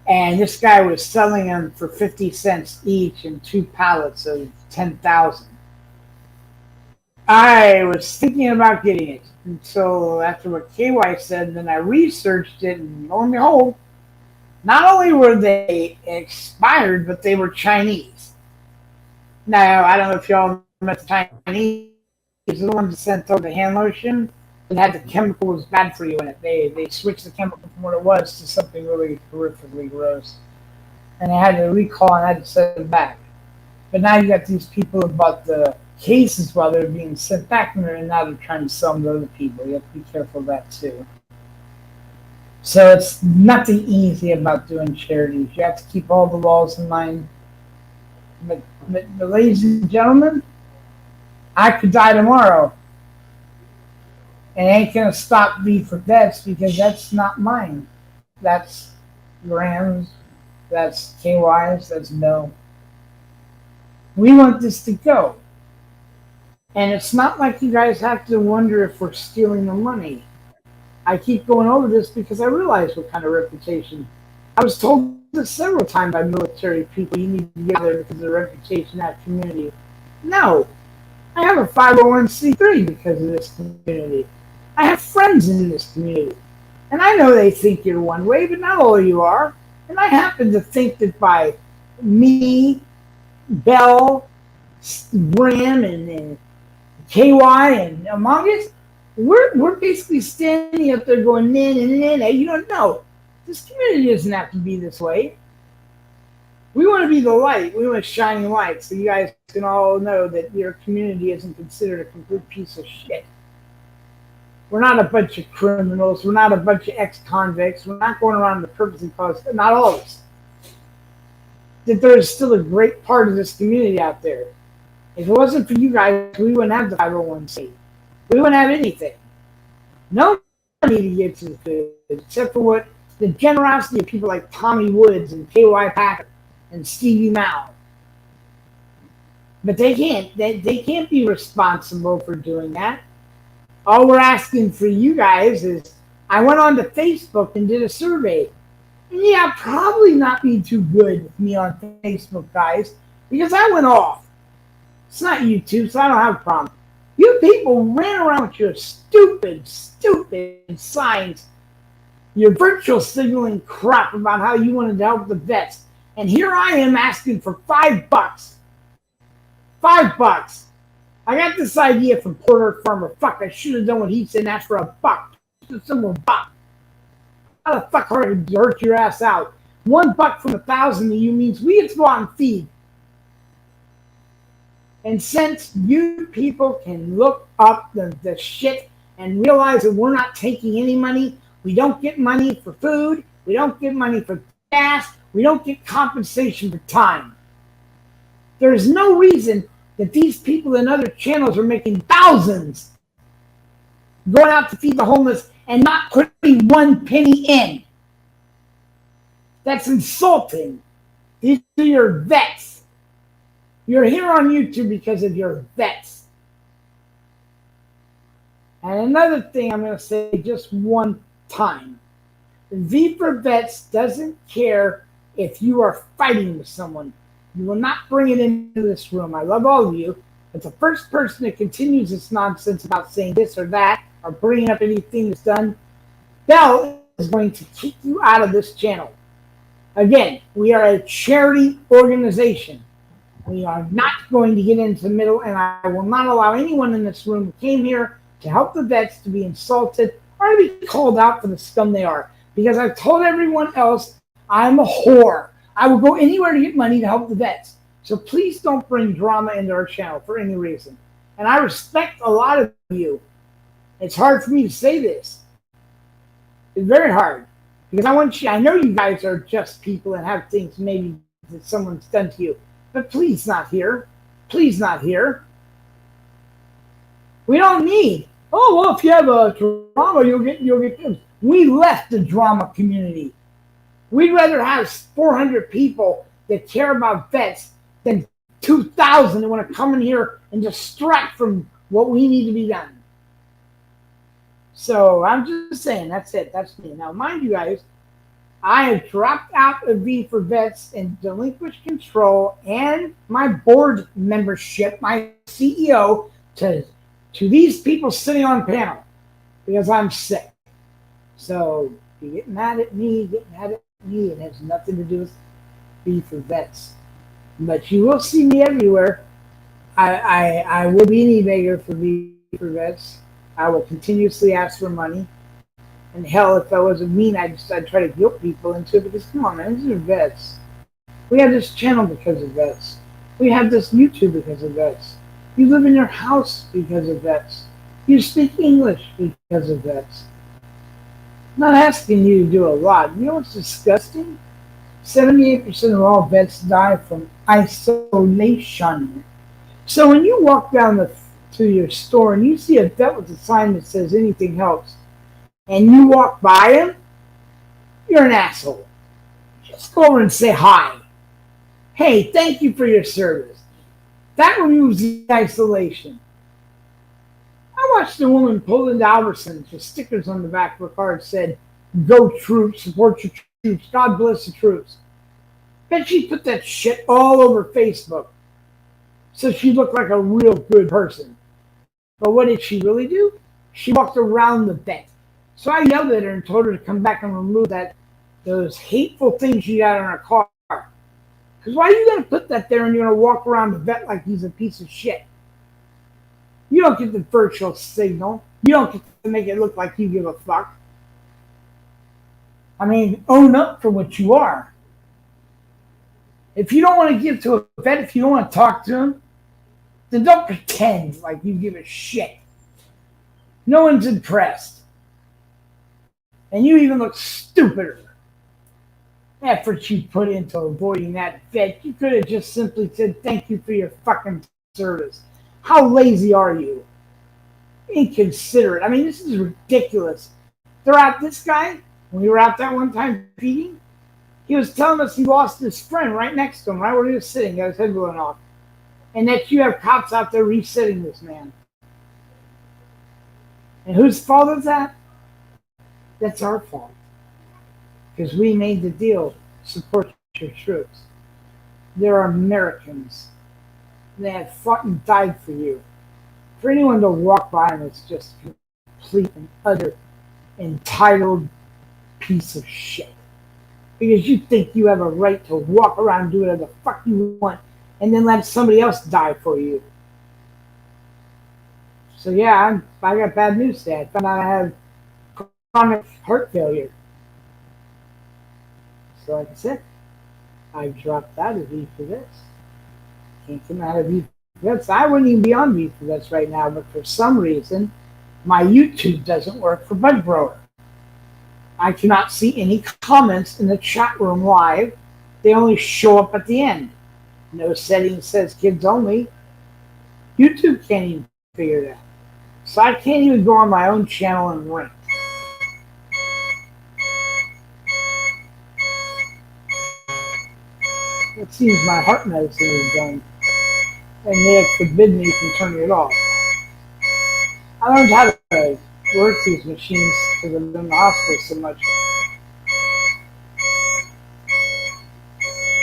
And this guy was selling them for 50 cents each in 2 pallets of 10,000. I was thinking about getting it until after what KY said, then I researched it, and lo and behold, not only were they expired, but they were Chinese. Now, I don't know if y'all remember the Chinese, the ones that sent over the hand lotion that had the chemical was bad for you in it. They switched the chemical from what it was to something really horrifically gross. And they had to recall and had to send it back. But now you got these people who bought the cases while they're being sent back, and now they're trying to sell them to other people. You have to be careful of that too. So it's nothing easy about doing charities. You have to keep all the laws in mind. But ladies and gentlemen, I could die tomorrow. And it ain't going to stop me for vets because that's not mine. That's Graham's, that's KY's, that's no. We want this to go. And it's not like you guys have to wonder if we're stealing the money. I keep going over this because I realize what kind of reputation. I was told this several times by military people, you need to get there because of the reputation in that community. No. I have a 501c3 because of this community. I have friends in this community. And I know they think you're one way, but not all of you are. And I happen to think that by me, Bell, Graham, and KY, and among us, we're basically standing up there going, nah. You don't know. This community doesn't have to be this way. We want to be the light. We want a shining light so you guys can all know that your community isn't considered a complete piece of shit. We're not a bunch of criminals. We're not a bunch of ex-convicts. We're not going around the purpose and cause, not all of us. That there is still a great part of this community out there. If it wasn't for you guys, we wouldn't have the 501c. We wouldn't have anything. No money to get to the food, except for what the generosity of people like Tommy Woods and KY Packer and Stevie Mao. But they can't be responsible for doing that. All we're asking for you guys is, I went on to Facebook and did a survey. And yeah, probably not be too good with me on Facebook, guys, because I went off. It's not YouTube, so I don't have a problem. You people ran around with your stupid signs, your virtual signaling crap about how you wanted to help the vets. And here I am asking for $5. $5. I got this idea from Porter Farmer. Fuck, I should have done what he said and asked for $1. Just a simple $1. How the fuck hard to hurt your ass out? $1 from 1,000 to you means we get to go out and feed. And since you people can look up the shit and realize that we're not taking any money, we don't get money for food, we don't get money for gas, we don't get compensation for time. There's no reason that these people in other channels are making thousands going out to feed the homeless and not putting 1 penny in. That's insulting. These are your vets. You're here on YouTube because of your vets. And another thing I'm going to say just one time. V for Vets doesn't care if you are fighting with someone. You will not bring it into this room. I love all of you. But the first person that continues this nonsense about saying this or that or bringing up anything that's done, Bell is going to kick you out of this channel. Again, we are a charity organization. We are not going to get into the middle, and I will not allow anyone in this room who came here to help the vets to be insulted or to be called out for the scum they are. Because I've told everyone else I'm a whore. I will go anywhere to get money to help the vets. So please don't bring drama into our channel for any reason. And I respect a lot of you. It's hard for me to say this. It's very hard. Because I know you guys are just people and have things maybe that someone's done to you. But please not here. Please not here. We don't need, oh, well, if you have a drama, you'll get things. We left the drama community. We'd rather have 400 people that care about vets than 2,000 that want to come in here and distract from what we need to be done. So I'm just saying, that's it. That's me. Now, mind you guys, I have dropped out of V for Vets and relinquished control and my board membership, my CEO, to to these people sitting on panel because I'm sick. So you get mad at me, it has nothing to do with beef or vets. But you will see me everywhere. I will be an e-bagger for beef or vets. I will continuously ask for money. And hell, if I wasn't mean, I'd try to guilt people into it because come on, man, these are vets. We have this channel because of vets. We have this YouTube because of vets. You live in your house because of vets. You speak English because of vets. I'm not asking you to do a lot. You know what's disgusting? 78% of all vets die from isolation. So when you walk down to your store and you see a vet with a sign that says anything helps, and you walk by him, you're an asshole. Just go over and say hi. Hey, thank you for your service. That removes the isolation. I watched a woman pull into Albertsons with stickers on the back of her car that said, "Go troops, support your troops, God bless the troops." Bet she put that shit all over Facebook so she looked like a real good person. But what did she really do? She walked around the vet. So I yelled at her and told her to come back and remove those hateful things she got on her car. Because why are you going to put that there and you're going to walk around the vet like he's a piece of shit? You don't get the virtual signal. You don't get to make it look like you give a fuck. I mean, own up for what you are. If you don't want to give to a vet, if you don't want to talk to him, then don't pretend like you give a shit. No one's impressed. And you even look stupider. Effort you put into avoiding that vet, you could have just simply said thank you for your fucking service. How lazy are you? Inconsiderate. I mean, this is ridiculous. They're out, this guy, when we were out that one time feeding, he was telling us he lost his friend right next to him, right where he was sitting, got his head blown off. And that you have cops out there resetting this man. And whose fault is that? That's our fault. Because we made the deal, support your troops. They're Americans. They have fought and died for you. For anyone to walk by them, it's just complete and utter entitled piece of shit. Because you think you have a right to walk around and do whatever the fuck you want and then let somebody else die for you. So yeah, I got bad news today. I found out I have chronic heart failure. So like I said, I dropped out of V for this. Can't come out of V for this. I wouldn't even be on V for this right now, but for some reason, my YouTube doesn't work for Bud Grower. I cannot see any comments in the chat room live. They only show up at the end. No setting says kids only. YouTube can't even figure it out. So I can't even go on my own channel and rank. It seems my heart medicine is done. And they have forbidden me from turning it off. I learned how to work these machines because I've been in the hospital so much.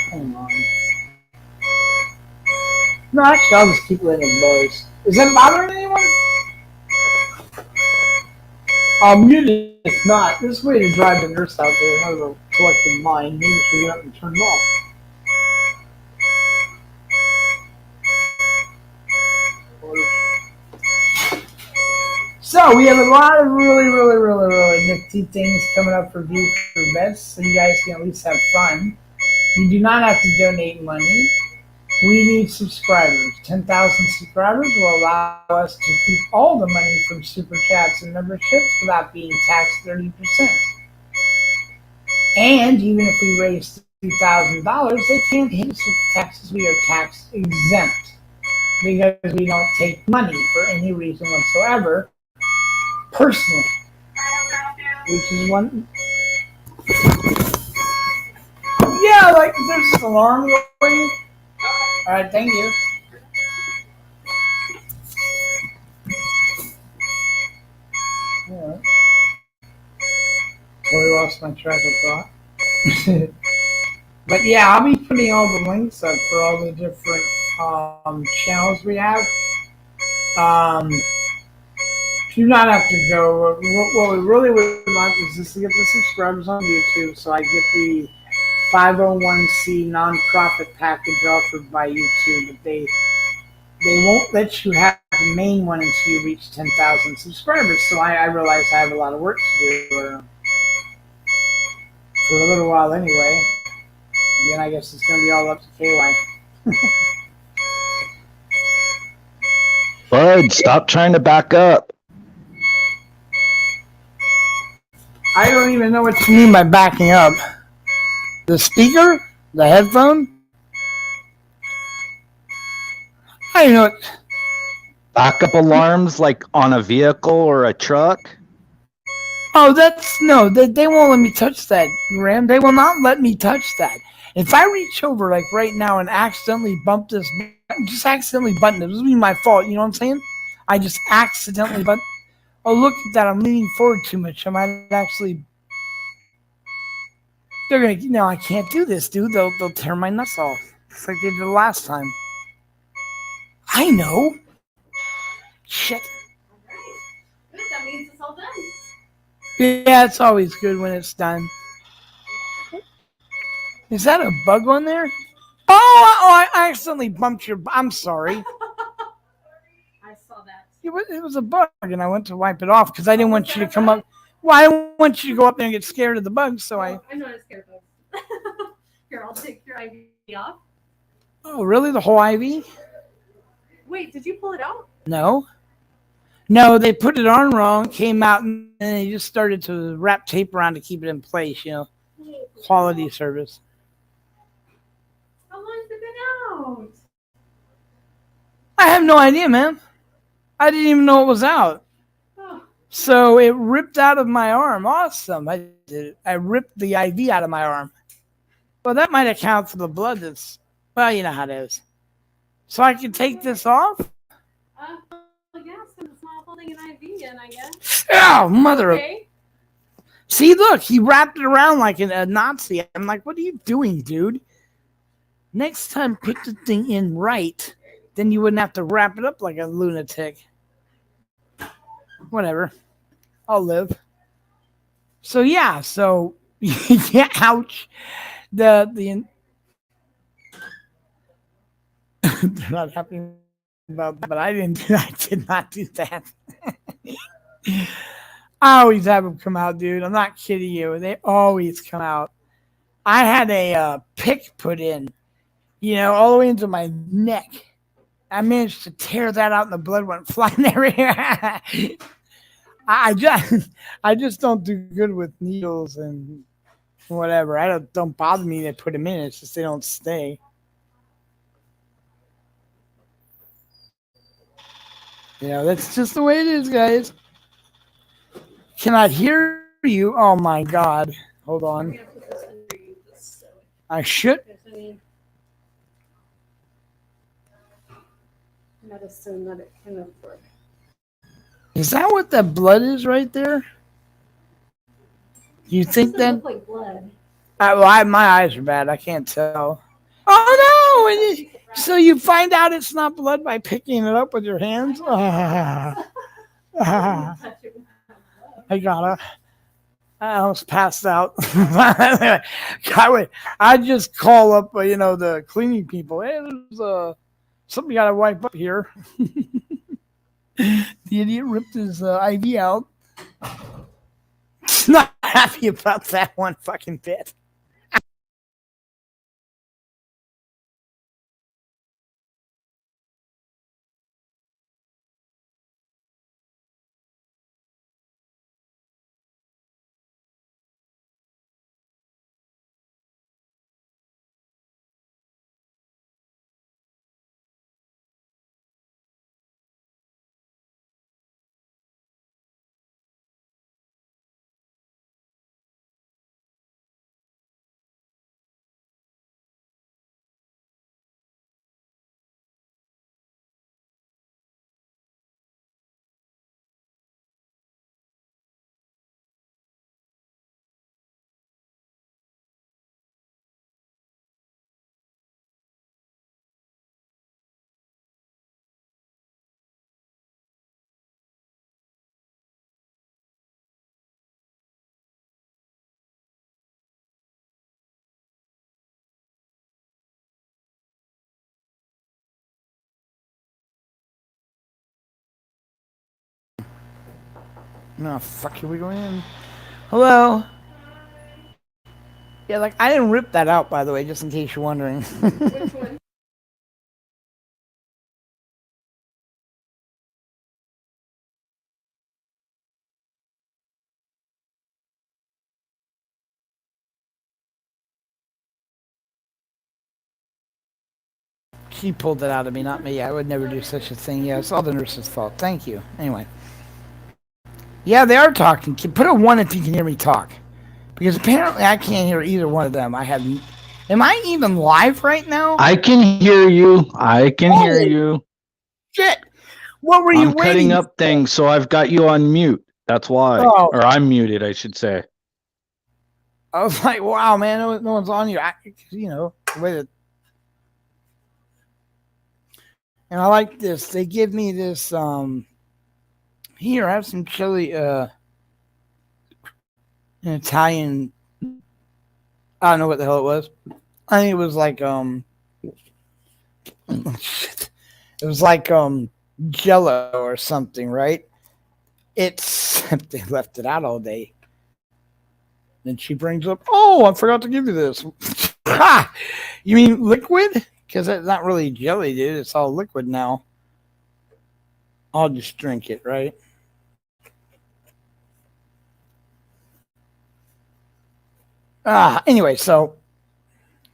Hang on. No, actually, I'll just keep letting it buzz. Is that bothering anyone? I'll mute it if not. This is a way to drive the nurse out there and have a collective mind. Maybe she'll get up and turn it off. So we have a lot of really nifty things coming up for View for Vets, so you guys can at least have fun. You do not have to donate money. We need subscribers. 10,000 subscribers will allow us to keep all the money from super chats and memberships without being taxed 30%. And even if we raise $3,000, they can't hit us with taxes. We are tax exempt because we don't take money for any reason whatsoever. Personally, which is one. Yeah, like there's an alarm going. All right, thank you. All right. Totally lost my track of thought. But yeah, I'll be putting all the links up for all the different channels we have. You do not have to go. What we really would like is just to get the subscribers on YouTube, so I get the 501c nonprofit package offered by YouTube, but they won't let you have the main one until you reach 10,000 subscribers. So I realize I have a lot of work to do for a little while anyway. And then I guess it's going to be all up to KY. Bud, stop trying to back up. I don't even know what you mean by backing up. The speaker? The headphone? I don't know. Backup alarms like on a vehicle or a truck? Oh, no, they won't let me touch that, Graham. They will not let me touch that. If I reach over, like right now, and accidentally bump this, just accidentally button it, this would be my fault, you know what I'm saying? I just accidentally button. Oh, look at that, I'm leaning forward too much. I might actually. They're gonna. No, I can't do this, dude. They'll tear my nuts off. Just like they did the last time. I know. Shit. Good, that means it's all done. Yeah, it's always good when it's done. Is that a bug on there? Oh, I accidentally bumped your. I'm sorry. I saw that. It was a bug, and I went to wipe it off because I didn't want you to come up. Well, I didn't want you to go up there and get scared of the bugs, so I. I'm not scared of bugs. Here, I'll take your IV off. Oh, really? The whole IV? Wait, did you pull it out? No. No, they put it on wrong, came out, and they just started to wrap tape around to keep it in place, you know. Quality service. How long's it been out? I have no idea, man. I didn't even know it was out. Oh. So it ripped out of my arm. Awesome. I ripped the IV out of my arm. Well, that might account for the blood that's, well, you know how it is. So I can take this off? Yeah, since it's not holding an IV in, I guess. Oh, mother Okay. See, look, he wrapped it around like a Nazi. I'm like, what are you doing, dude? Next time, pick the thing in right. Then you wouldn't have to wrap it up like a lunatic. Whatever. I'll live. So, yeah. So, yeah, ouch. They're not happy about that, but I did not do that. I always have them come out, dude. I'm not kidding you. They always come out. I had a pick put in, you know, all the way into my neck. I managed to tear that out and the blood went flying everywhere. I just don't do good with needles and whatever. I don't bother me to put them in. It's just they don't stay. You know, that's just the way it is, guys. Cannot hear you. Oh my God. Hold on. I should. Medicine that it can afford. Is that what that blood is right there? You think that? Look like blood. My eyes are bad. I can't tell. Oh no! So you find out it's not blood by picking it up with your hands? I almost passed out. I just call up, the cleaning people. Hey, there's something you got to wipe up here. The idiot ripped his IV out. Not happy about that one fucking bit. No, fuck, here we go in. Hello. Yeah, like, I didn't rip that out, by the way, just in case you're wondering. Which one? She pulled that out of me, not me. I would never do such a thing. Yeah, it's all the nurse's fault. Thank you. Anyway. Yeah, they are talking. Put a 1 if you can hear me talk. Because apparently I can't hear either one of them. Am I even live right now? I can hear you. I can hear you. Shit! What were you I'm waiting cutting up things, so I've got you on mute. That's why. Oh. Or I'm muted, I should say. I was like, wow, man, no one's on here. You know, the way that. And I like this. They give me this. Here, I have some chili. An Italian. I don't know what the hell it was. I think it was like shit. It was like Jello or something, right? It's they left it out all day. Then she brings up, oh, I forgot to give you this. Ha! You mean liquid? Because it's not really jelly, dude. It's all liquid now. I'll just drink it, right? Anyway, so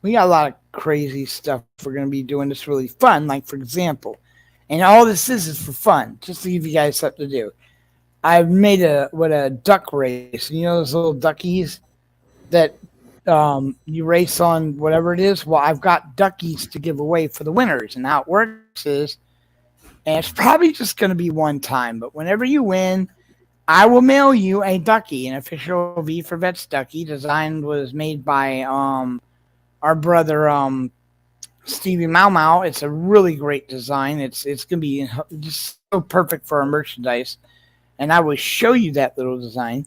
we got a lot of crazy stuff we're going to be doing that's really fun. Like, for example, and all this is for fun, just to give you guys something to do. I've made a duck race. You know those little duckies that you race on whatever it is? Well, I've got duckies to give away for the winners. And how it works is, and it's probably just going to be one time, but whenever you win, I will mail you a ducky, an official V for Vets ducky. Was made by our brother Stevie Mau Mau. It's a really great design. It's going to be just so perfect for our merchandise. And I will show you that little design.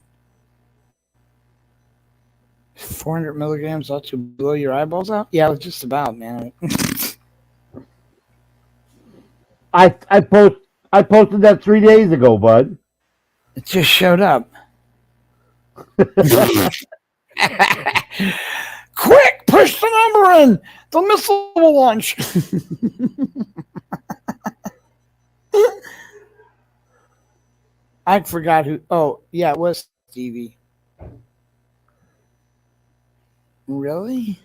400 milligrams ought to blow your eyeballs out? Yeah, just about, man. I posted that 3 days ago, bud. It just showed up. Quick, push the number in. The missile will launch. I forgot who. Oh, yeah, it was Stevie. Really?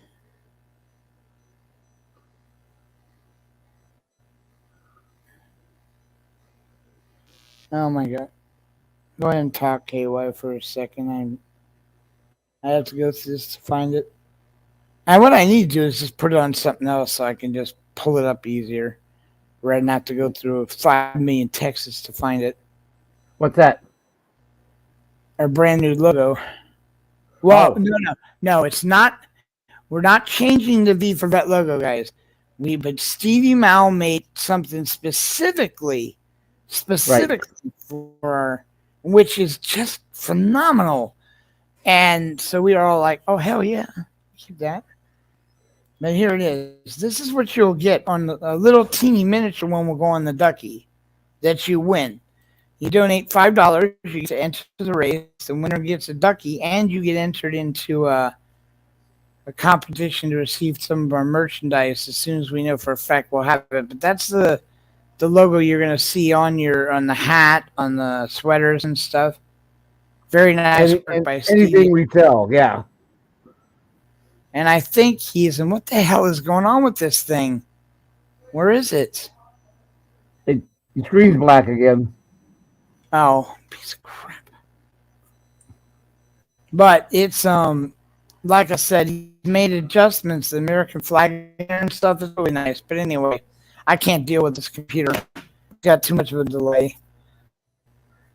Oh my god. Go ahead and talk KY for a second. I have to go through this to find it. And what I need to do is just put it on something else so I can just pull it up easier. Rather than have to go through 5 million texts to find it. What's that? Our brand new logo. Well, no, it's not. We're not changing the V for Vet logo, guys. But Stevie Mau made something specifically for, which is just phenomenal. And so we are all like, oh, hell yeah, keep that. But here it is. This is what you'll get on a little teeny miniature one will go on the ducky that you win. You donate $5, you get to enter the race. The winner gets a ducky, and you get entered into a competition to receive some of our merchandise as soon as we know for a fact we'll have it. But that's the logo you're going to see on the hat, on the sweaters and stuff. Very nice work by Steve. Anything retail, yeah. And I think and what the hell is going on with this thing? Where is it? The screen's black again. Oh, piece of crap. But it's like I said, he made adjustments. The American flag and stuff is really nice. But anyway, I can't deal with this computer. It's got too much of a delay.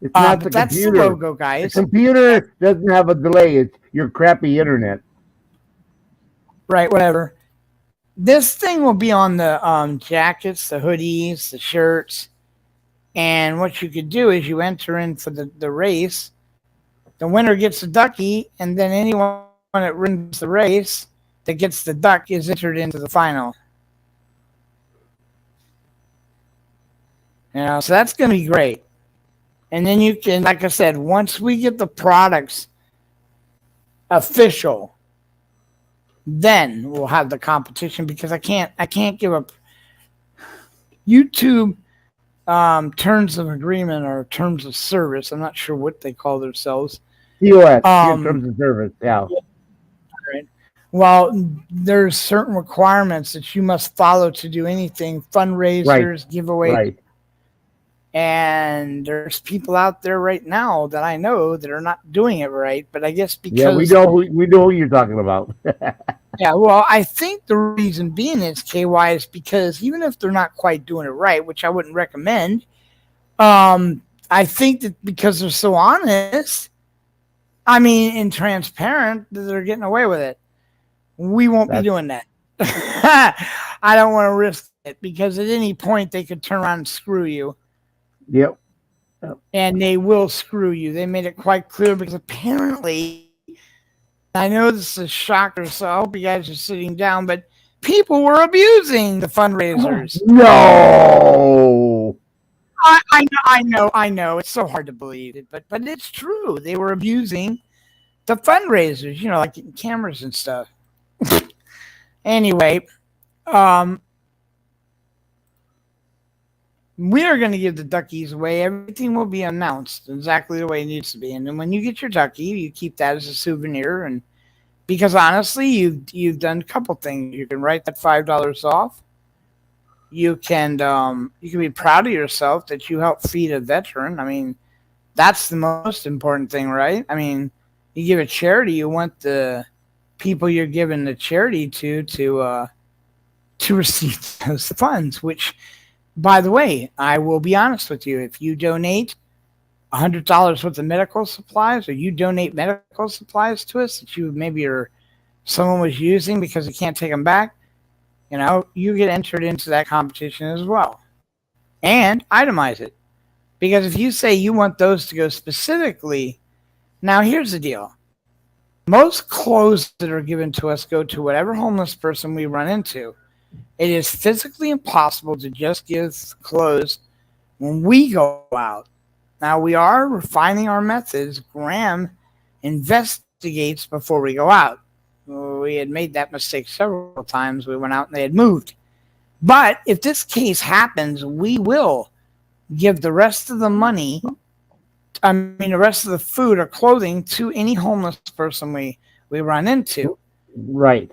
It's not the that's computer. The logo, guys. The computer doesn't have a delay. It's your crappy internet. Right, whatever. This thing will be on the jackets, the hoodies, the shirts. And what you could do is you enter in for the race. The winner gets a ducky, and then anyone that wins the race that gets the duck is entered into the final. You know, so that's going to be great. And then you can, like I said, once we get the products official, then we'll have the competition, because I can't give up YouTube terms of agreement or terms of service. I'm not sure what they call themselves. TOS, terms of service. Yeah. Right. Well, there's certain requirements that you must follow to do anything, fundraisers, giveaways. Right. And there's people out there right now that I know that are not doing it right. But I guess because we know who you're talking about. Yeah, well, I think the reason being is, KY, is because even if they're not quite doing it right, which I wouldn't recommend, I think that because they're so honest, and transparent, that they're getting away with it. We won't be doing that. I don't want to risk it, because at any point they could turn around and screw you. Yep. And they will screw you. They made it quite clear, because apparently, I know this is a shocker, so I hope you guys are sitting down, but people were abusing the fundraisers. No. I know. It's so hard to believe it, but it's true. They were abusing the fundraisers, like getting cameras and stuff. Anyway, we are going to give the duckies away. Everything will be announced exactly the way it needs to be. And then when you get your ducky, you keep that as a souvenir. And because honestly, you've done a couple things. You can write that $5 off. You can be proud of yourself that you helped feed a veteran. That's the most important thing, right? You give a charity, you want the people you're giving the charity to receive those funds, which, by the way, I will be honest with you. If you donate $100 worth of medical supplies, or you donate medical supplies to us that someone was using because you can't take them back, you get entered into that competition as well. And itemize it. Because if you say you want those to go specifically, now here's the deal. Most clothes that are given to us go to whatever homeless person we run into. It is physically impossible to just give clothes when we go out. Now, we are refining our methods. Graham investigates before we go out. We had made that mistake several times. We went out and they had moved. But if this case happens, we will give the rest of the money, the rest of the food or clothing, to any homeless person we run into. Right.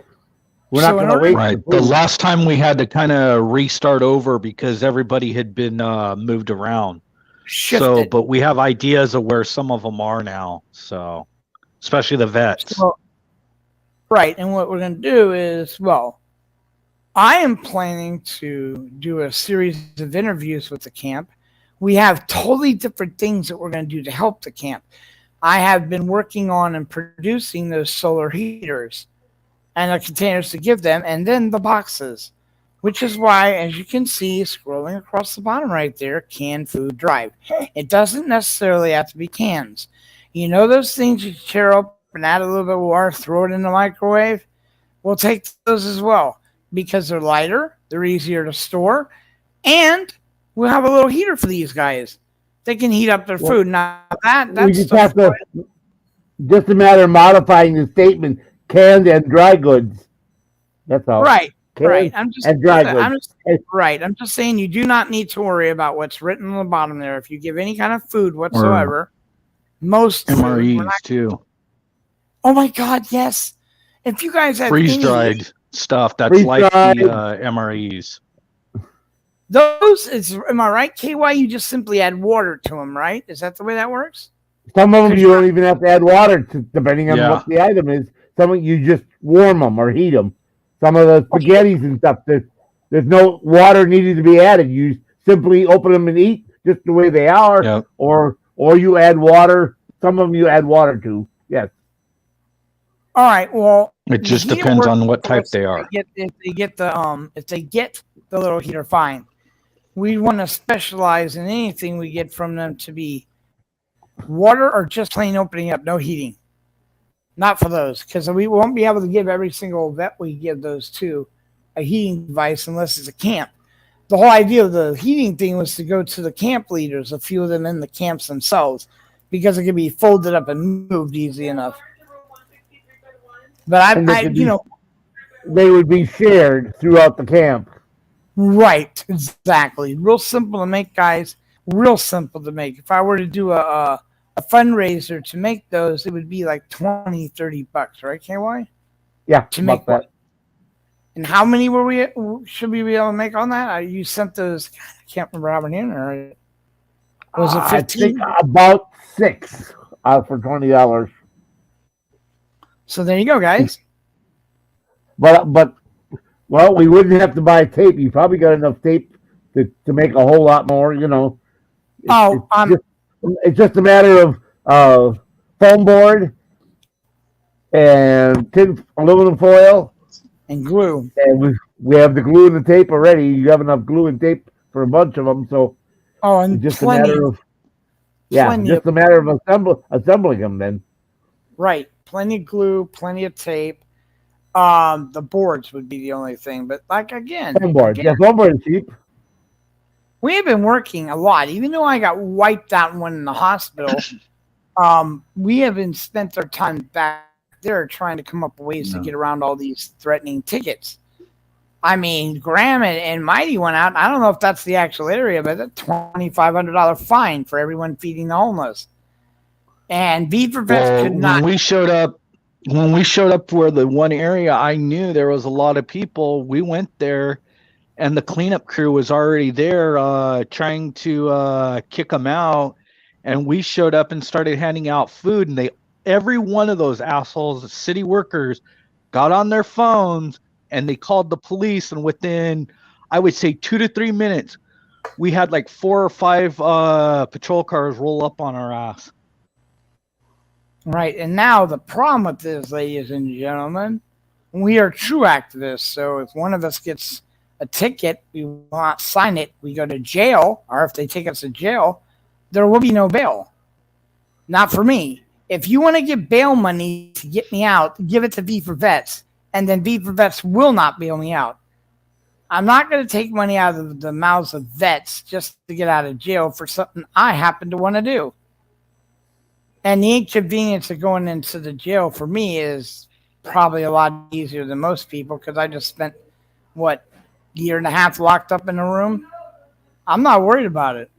We're not going to wait. Right. The last time we had to kind of restart over because everybody had been moved around. Shifted. But we have ideas of where some of them are now. So, especially the vets. Right. And what we're going to do is, I am planning to do a series of interviews with the camp. We have totally different things that we're going to do to help the camp. I have been working on and producing those solar heaters and the containers to give them, and then the boxes, which is why, as you can see, scrolling across the bottom right there, canned food drive. It doesn't necessarily have to be cans. Those things you tear up and add a little bit of water, throw it in the microwave? We'll take those as well, because they're lighter, they're easier to store, and we'll have a little heater for these guys. They can heat up their food. Now, that's we just have to, just a matter of modifying the statement, canned and dry goods. That's all. Right. Canned right. and dry goods. I'm just saying you do not need to worry about what's written on the bottom there. If you give any kind of food whatsoever, most MREs too. Oh my God, yes. If you guys have freeze-dried stuff, that's like the MREs. Those, am I right, KY? You just simply add water to them, right? Is that the way that works? Some of them you don't even have to add water to, depending on what the item is. Some of you just warm them or heat them. Some of the spaghettis and stuff, there's no water needed to be added. You simply open them and eat just the way they are, or you add water. Some of them you add water to. Yes. All right. Well, it just depends on what type they are. If they get the little heater, fine. We want to specialize in anything we get from them to be water or just plain opening up, no heating. Not for those, because we won't be able to give every single vet we give those to a heating device unless it's a camp. the whole idea of the heating thing was to go to the camp leaders, a few of them in the camps themselves, because it could be folded up and moved easy enough. But they would be shared throughout the camp. Right, exactly. Real simple to make, guys. Real simple to make. If I were to do a fundraiser to make those, it would be like $20-$30, right, KY? Yeah, to make that. what? And how many should we be able to make on that? You sent those. I can't remember how many. Or was it 15? I think about 6 for $20. So there you go, guys. But well, we wouldn't have to buy tape. You probably got enough tape to make a whole lot more. It's just a matter of foam board and tin aluminum foil and glue. And we have the glue and the tape already. You have enough glue and tape for a bunch of them. So and it's just a matter of assembling them then. Right. Plenty of glue, plenty of tape. The boards would be the only thing, but foam board. Yeah, foam board is cheap. We have been working a lot, even though I got wiped out and went in the hospital. We haven't spent our time back there trying to come up with ways to get around all these threatening tickets. I mean, Graham and Mighty went out. I don't know if that's the actual area, but a $2,500 fine for everyone feeding the homeless. And V for Vets could not. When we showed up where the one area I knew there was a lot of people, we went there and the cleanup crew was already there trying to kick them out. And we showed up and started handing out food. And every one of those assholes, the city workers, got on their phones and they called the police. And within, I would say 2 to 3 minutes, we had like 4 or 5 patrol cars roll up on our ass. Right. And now the problem with this, ladies and gentlemen, we are true activists. So if one of us gets a ticket, we will not sign it, we go to jail, or if they take us to jail, there will be no bail. Not for me. If you want to give bail money to get me out, give it to V for Vets, and then V for Vets will not bail me out. I'm not going to take money out of the mouths of vets just to get out of jail for something I happen to want to do. And the inconvenience of going into the jail for me is probably a lot easier than most people because I just spent, a year and a half locked up in a room. I'm not worried about it.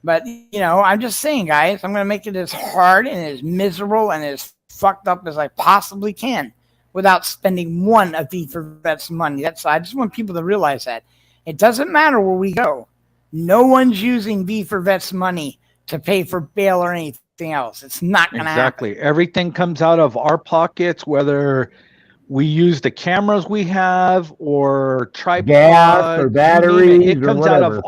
But, I'm just saying, guys, I'm going to make it as hard and as miserable and as fucked up as I possibly can without spending one of V for Vets money. I just want people to realize that. It doesn't matter where we go. No one's using V for Vets money to pay for bail or anything else. It's not going to happen. Exactly. Everything comes out of our pockets, whether we use the cameras we have or tripods, gas or batteries. It comes out of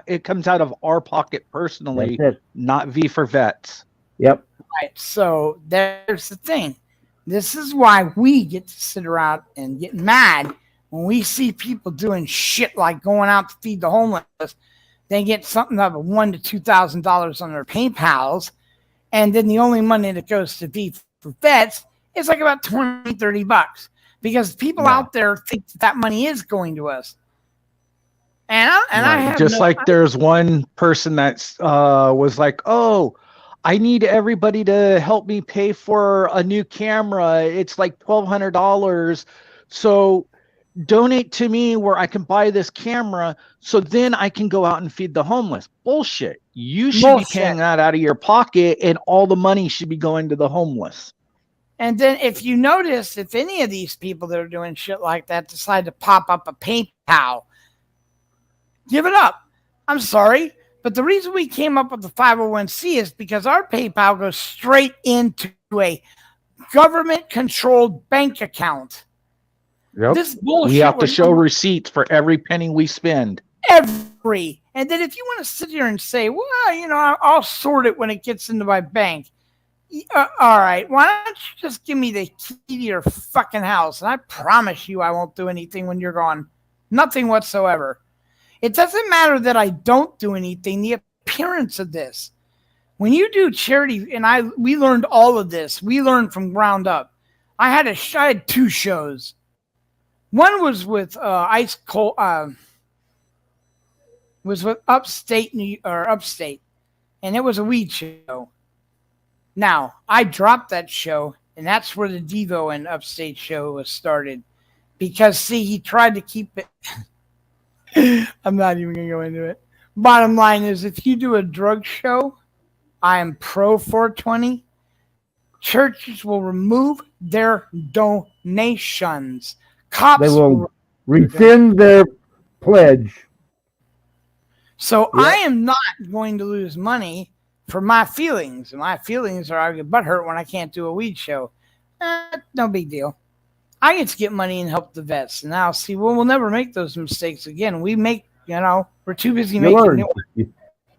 it comes out of our pocket personally, not V for Vets. Yep. Right. So there's the thing. This is why we get to sit around and get mad when we see people doing shit like going out to feed the homeless. They get something up of $1,000 to $2,000 on their PayPals, and then the only money that goes to V for Vets is like about $20-$30 because people out there think that money is going to us. And I have just there's one person that was like, "Oh, I need everybody to help me pay for a new camera. It's like $1,200. So donate to me where I can buy this camera so then I can go out and feed the homeless." Bullshit. You should be paying that out of your pocket and all the money should be going to the homeless. And then if you notice, if any of these people that are doing shit like that decide to pop up a PayPal, give it up. I'm sorry. But the reason we came up with the 501c is because our PayPal goes straight into a government-controlled bank account. Yep. This bullshit. We have to show receipts for every penny we spend. And then if you want to sit here and say, well, I'll sort it when it gets into my bank. All right. Why don't you just give me the key to your fucking house? And I promise you I won't do anything when you're gone. Nothing whatsoever. It doesn't matter that I don't do anything. The appearance of this. When you do charity, and we learned all of this. We learned from ground up. I had 2 shows. One was with Ice Cold. was with Upstate Upstate, and it was a weed show. Now I dropped that show, and that's where the Devo and Upstate show was started, because see, he tried to keep it. I'm not even gonna go into it. Bottom line is, if you do a drug show, I am pro 420. Churches will remove their donations. Cops They will rescind their pledge. So I am not going to lose money for my feelings. And my feelings are I get butthurt when I can't do a weed show. No big deal. I get to get money and help the vets. And now see, we'll never make those mistakes again. We make, we're too busy making learn. new ones.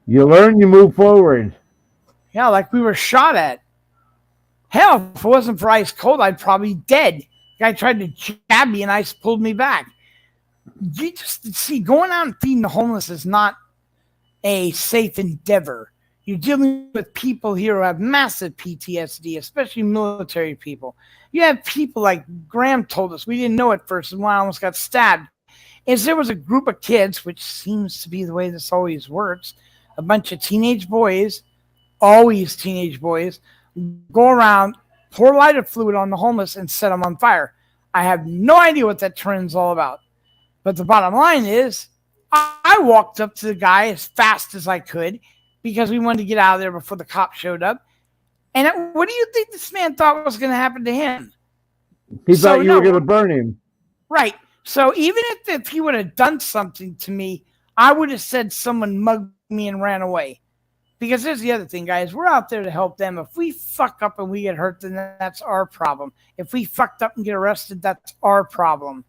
You learn, you move forward. Yeah, like we were shot at. Hell, if it wasn't for ice cold, I'd probably be dead. The guy tried to jab me and ice pulled me back. You just see, going out and feeding the homeless is not a safe endeavor. You're dealing with people here who have massive PTSD, especially military people. You have people like Graham told us, we didn't know at first, and when I almost got stabbed, is there was a group of kids, which seems to be the way this always works, a bunch of teenage boys, always teenage boys, go around, pour lighter fluid on the homeless and set them on fire. I have no idea what that trend's all about. But the bottom line is, I walked up to the guy as fast as I could because we wanted to get out of there before the cops showed up. And what do you think this man thought was going to happen to him? He thought you were going to burn him. Right. So even if he would have done something to me, I would have said someone mugged me and ran away. Because here's the other thing, guys. We're out there to help them. If we fuck up and we get hurt, then that's our problem. If we fucked up and get arrested, that's our problem.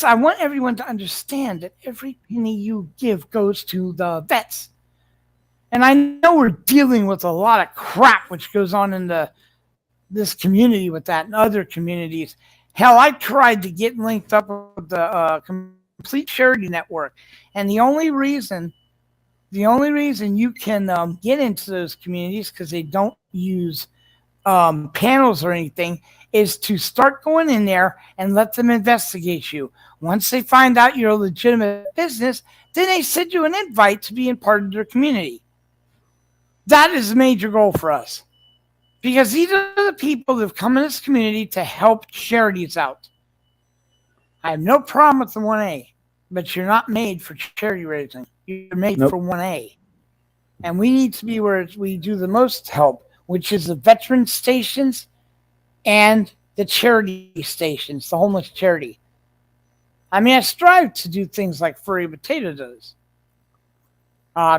I want everyone to understand that every penny you give goes to the vets. And I know we're dealing with a lot of crap which goes on in this community with that and other communities. Hell, I tried to get linked up with the Complete Charity Network. And the only reason you can get into those communities, because they don't use panels or anything, is to start going in there and let them investigate you. Once they find out you're a legitimate business, then they send you an invite to be in part of their community. That is a major goal for us, because these are the people that have come in this community to help charities out. I have no problem with the 1A, but you're not made for charity raising. You're made for 1A. And we need to be where we do the most help, which is the veteran stations and the charity stations, the homeless charity. I mean, I strive to do things like Furry Potato does.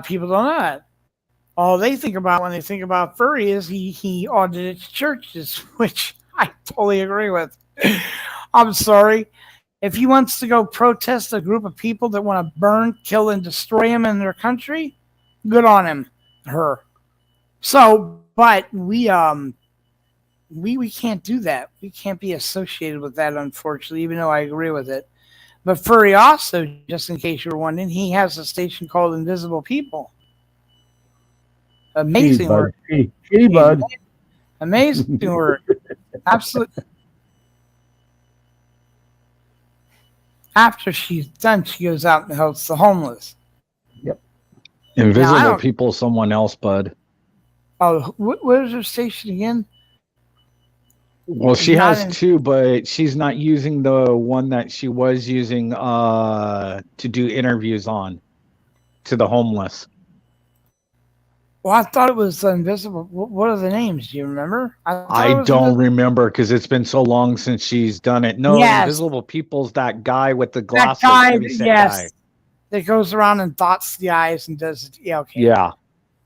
People don't know that. All they think about when they think about Furry is he audits churches, which I totally agree with. I'm sorry. If he wants to go protest a group of people that want to burn, kill, and destroy him in their country, good on him, her. So, but we can't do that. We can't be associated with that, unfortunately, even though I agree with it. But Furry also, just in case you're wondering, he has a station called Invisible People. Amazing work. Kitty bud. Amazing work. Absolutely. After she's done, she goes out and helps the homeless. Yep. Invisible People, someone else, bud. Oh, what is her station again? Well, she has two, but she's not using the one that she was using to do interviews on to the homeless. Well, I thought it was Invisible. What are the names? Do you remember? I don't remember because it's been so long since she's done it. No, yes. Invisible People's that guy with the glasses. That guy, yes. That goes around and dots the eyes and does it. Yeah, okay. Yeah.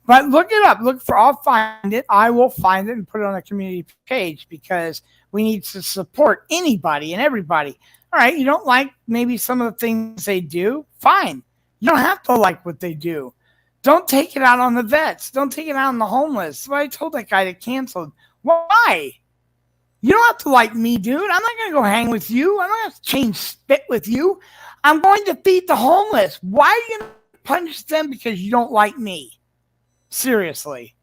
But look it up. I'll find it. I will find it and put it on a community page, because we need to support anybody and everybody. All right, you don't like maybe some of the things they do? Fine. You don't have to like what they do. Don't take it out on the vets. Don't take it out on the homeless. Well, I told that guy to cancel. Why? You don't have to like me, dude. I'm not going to go hang with you. I'm not going to change spit with you. I'm going to feed the homeless. Why are you going to punish them because you don't like me? Seriously.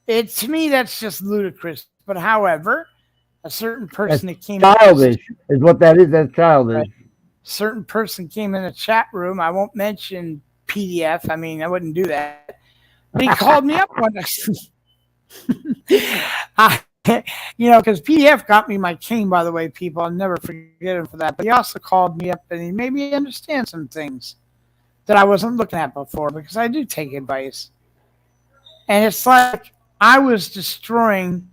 To me, that's just ludicrous. But however, a certain person that came childish is what that is. That's childish. certain person came in the chat room. I won't mention PDF. I mean, I wouldn't do that. But he called me up one day. Because PDF got me my cane, by the way, people. I'll never forget him for that. But he also called me up and he made me understand some things that I wasn't looking at before, because I do take advice. And it's like I was destroying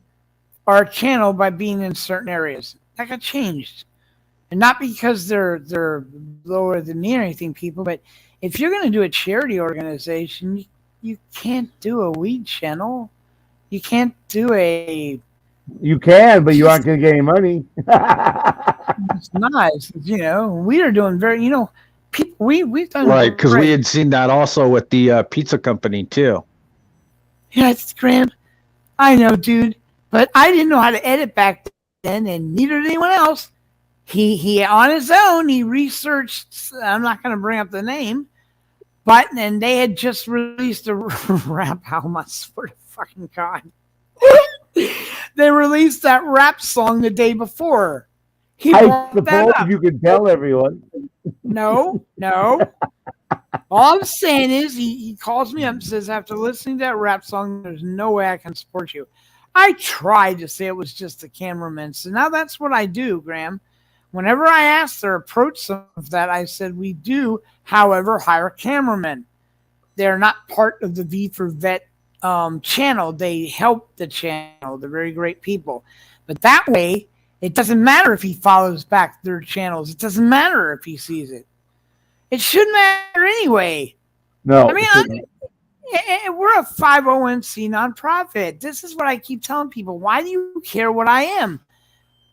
our channel by being in certain areas. That got changed. And not because they're lower than me or anything, people, but if you're going to do a charity organization, you can't do a weed channel. You can't do a... You can, but you aren't going to get any money. It's nice. We are doing very, people, we've done Right, because we great. had seen that also with the pizza company too. Yeah, it's Graham. I know, dude, but I didn't know how to edit back then, and neither did anyone else. He on his own, he researched. I'm not going to bring up the name, but and they had just released a rap album. I swear to fucking God, they released that rap song the day before. I suppose you can tell everyone. No. All I'm saying is he calls me up and says, after listening to that rap song, there's no way I can support you. I tried to say it was just the cameraman. So now that's what I do, Graham. Whenever I asked or approached some of that, I said, we do, however, hire cameramen. They're not part of the V for Vet channel. They help the channel. They're very great people. But that way, it doesn't matter if he follows back their channels. It doesn't matter if he sees it. It shouldn't matter anyway. No. I mean, we're a 501c nonprofit. This is what I keep telling people. Why do you care what I am?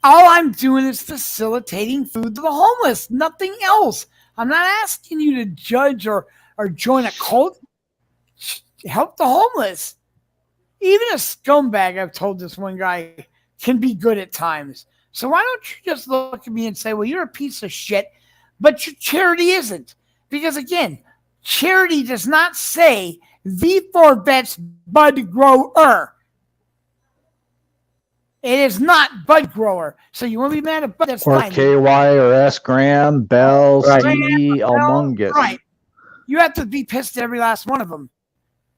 All I'm doing is facilitating food to the homeless. Nothing else. I'm not asking you to judge or join a cult. Help the homeless. Even a scumbag, I've told this one guy, can be good at times. So why don't you just look at me and say, well, you're a piece of shit, but your charity isn't. Because again, charity does not say V4 Vets Bud Grower. It is not Bud Grower. So you want to be mad at Bud, that's Or fine. KY or S Graham, Bell, Right. Stevie, Elmungus. Right. You have to be pissed at every last one of them.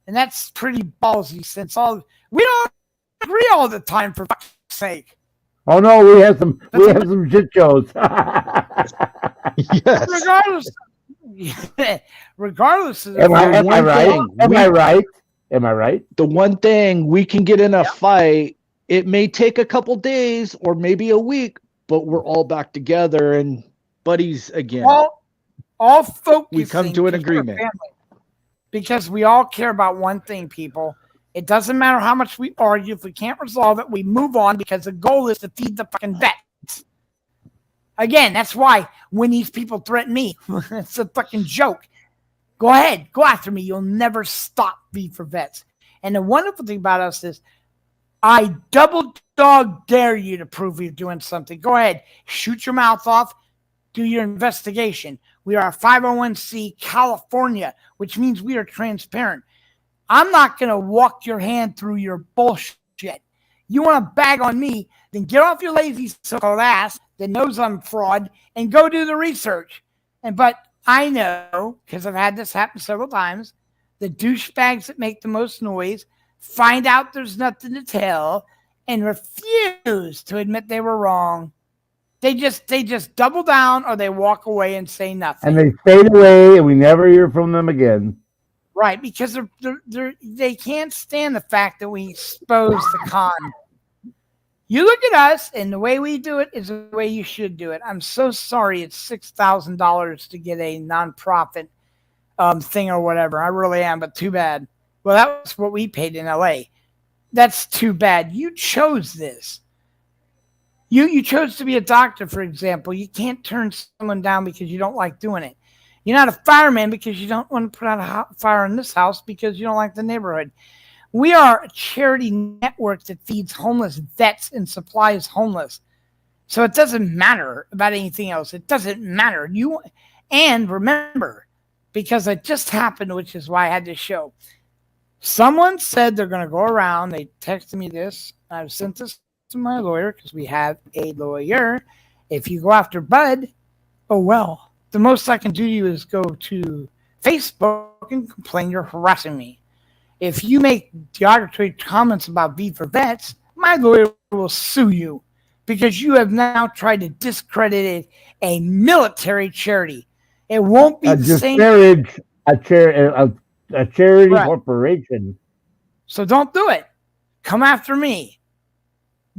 And that's pretty ballsy since we don't agree all the time, for fuck's sake. Oh no, we have some shit shows. Yes. Regardless of Am I right? The one thing, we can get in a fight. It may take a couple days or maybe a week, but we're all back together and buddies again. all focusing. We come to an agreement. Because we all care about one thing, people. It doesn't matter how much we argue. If we can't resolve it, we move on, because the goal is to feed the fucking vets. Again, that's why when these people threaten me, it's a fucking joke. Go ahead. Go after me. You'll never stop V for Vets. And the wonderful thing about us is I double dog dare you to prove you're doing something. Go ahead. Shoot your mouth off. Do your investigation. We are a 501c California, which means we are transparent. I'm not going to walk your hand through your bullshit. You want to bag on me, then get off your lazy so-called ass that knows I'm fraud and go do the research. But I know, because I've had this happen several times, the douchebags that make the most noise find out there's nothing to tell and refuse to admit they were wrong. They just double down, or they walk away and say nothing. And they fade away, and we never hear from them again. Right, because they can't stand the fact that we expose the con. You look at us, and the way we do it is the way you should do it. I'm so sorry it's $6,000 to get a nonprofit thing or whatever. I really am, but too bad. Well, that was what we paid in LA. That's too bad. You chose this. You chose to be a doctor, for example. You can't turn someone down because you don't like doing it. You're not a fireman because you don't want to put out a fire in this house because you don't like the neighborhood. We are a charity network that feeds homeless vets and supplies homeless. So it doesn't matter about anything else. It doesn't matter. And remember, because it just happened, which is why I had this show. Someone said they're going to go around. They texted me this. I've sent this to my lawyer because we have a lawyer. If you go after Bud, oh well. the most I can do to you is go to Facebook and complain you're harassing me. If you make derogatory comments about V for Vets, my lawyer will sue you because you have now tried to discredit a military charity. It won't be the same. Disparage a charity Right. corporation. So don't do it. Come after me.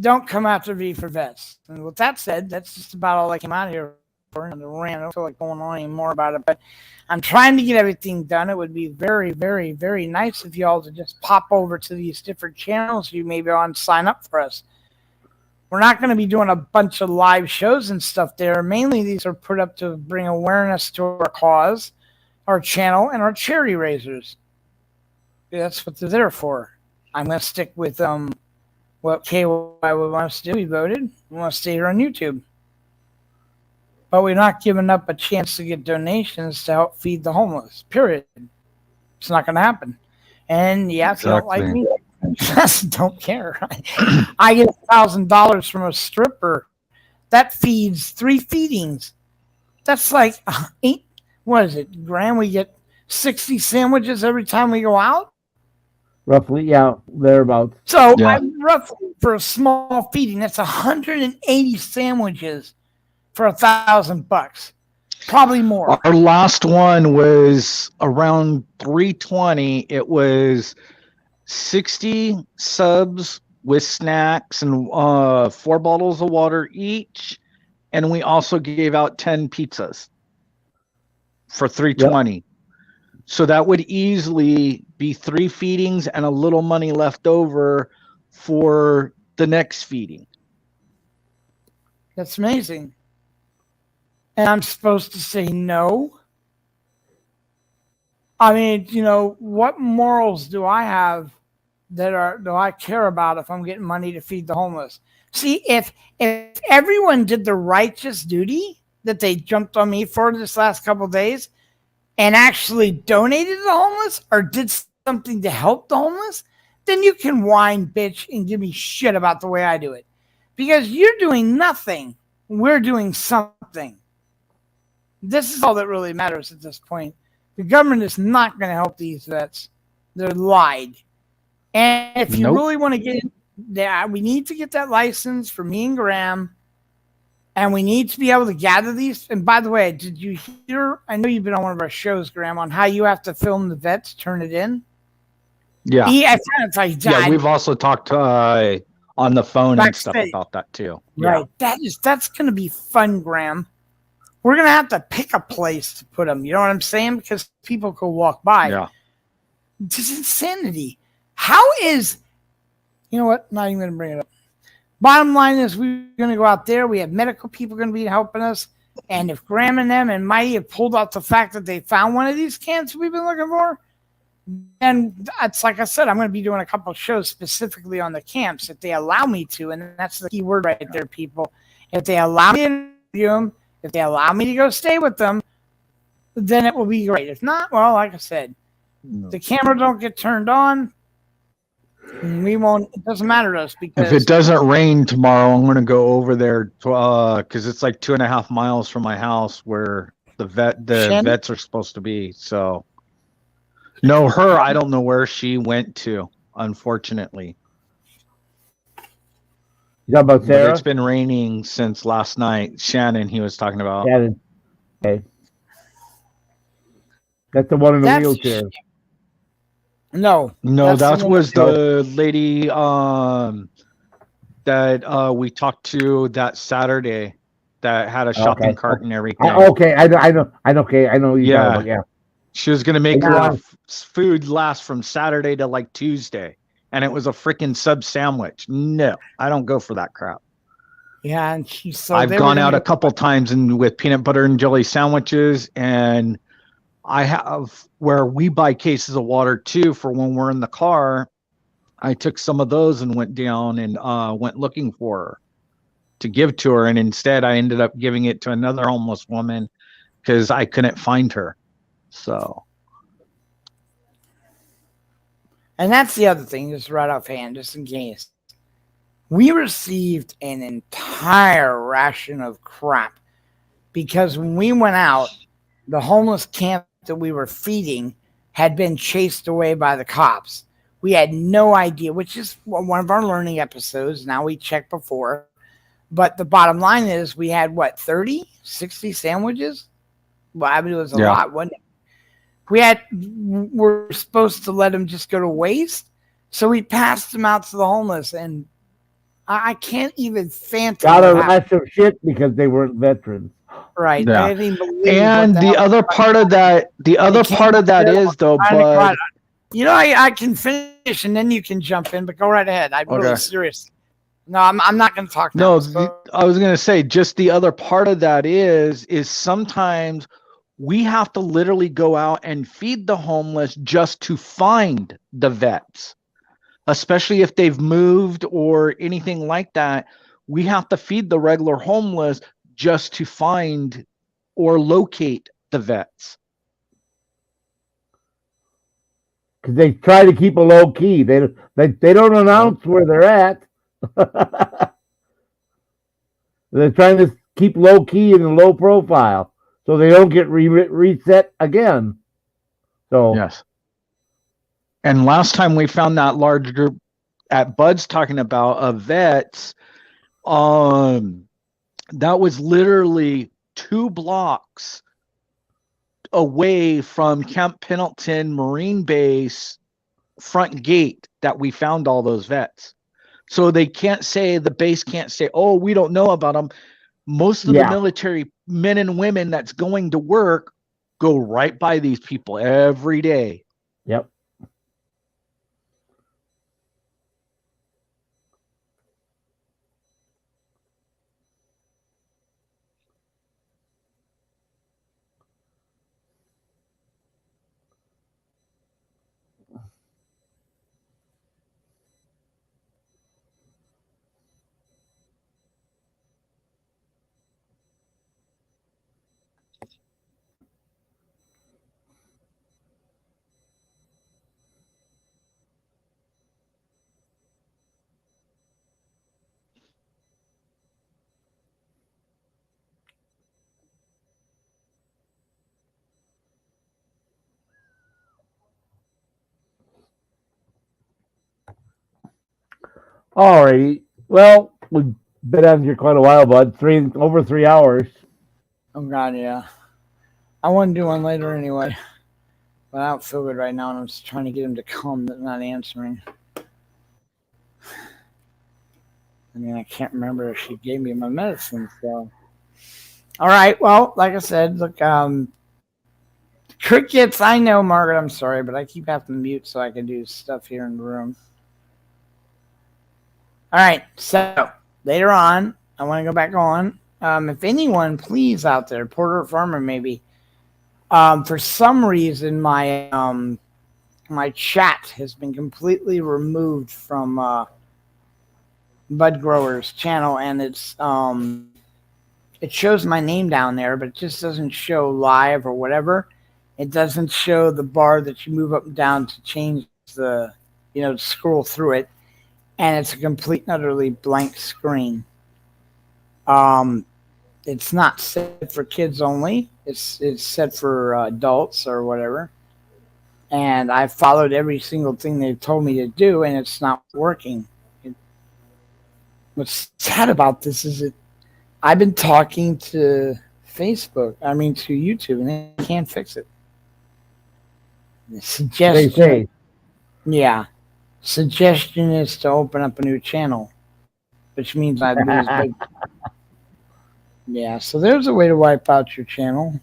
Don't come after V for Vets. And with that said, that's just about all I came out here for. I don't feel like going on anymore about it, but I'm trying to get everything done. It would be very, very, very nice if y'all to just pop over to these different channels you may be on, sign up for us. We're not going to be doing a bunch of live shows and stuff there. Mainly these are put up to bring awareness to our cause, our channel, and our charity raisers. That's what they're there for. I'm going to stick with what KY would want us to do. We voted. We want to stay here on YouTube. But we're not giving up a chance to get donations to help feed the homeless. Period. It's not going to happen. And yeah, if you don't like me, just don't care. I get $1,000 from a stripper. That feeds 3 feedings. That's like what is it, Graham? We get 60 sandwiches every time we go out? Roughly, yeah, thereabouts. So roughly for a small feeding, that's 180 sandwiches for $1,000, probably more. Our last one was around 320. It was 60 subs with snacks and 4 bottles of water each, and we also gave out 10 pizzas for 320. Yep. So that would easily be 3 feedings and a little money left over for the next feeding. That's amazing. And I'm supposed to say no? I mean, what morals do I have do I care about if I'm getting money to feed the homeless? See, if everyone did the righteous duty that they jumped on me for this last couple of days and actually donated to the homeless or did something to help the homeless, then you can whine, bitch, and give me shit about the way I do it. Because you're doing nothing. We're doing something. This is all that really matters at this point. The government is not going to help these vets. They're lied. And if you really want to get that, we need to get that license for me and Graham. And we need to be able to gather these. And by the way, did you hear? I know you've been on one of our shows, Graham, on how you have to film the vets, turn it in. Yeah. Yeah, we've also talked on the phone and stuff about that too. Right. Yeah. That's going to be fun, Graham. We're going to have to pick a place to put them. You know what I'm saying? Because people could walk by. Yeah. This is insanity. How is, you know what? Not even going to bring it up. Bottom line is we're going to go out there. We have medical people going to be helping us. And if Graham and them and Mighty have pulled out the fact that they found one of these camps we've been looking for, and it's like I said, I'm going to be doing a couple of shows specifically on the camps if they allow me to. And that's the key word right there, people. If they allow me to interview them, if they allow me to go stay with them, then it will be great. If not, well, like I said, the camera don't get turned on. We won't. It doesn't matter to us because if it doesn't rain tomorrow, I'm going to go over there because it's like 2.5 miles from my house where the vets are supposed to be. So, no, I don't know where she went to. Unfortunately, you talking about Sarah? But it's been raining since last night. Shannon, he was talking about. Shannon. Okay. That's the one in the wheelchair. No, that was the lady that we talked to that Saturday that had a shopping cart and everything. Okay, I know. Yeah, she was gonna make her food last from Saturday to like Tuesday, and it was a freaking sub sandwich. No, I don't go for that crap. Yeah, and I've gone out a couple times and with peanut butter and jelly sandwiches, and I have where we buy cases of water too for when we're in the car. I took some of those and went down and went looking for her to give to her. And instead I ended up giving it to another homeless woman because I couldn't find her. So. And that's the other thing, just right offhand, just in case. We received an entire ration of crap because when we went out, the homeless camp that we were feeding had been chased away by the cops. We had no idea, which is one of our learning episodes. Now we check before. But the bottom line is we had, 30, 60 sandwiches? Well, I mean, it was a lot, wasn't it? We're supposed to let them just go to waste. So we passed them out to the homeless, and I can't even fathom. Got a rash of shit because they weren't veterans. Right. Yeah. I didn't even believe And the other part of that, is though, but I can finish and then you can jump in, but go right ahead. I'm really serious. No, I'm not going to talk now. No, I was going to say, just the other part of that is sometimes we have to literally go out and feed the homeless just to find the vets, especially if they've moved or anything like that. We have to feed the regular homeless just to find or locate the vets. Because they try to keep a low key. They don't announce where they're at. They're trying to keep low key and low profile so they don't get reset again. So yes. And last time we found that large group at Bud's talking about of vets, that was literally 2 blocks away from Camp Pendleton Marine Base front gate that we found all those vets. So they can't say, the base can't say, oh, we don't know about them. Most of the military men and women that's going to work go right by these people every day. Yep. Alrighty. Well, we've been on here quite a while, bud. Over 3 hours. Oh God, yeah. I want to do one later anyway, but I don't feel good right now, and I'm just trying to get him to come. But not answering. I mean, I can't remember if she gave me my medicine. So, all right. Well, like I said, look, crickets. I know, Margaret. I'm sorry, but I keep having to mute so I can do stuff here in the room. All right. So later on, I want to go back on. If anyone, please, out there, Porter Farmer, maybe. For some reason, my my chat has been completely removed from Bud Grower's channel, and it's it shows my name down there, but it just doesn't show live or whatever. It doesn't show the bar that you move up and down to change the, to scroll through it, and it's a complete and utterly blank screen. It's not set for kids only. It's set for adults or whatever. And I followed every single thing they've told me to do, and it's not working. What's sad about this is I've been talking to YouTube, and they can't fix it. The suggestion, suggestion is to open up a new channel, which means I'd lose big. Yeah, so there's a way to wipe out your channel.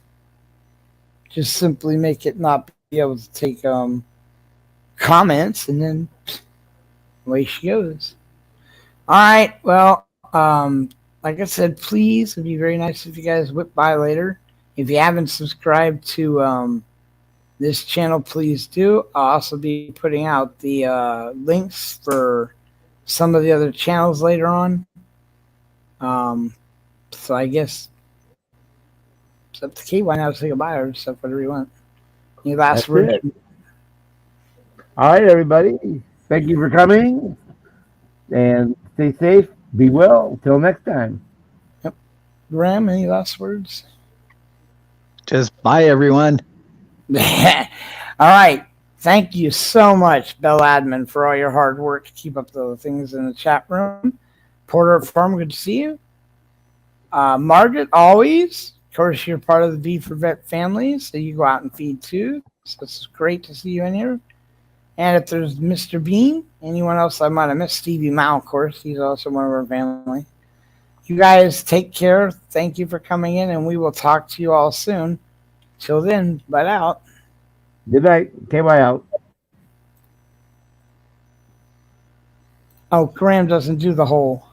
Just simply make it not be able to take comments, and then away she goes. All right, well, like I said, please, it'd be very nice if you guys whip by later. If you haven't subscribed to this channel, please do. I'll also be putting out the links for some of the other channels later on. So I guess it's up to Kate. Why not say goodbye or stuff, whatever you want. Any last words? All right, everybody. Thank you for coming. And stay safe. Be well. Until next time. Yep. Graham, any last words? Just bye, everyone. All right. Thank you so much, Bell Admin, for all your hard work to keep up the things in the chat room. Porter Farm, good to see you. Margaret, always. Of course, you're part of the B for Vet family, so you go out and feed too. So it's great to see you in here. And if there's Mr. Bean, anyone else I might have missed, Stevie Mao, of course, he's also one of our family. You guys take care. Thank you for coming in, and we will talk to you all soon. Till then, bye out. Good night. KY out. Oh, Graham doesn't do the whole